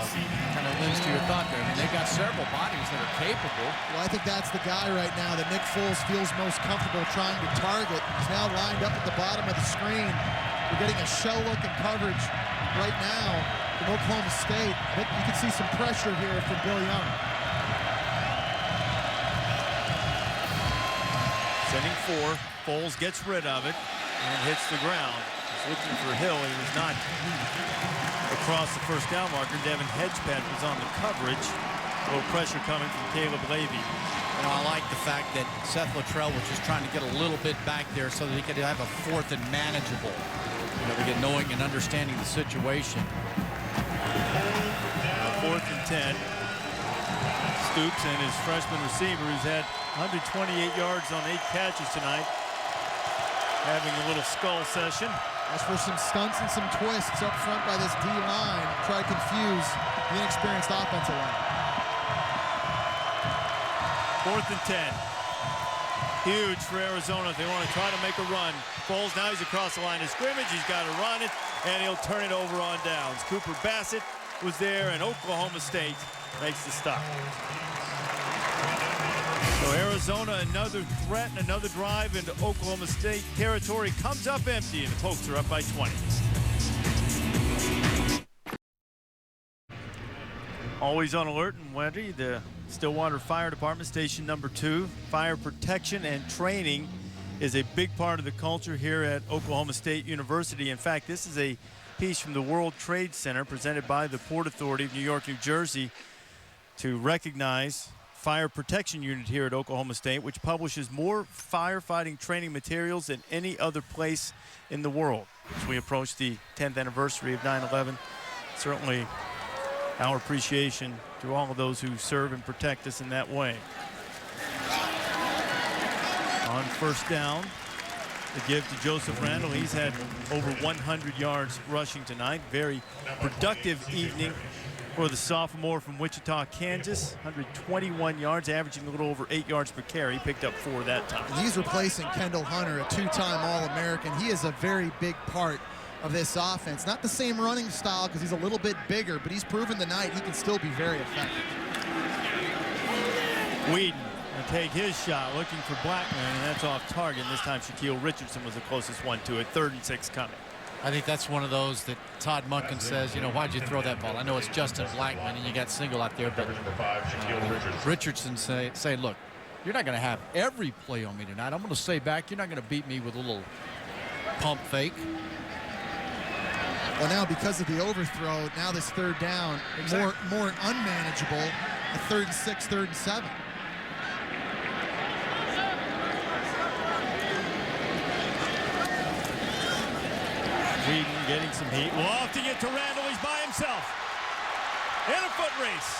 Kind of lends to your thought there. I mean, they've got several bodies that are capable. Well, I think that's the guy right now that Nick Foles feels most comfortable trying to target. He's now lined up at the bottom of the screen. We're getting a shell look and coverage right now from Oklahoma State. I think you can see some pressure here from Bill Young. Sending 4. Foles gets rid of it and hits the ground. He's looking for Hill. He was not across the first down marker. Devin Hedgepeth was on the coverage. A little pressure coming from Caleb Levy. You know, I like the fact that Seth Luttrell was just trying to get a little bit back there so that he could have a 4th and manageable. You know, to get knowing and understanding the situation. 4th and 10. Stoops and his freshman receiver, who's had 128 yards on 8 catches tonight, having a little skull session. As for some stunts and some twists up front by this D-line, try to confuse the inexperienced offensive line. 4th and 10. Huge for Arizona if they want to try to make a run. Foles, now he's across the line of scrimmage. He's got to run it, and he'll turn it over on downs. Cooper Bassett was there, and Oklahoma State makes the stop. So Arizona, another threat, another drive into Oklahoma State territory, comes up empty, and the Pokes are up by 20. Always on alert and ready, the Stillwater Fire Department, Station number 2. Fire protection and training is a big part of the culture here at Oklahoma State University. In fact, this is a piece from the World Trade Center presented by the Port Authority of New York, New Jersey to recognize Fire Protection Unit here at Oklahoma State, which publishes more firefighting training materials than any other place in the world. As we approach the 10th anniversary of 9/11, certainly our appreciation to all of those who serve and protect us in that way. On first down, the give to Joseph Randall. He's had over 100 yards rushing tonight. Very productive evening for the sophomore from Wichita, Kansas. 121 yards, averaging a little over 8 yards per carry. Picked up 4 that time. He's replacing Kendall Hunter, a 2-time All-American. He is a very big part of this offense. Not the same running style because he's a little bit bigger, but he's proven tonight he can still be very effective. Whedon will take his shot, looking for Blackman, and that's off target. And this time Shaquille Richardson was the closest one to it. 3rd and 6 coming. I think that's one of those that Todd Monken says, you know, why'd you throw that ball? I know it's Justin Blackman and you got single out there, but Richardson say, look, you're not going to have every play on me tonight. I'm going to stay back. You're not going to beat me with a little pump fake. Well, now because of the overthrow, now this 3rd down, more unmanageable. A 3rd and 6, 3rd and 7. Whedon getting some heat. Lofting it to Randall. He's by himself. In a foot race.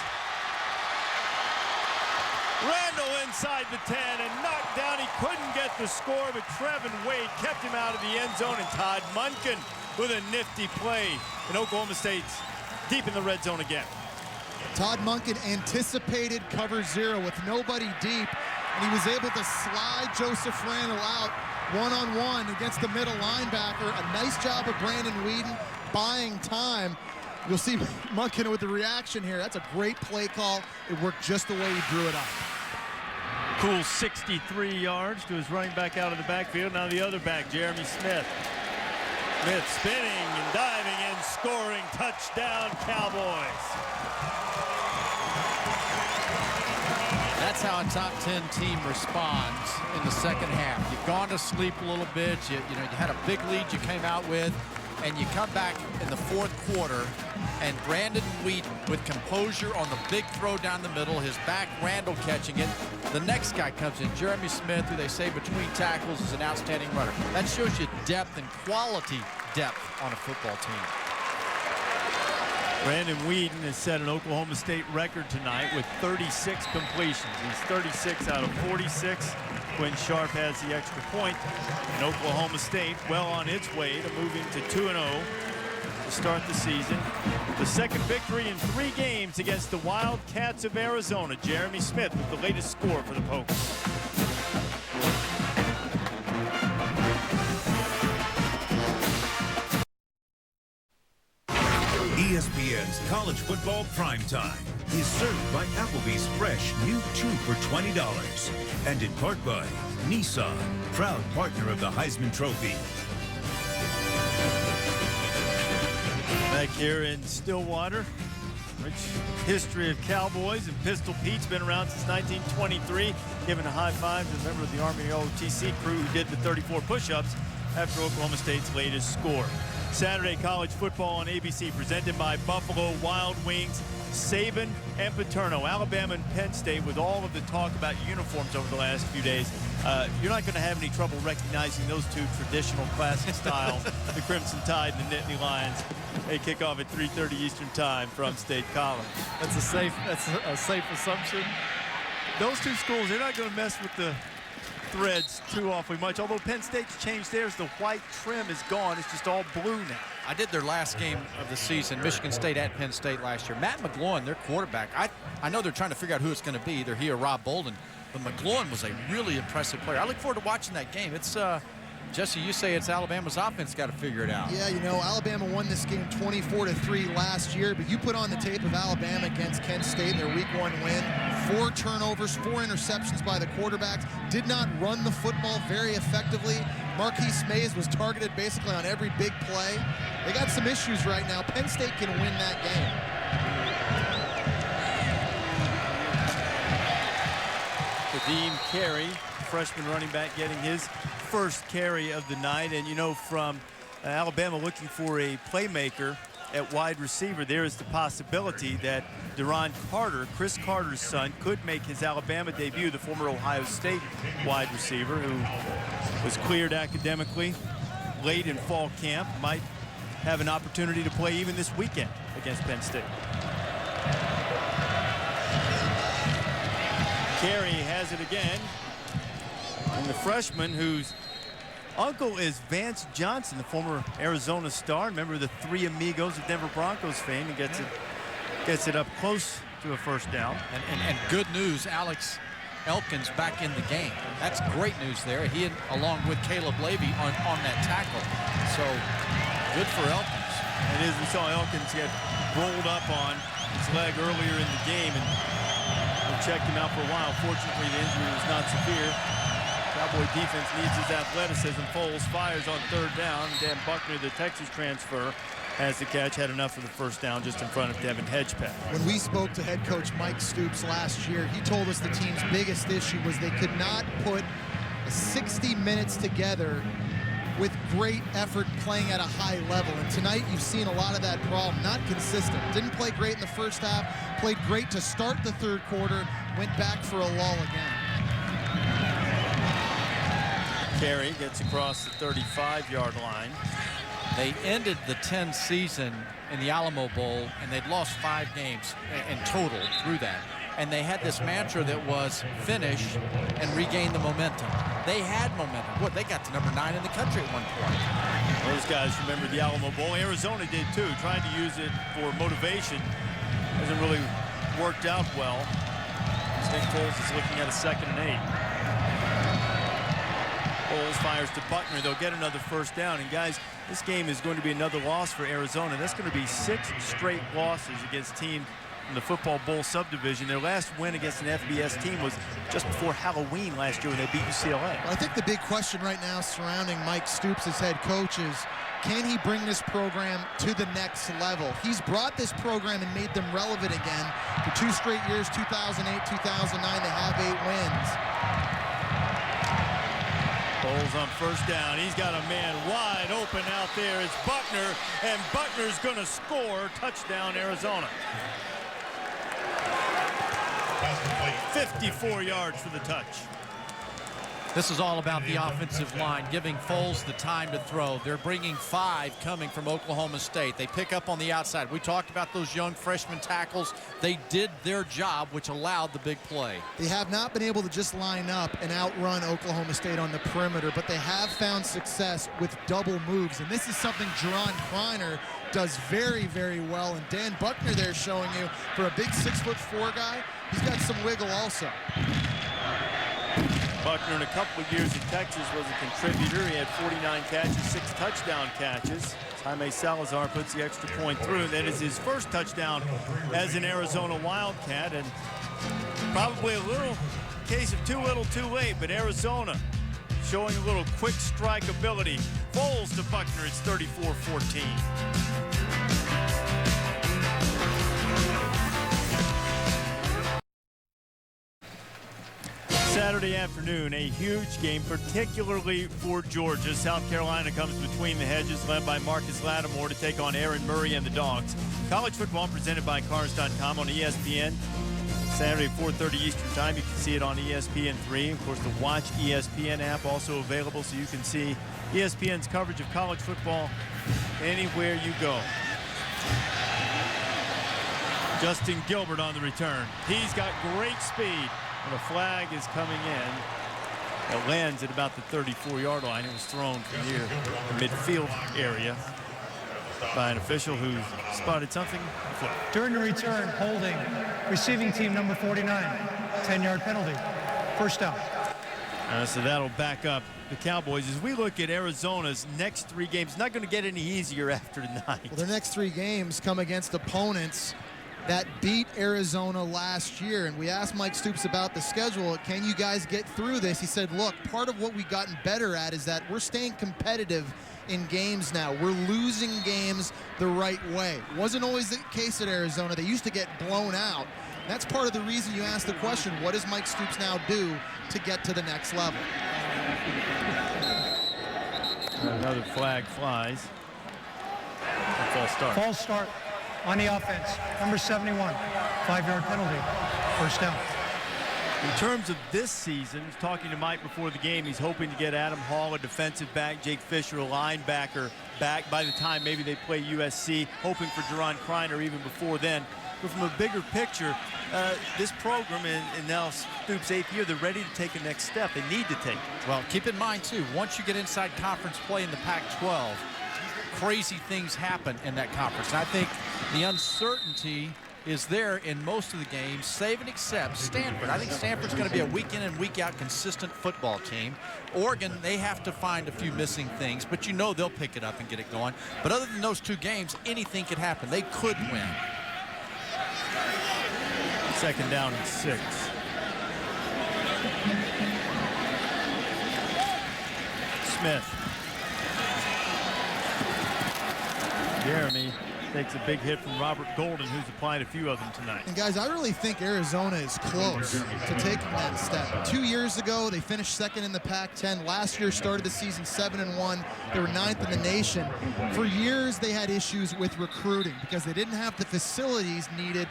Randall inside the 10 and knocked down. He couldn't get the score, but Trevin Wade kept him out of the end zone. And Todd Monken with a nifty play. And Oklahoma State's deep in the red zone again. Todd Monken anticipated cover 0 with nobody deep, and he was able to slide Joseph Randall out one-on-one against the middle linebacker. A nice job of Brandon Whedon buying time. You'll see Monken with the reaction here. That's a great play call. It worked just the way he drew it up. Cool 63 yards to his running back out of the backfield. Now the other back, Jeremy Smith. Smith spinning and diving and scoring. Touchdown, Cowboys. That's how a top 10 team responds in the second half. You've gone to sleep a little bit. You had a big lead you came out with, and you come back in the 4th quarter, and Brandon Whedon with composure on the big throw down the middle, his back Randall catching it. The next guy comes in, Jeremy Smith, who they say between tackles is an outstanding runner. That shows you depth and quality depth on a football team. Brandon Whedon has set an Oklahoma State record tonight with 36 completions. He's 36 out of 46. Quinn Sharp has the extra point. And Oklahoma State well on its way to moving to 2-0 to start the season. The second victory in 3 games against the Wildcats of Arizona. Jeremy Smith with the latest score for the Pokes. ESPN's College Football Primetime is served by Applebee's fresh new 2 for $20 and in part by Nissan, proud partner of the Heisman Trophy. Back here in Stillwater, rich history of Cowboys, and Pistol Pete's been around since 1923, giving a high five to a member of the Army OTC crew who did the 34 push-ups after Oklahoma State's latest score. Saturday college football on ABC, presented by Buffalo Wild Wings. Saban and Paterno. Alabama and Penn State, with all of the talk about uniforms over the last few days, you're not going to have any trouble recognizing those two traditional classic styles, the Crimson Tide and the Nittany Lions. They kick off at 3:30 Eastern Time from State College. That's a safe assumption. Those two schools, they're not going to mess with the threads too awfully much, although Penn State's changed theirs. The white trim is gone. It's just all blue now. I did their last game of the season, Michigan State at Penn State last year. Matt McGloin, their quarterback, I know they're trying to figure out who it's going to be, either he or Rob Bolden, but McGloin was a really impressive player. I look forward to watching that game. It's Jesse, you say it's Alabama's offense got to figure it out. Yeah, you know, Alabama won this game 24-3 last year, but you put on the tape of Alabama against Kent State, their Week 1 win. 4 turnovers, 4 interceptions by the quarterbacks. Did not run the football very effectively. Marquise Mays was targeted basically on every big play. They got some issues right now. Penn State can win that game. Kadeem Carey, freshman running back, getting his first carry of the night. And you know, from Alabama looking for a playmaker at wide receiver, there is the possibility that Juron Criner, Chris Carter's son, could make his Alabama debut, the former Ohio State wide receiver who was cleared academically late in fall camp, might have an opportunity to play even this weekend against Penn State. Carey has it again. And the freshman, whose uncle is Vance Johnson, the former Arizona star, member of the Three Amigos of Denver Broncos fame, and gets it up close to a first down. And good news, Alex Elkins back in the game. That's great news there. He, along with Caleb Levy, on that tackle. So good for Elkins. And as we saw, Elkins get rolled up on his leg earlier in the game, and we checked him out for a while. Fortunately, the injury was not severe. Cowboy defense needs his athleticism. Foles fires on third down. Dan Buckner, the Texas transfer, has the catch. Had enough of the first down just in front of Devin Hedgepath. When we spoke to head coach Mike Stoops last year, he told us the team's biggest issue was they could not put 60 minutes together with great effort playing at a high level. And tonight you've seen a lot of that problem. Not consistent. Didn't play great in the first half. Played great to start the third quarter. Went back for a lull again. Carey gets across the 35-yard line. They ended the 10 season in the Alamo Bowl, and they'd lost 5 games in total through that. And they had this mantra that was finish and regain the momentum. They had momentum. What, they got to number 9 in the country at one point. Those guys remember the Alamo Bowl. Arizona did too, trying to use it for motivation. Hasn't really worked out well. Nick Foles is looking at a 2nd and 8. Foles fires to Buckner. They'll get another first down. And guys, this game is going to be another loss for Arizona. That's going to be 6 straight losses against teams in the Football Bowl subdivision. Their last win against an FBS team was just before Halloween last year when they beat UCLA. Well, I think the big question right now surrounding Mike Stoops as head coach is, can he bring this program to the next level? He's brought this program and made them relevant again. For 2 straight years, 2008, 2009, they have 8 wins. Foles on first down. He's got a man wide open out there. It's Buckner, and Buckner's going to score. Touchdown, Arizona. 54 yards for the touch. This is all about the offensive line, giving Foles the time to throw. They're bringing 5 coming from Oklahoma State. They pick up on the outside. We talked about those young freshman tackles. They did their job, which allowed the big play. They have not been able to just line up and outrun Oklahoma State on the perimeter, but they have found success with double moves. And this is something Juron Criner does very, very well. And Dan Buckner there showing you, for a big 6'4" guy, he's got some wiggle also. Buckner in a couple of years in Texas was a contributor. He had 49 catches, 6 touchdown catches. Jaime Salazar puts the extra point through. That is his first touchdown as an Arizona Wildcat, and probably a little case of too little too late, but Arizona showing a little quick strike ability. Foles to Buckner, it's 34-14. Saturday Saturday afternoon, a huge game, particularly for Georgia. South Carolina comes between the hedges, led by Marcus Lattimore to take on Aaron Murray and the Dogs. College football presented by Cars.com on ESPN. Saturday at 4:30 Eastern Time. You can see it on ESPN3. Of course, the Watch ESPN app also available, so you can see ESPN's coverage of college football anywhere you go. Justin Gilbert on the return. He's got great speed. And the flag is coming in. It lands at about the 34-yard line. It was thrown from here, the midfield area, by an official who spotted something afoot. During the return, holding receiving team number 49, 10-yard penalty. First down. So that'll back up the Cowboys. As we look at Arizona's next 3 games, not going to get any easier after tonight. Well, their next 3 games come against opponents that beat Arizona last year. And we asked Mike Stoops about the schedule. Can you guys get through this? He said, look, part of what we've gotten better at is that we're staying competitive in games now. We're losing games the right way. Wasn't always the case at Arizona. They used to get blown out. That's part of the reason you asked the question, what does Mike Stoops now do to get to the next level? Another flag flies. False start. False start on the offense. Number 71, 5-yard penalty. First down. In terms of this season, talking to Mike before the game, he's hoping to get Adam Hall, a defensive back, Jake Fisher, a linebacker, back by the time maybe they play USC, hoping for Juron Criner even before then. But from a bigger picture, this program, and now Stoops' 8th year, they're ready to take a next step. They need to take it. Well, keep in mind, too, once you get inside conference play in the Pac-12, crazy things happen in that conference. And I think the uncertainty is there in most of the games, save and except Stanford. I think Stanford's going to be a week in and week out consistent football team. Oregon, they have to find a few missing things, but you know they'll pick it up and get it going. But other than those 2 games, anything could happen. They could win. Second down and 6. Smith. Jeremy takes a big hit from Robert Golden, who's applied a few of them tonight. And guys, I really think Arizona is close to taking that step. 2 years ago, they finished 2nd in the Pac-10. Last year, started the season 7-1. They were 9th in the nation. For years, they had issues with recruiting because they didn't have the facilities needed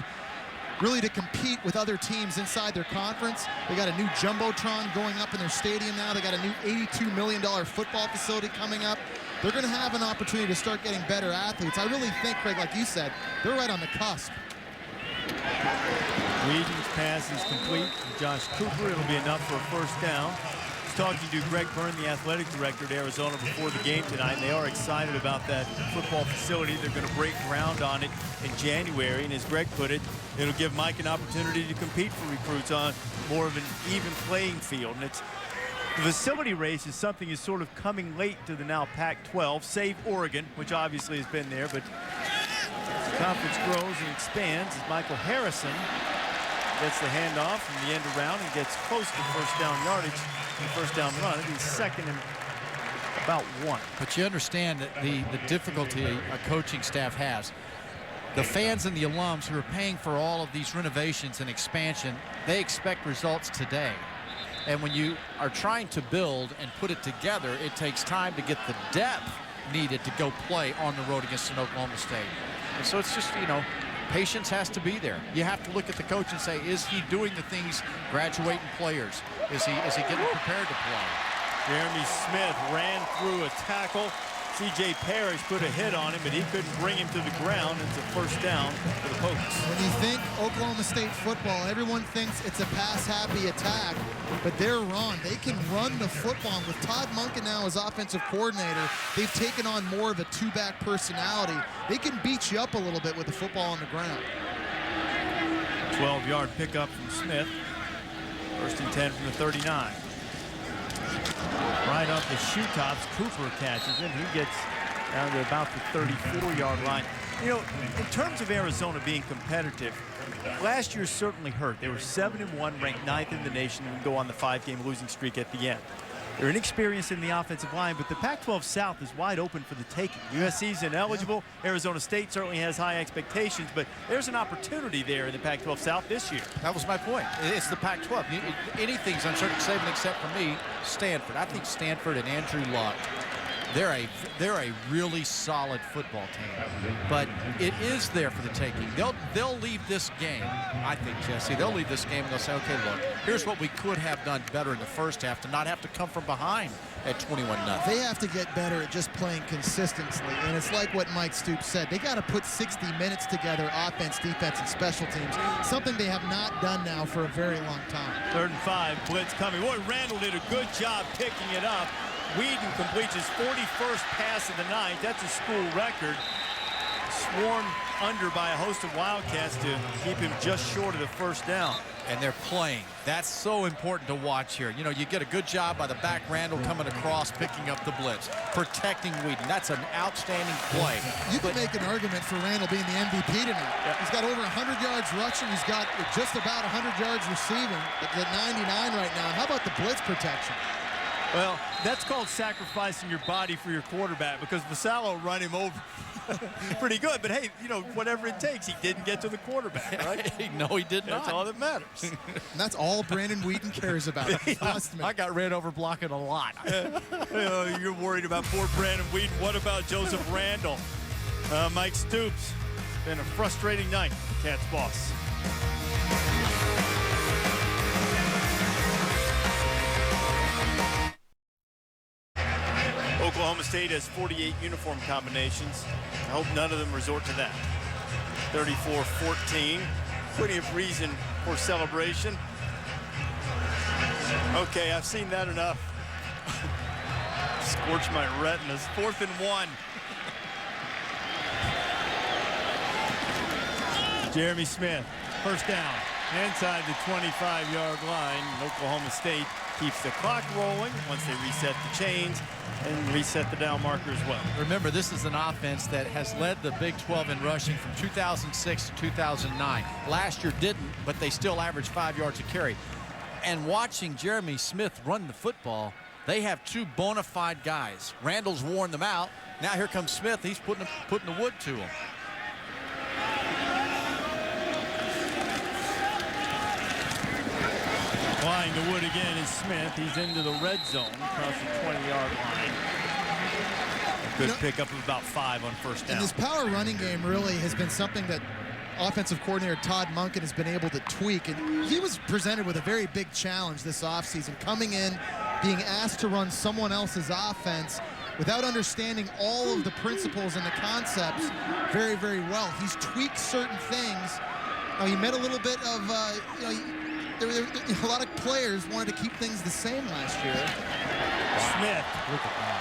really to compete with other teams inside their conference. They got a new Jumbotron going up in their stadium now. They got a new $82 million football facility coming up. They're going to have an opportunity to start getting better athletes. I really think, Craig, like you said, they're right on the cusp. Whedon's pass is complete. Josh Cooper, it'll be enough for a first down. I was talking to Greg Byrne, the athletic director at Arizona, before the game tonight, and they are excited about that football facility. They're going to break ground on it in January, and as Greg put it, it'll give Mike an opportunity to compete for recruits on more of an even playing field. And the facility race is something is sort of coming late to the now Pac-12, save Oregon, which obviously has been there, but the conference grows and expands as Michael Harrison gets the handoff from the end around and gets close to first down yardage and first down run. It'll be second and about 1. But you understand that the difficulty a coaching staff has. The fans and the alums who are paying for all of these renovations and expansion, they expect results today. And when you are trying to build and put it together, it takes time to get the depth needed to go play on the road against an Oklahoma State. And so it's just, you know, patience has to be there. You have to look at the coach and say, is he doing the things, graduating players? Is he getting prepared to play? Jeremy Smith ran through a tackle. C.J. Parrish put a hit on him, but he couldn't bring him to the ground. It's a first down for the Pokes. When you think Oklahoma State football, everyone thinks it's a pass-happy attack, but they're wrong. They can run the football. With Todd Monken now as offensive coordinator, they've taken on more of a 2-back personality. They can beat you up a little bit with the football on the ground. 12-yard pickup from Smith. First and 10 from the 39. Right off the shoe tops, Cooper catches him. He gets down to about the 34-yard line. You know, in terms of Arizona being competitive, last year certainly hurt. They were 7-1, ranked 9th in the nation, and go on the 5-game losing streak at the end. They're inexperienced in the offensive line, but the Pac-12 South is wide open for the taking. USC's ineligible. Arizona State certainly has high expectations, but there's an opportunity there in the Pac-12 South this year. That was my point. It's the Pac-12. Anything's uncertain, except for me, Stanford. I think Stanford and Andrew Luck, they're a really solid football team, but it is there for the taking. They'll leave this game, I think, Jesse. They'll leave this game and they'll say, okay, look, here's what we could have done better in the first half to not have to come from behind at 21-0. They have to get better at just playing consistently, and it's like what Mike Stoops said. They got to put 60 minutes together, offense, defense, and special teams, something they have not done now for a very long time. 3rd and 5, blitz coming. Boy, Randall did a good job picking it up. Whedon completes his 41st pass of the night. That's a school record. Swarmed under by a host of Wildcats to keep him just short of the first down. And they're playing. That's so important to watch here. You know, you get a good job by the back Randall coming across, picking up the blitz, protecting Whedon. That's an outstanding play. You can make an argument for Randall being the MVP tonight. Yeah. He's got over 100 yards rushing. He's got just about 100 yards receiving. At 99 right now. How about the blitz protection? Well, that's called sacrificing your body for your quarterback, because Vassallo run him over pretty good. But, hey, you know, whatever it takes, he didn't get to the quarterback, right? No, he did not. That's all that matters. And that's all Brandon Whedon cares about. I got ran over blocking a lot. You're worried about poor Brandon Whedon. What about Joseph Randall? Mike Stoops. Been a frustrating night for Cats boss. Oklahoma State has 48 uniform combinations. I hope none of them resort to that. 34-14. Plenty of reason for celebration. Okay, I've seen that enough. Scorch my retinas. 4th and 1. Jeremy Smith, first down. Inside the 25-yard line. Oklahoma State keeps the clock rolling once they reset the chains and reset the down marker as well. Remember, this is an offense that has led the Big 12 in rushing from 2006 to 2009. Last year didn't, but they still averaged 5 yards a carry. And watching Jeremy Smith run the football, they have two bona fide guys. Randall's worn them out. Now here comes Smith. He's putting the wood to him. Applying the wood again is Smith. He's into the red zone across the 20-yard line. A good pickup of about 5 on first down. And this power running game really has been something that offensive coordinator Todd Monken has been able to tweak. And he was presented with a very big challenge this offseason, coming in, being asked to run someone else's offense without understanding all of the principles and the concepts very, very well. He's tweaked certain things. Now, he met a little bit of, a lot of players wanted to keep things the same last year. Smith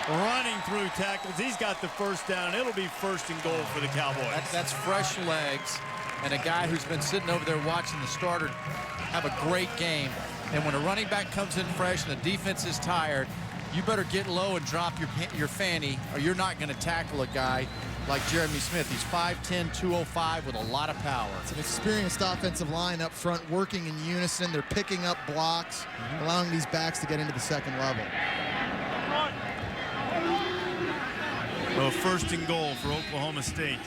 running through tackles. He's got the first down. It'll be 1st and goal for the Cowboys. That's fresh legs and a guy who's been sitting over there watching the starter have a great game. And when a running back comes in fresh and the defense is tired, you better get low and drop your fanny, or you're not going to tackle a guy like Jeremy Smith. He's 5'10", 205 with a lot of power. It's an experienced offensive line up front working in unison. They're picking up blocks, allowing these backs to get into the second level. Well, 1st and goal for Oklahoma State.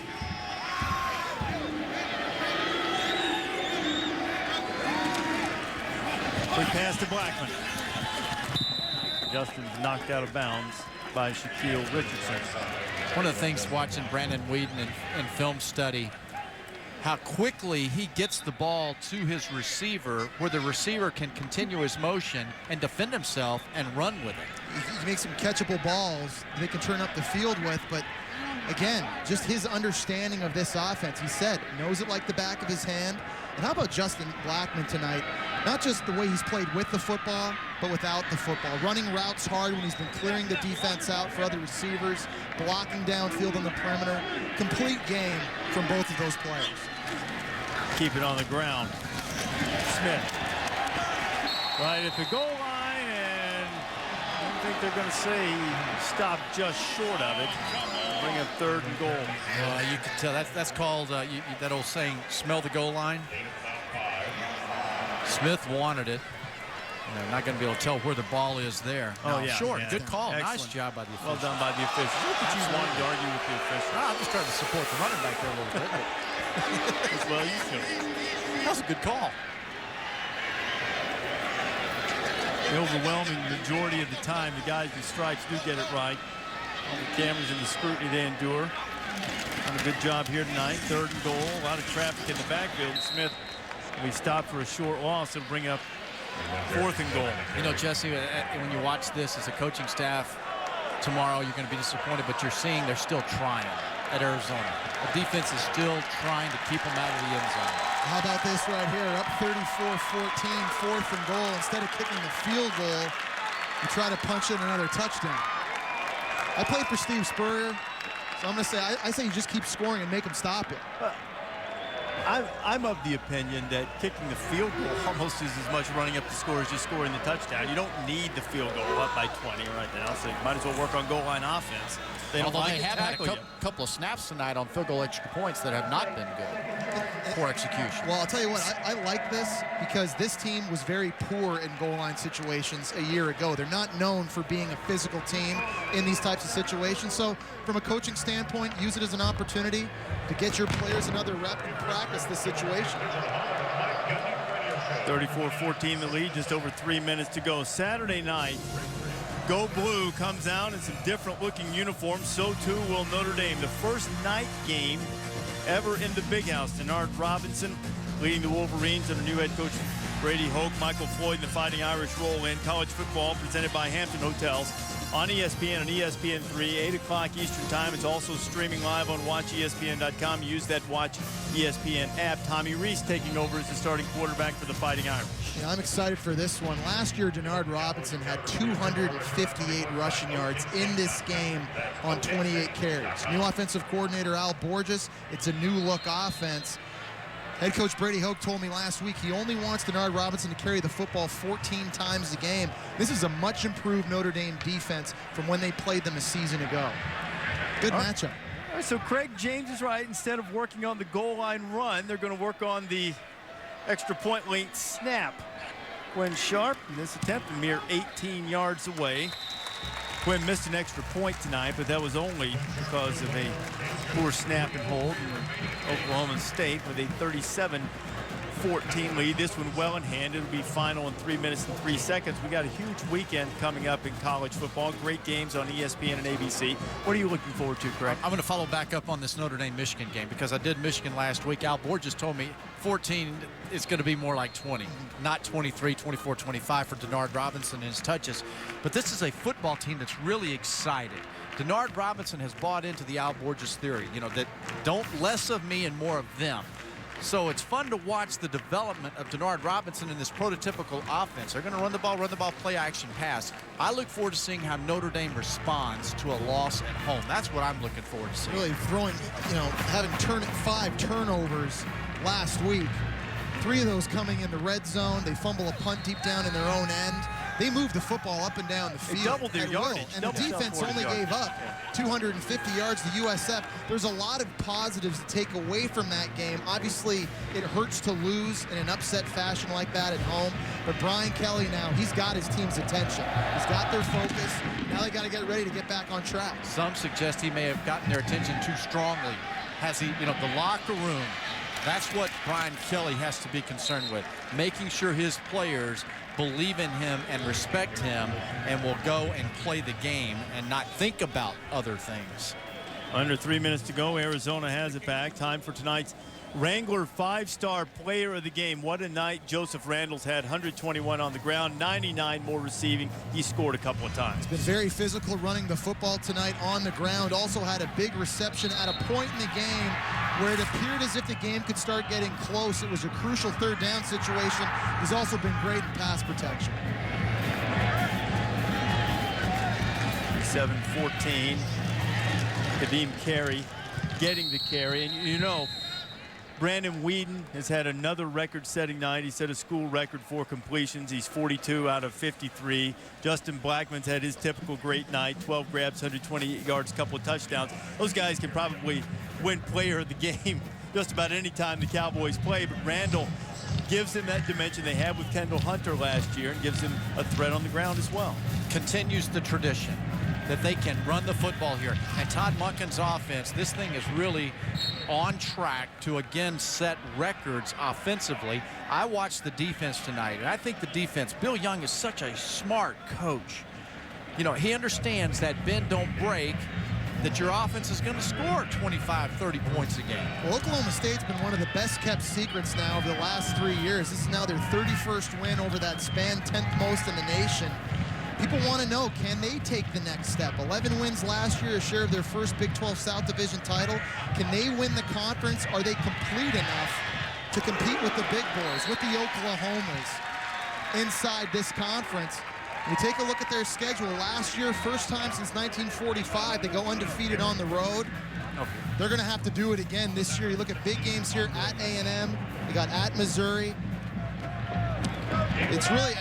Quick pass to Blackman. Justin's knocked out of bounds by Shaquille Richardson. One of the things watching Brandon Whedon in film study, how quickly he gets the ball to his receiver where the receiver can continue his motion and defend himself and run with it. He makes some catchable balls they can turn up the field with, but again, just his understanding of this offense. He said, knows it like the back of his hand. And how about Justin Blackman tonight? Not just the way he's played with the football, but without the football. Running routes hard when he's been clearing the defense out for other receivers, blocking downfield on the perimeter. Complete game from both of those players. Keep it on the ground. Smith. Right at the goal line, and I don't think they're going to say he stopped just short of it. Bring up 3rd and goal. You can tell that's called that old saying, smell the goal line. Smith wanted it. They're not going to be able to tell where the ball is there. Oh, No, yeah. short. Yeah. Good call. Excellent. Nice job by the official. Well done by the official. Look at you wanting to argue with the official. No, I'm just trying to support the running back there a little bit. As well you should. That was a good call. The overwhelming majority of the time, the guys in stripes do get it right. All the cameras and the scrutiny they endure. Done a good job here tonight. 3rd and goal. A lot of traffic in the backfield. Smith, we stopped for a short loss. It'll bring up 4th and goal. You know, Jesse, when you watch this as a coaching staff tomorrow, you're going to be disappointed, but you're seeing they're still trying at Arizona. The defense is still trying to keep them out of the end zone. How about this right here? Up 34-14, 4th and goal. Instead of kicking the field goal, you try to punch in another touchdown. I played for Steve Spurrier, so I'm going to say, I say you just keep scoring and make them stop it. I'm of the opinion that kicking the field goal almost is as much running up the score as just scoring the touchdown. You don't need the field goal up by 20 right now, so you might as well work on goal line offense. Although they have had a couple of snaps tonight on field goal extra points that have not been good. Poor execution. Well, I'll tell you what, I like this because this team was very poor in goal line situations a year ago. They're not known for being a physical team in these types of situations. So from a coaching standpoint, use it as an opportunity to get your players another rep and practice the situation. 34-14 the lead, just over 3 minutes to go. Saturday night, Go Blue comes out in some different looking uniforms. So too will Notre Dame. The first night game ever in the Big House. Denard Robinson leading the Wolverines under new head coach Brady Hoke. Michael Floyd and the Fighting Irish roll in. College football presented by Hampton Hotels on ESPN and ESPN3, 8 o'clock Eastern time. It's also streaming live on WatchESPN.com. Use that Watch ESPN app. Tommy Rees taking over as the starting quarterback for the Fighting Irish. Yeah, I'm excited for this one. Last year, Denard Robinson had 258 rushing yards in this game on 28 carries. New offensive coordinator Al Borges. It's a new look offense. Head coach Brady Hoke told me last week he only wants Denard Robinson to carry the football 14 times a game. This is a much improved Notre Dame defense from when they played them a season ago. Good matchup. All right, so Craig James is right. Instead of working on the goal line run, they're going to work on the extra point length snap. Quinn Sharp, in this attempt, a mere 18 yards away. Quinn missed an extra point tonight, but that was only because of a poor snap and hold in Oklahoma State with a 37-14 lead. This one well in hand. It'll be final in 3 minutes and 3 seconds. We got a huge weekend coming up in college football. Great games on ESPN and ABC. What are you looking forward to, Craig? I'm going to follow back up on this Notre Dame-Michigan game because I did Michigan last week. Al Borges told me 14 is going to be more like 20, not 23, 24, 25 for Denard Robinson and his touches. But this is a football team that's really excited. Denard Robinson has bought into the Al Borges theory, you know, that don't less of me and more of them. So it's fun to watch the development of Denard Robinson in this prototypical offense. They're going to run the ball, play action, pass. I look forward to seeing how Notre Dame responds to a loss at home. That's what I'm looking forward to seeing. Really throwing, you know, having 5 turnovers last week. 3 of those coming in the red zone. They fumble a punt deep down in their own end. They moved the football up and down the field. They doubled their yardage. And the defense only gave up 250 yards to USF. There's a lot of positives to take away from that game. Obviously, it hurts to lose in an upset fashion like that at home. But Brian Kelly now, he's got his team's attention. He's got their focus. Now they got to get ready to get back on track. Some suggest he may have gotten their attention too strongly. Has he, you know, the locker room, that's what Brian Kelly has to be concerned with, making sure his players believe in him and respect him and will go and play the game and not think about other things. Under 3 minutes to go, Arizona has it back. Time for tonight's Wrangler 5-star player of the game. What a night. Joseph Randall's had 121 on the ground, 99 more receiving. He scored a couple of times. He's been very physical running the football tonight on the ground. Also had a big reception at a point in the game where it appeared as if the game could start getting close. It was a crucial 3rd down situation. He's also been great in pass protection. 7-14. Kadeem Carey getting the carry. And you know, Brandon Whedon has had another record-setting night. He set a school record for completions. He's 42 out of 53. Justin Blackman's had his typical great night, 12 grabs, 128 yards, couple of touchdowns. Those guys can probably win player of the game just about any time the Cowboys play, but Randall gives them that dimension they had with Kendall Hunter last year and gives them a threat on the ground as well. Continues the tradition that they can run the football here. And Todd Monken's offense, this thing is really on track to again set records offensively. I watched the defense tonight, and I think the defense, Bill Young is such a smart coach. You know, he understands that bend don't break, that your offense is going to score 25, 30 points a game. Well, Oklahoma State's been one of the best kept secrets now over the last 3 years. This is now their 31st win over that span, 10th most in the nation. People want to know, can they take the next step? 11 wins last year, a share of their first Big 12 South Division title. Can they win the conference? Are they complete enough to compete with the big boys, with the Oklahomas inside this conference? You take a look at their schedule. Last year, first time since 1945, they go undefeated on the road. They're going to have to do it again this year. You look at big games here at A&M. They got at Missouri. It's really,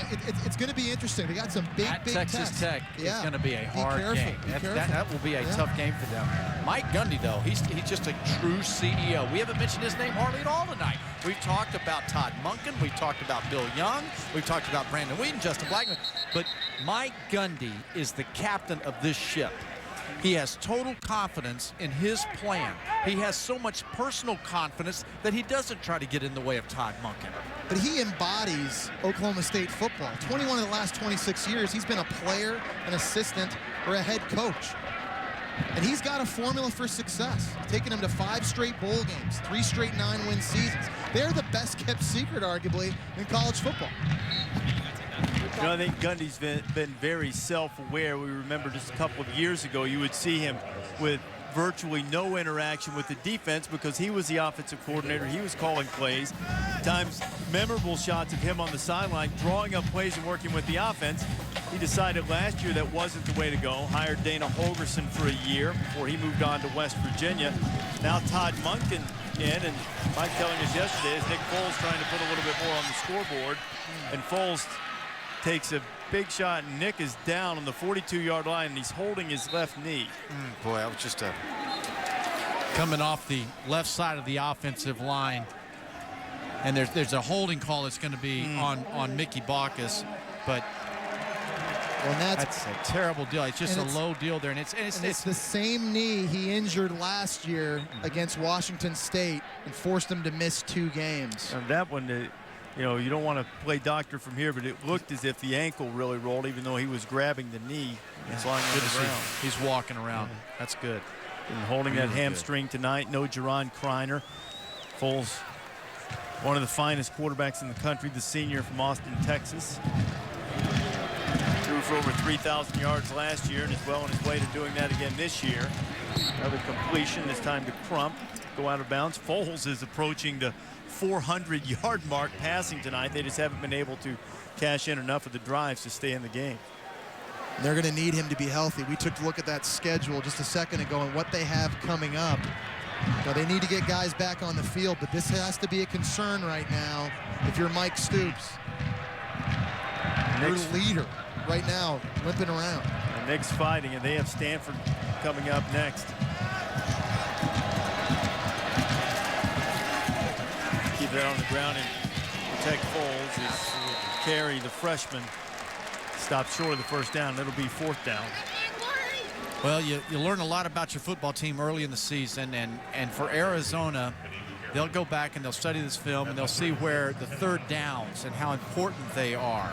it's going to be interesting. They got some big Texas tests. Tech is going to be a hard game. That will be a tough game for them. Mike Gundy, though, he's just a true CEO. We haven't mentioned his name hardly at all tonight. We've talked about Todd Monken. We've talked about Bill Young. We've talked about Brandon Whedon, Justin Blackman. But Mike Gundy is the captain of this ship. He has total confidence in his plan. He has so much personal confidence that he doesn't try to get in the way of Todd Monken. But he embodies Oklahoma State football. 21 of the last 26 years, he's been a player, an assistant, or a head coach. And he's got a formula for success. Taking him to 5 straight bowl games, 3 straight 9-win seasons. They're the best kept secret, arguably, in college football. You know, I think Gundy's been very self-aware. We remember just a couple of years ago, you would see him with virtually no interaction with the defense because he was the offensive coordinator. He was calling plays. Times memorable shots of him on the sideline, drawing up plays and working with the offense. He decided last year that wasn't the way to go. Hired Dana Holgerson for a year before he moved on to West Virginia. Now Todd Monken in, and Mike telling us yesterday is Nick Foles trying to put a little bit more on the scoreboard. And Foles takes a big shot, and Nick is down on the 42-yard line, and he's holding his left knee. Boy, that was just coming off the left side of the offensive line. And there's a holding call that's going to be on Mickey Baucus, but that's a terrible deal. It's just a low deal there, and it's the same knee he injured last year against Washington State and forced him to miss 2 games. And that one, you know, you don't want to play doctor from here, but it looked as if the ankle really rolled, even though he was grabbing the knee. It's lying on the ground. He's walking around. That's good. And holding that hamstring tonight. No Juron Criner. Foles, one of the finest quarterbacks in the country, the senior from Austin, Texas. Threw for over 3,000 yards last year and is well on his way to doing that again this year. Another completion, this time to Crump. Go out of bounds. Foles is approaching the 400-yard mark passing tonight. They just haven't been able to cash in enough of the drives to stay in the game. They're going to need him to be healthy. We took a look at that schedule just a second ago and what they have coming up. Now, they need to get guys back on the field, but this has to be a concern right now if you're Mike Stoops. Your leader right now, limping around. And Nick's fighting, and they have Stanford coming up next. Keep that on the ground and protect Foles as Carey, the freshman, stops short of the first down. It'll be 4th down. Well, you learn a lot about your football team early in the season, and for Arizona, they'll go back and they'll study this film and they'll see where the 3rd downs and how important they are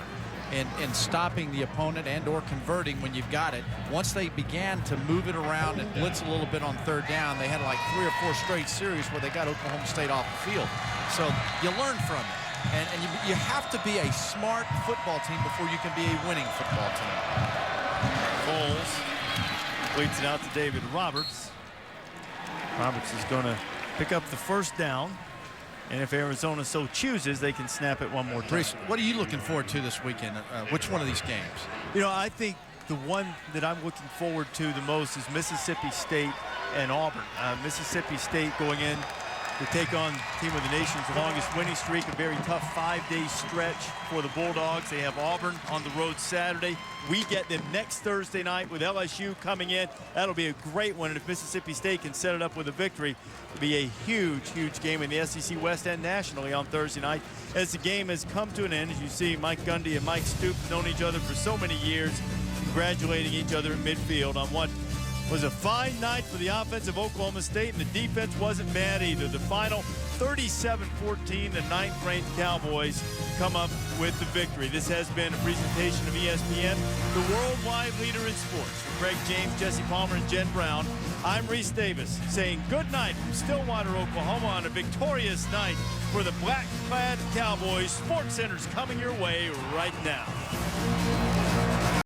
in stopping the opponent and or converting when you've got it. Once they began to move it around and blitz a little bit on 3rd down, they had like 3 or 4 straight series where they got Oklahoma State off the field. So you learn from it. And you have to be a smart football team before you can be a winning football team. Foles completes it out to David Roberts. Roberts is going to pick up the 1st down. And if Arizona so chooses, they can snap it one more time. What are you looking forward to this weekend? Which one of these games? You know, I think the one that I'm looking forward to the most is Mississippi State and Auburn. Mississippi State going in to take on the team with the nation's longest winning streak, a very tough 5-day stretch for the Bulldogs. They have Auburn on the road Saturday. We get them next Thursday night with LSU coming in. That'll be a great one, and if Mississippi State can set it up with a victory, it'll be a huge, huge game in the SEC West and nationally on Thursday night. As the game has come to an end, as you see, Mike Gundy and Mike Stoops known each other for so many years, congratulating each other in midfield on what was a fine night for the offense of Oklahoma State, and the defense wasn't bad either. The final 37-14, the 9th-ranked Cowboys come up with the victory. This has been a presentation of ESPN, the worldwide leader in sports. For Greg James, Jesse Palmer, and Jen Brown, I'm Reese Davis saying good night from Stillwater, Oklahoma on a victorious night for the black-clad Cowboys. Sports Center's coming your way right now.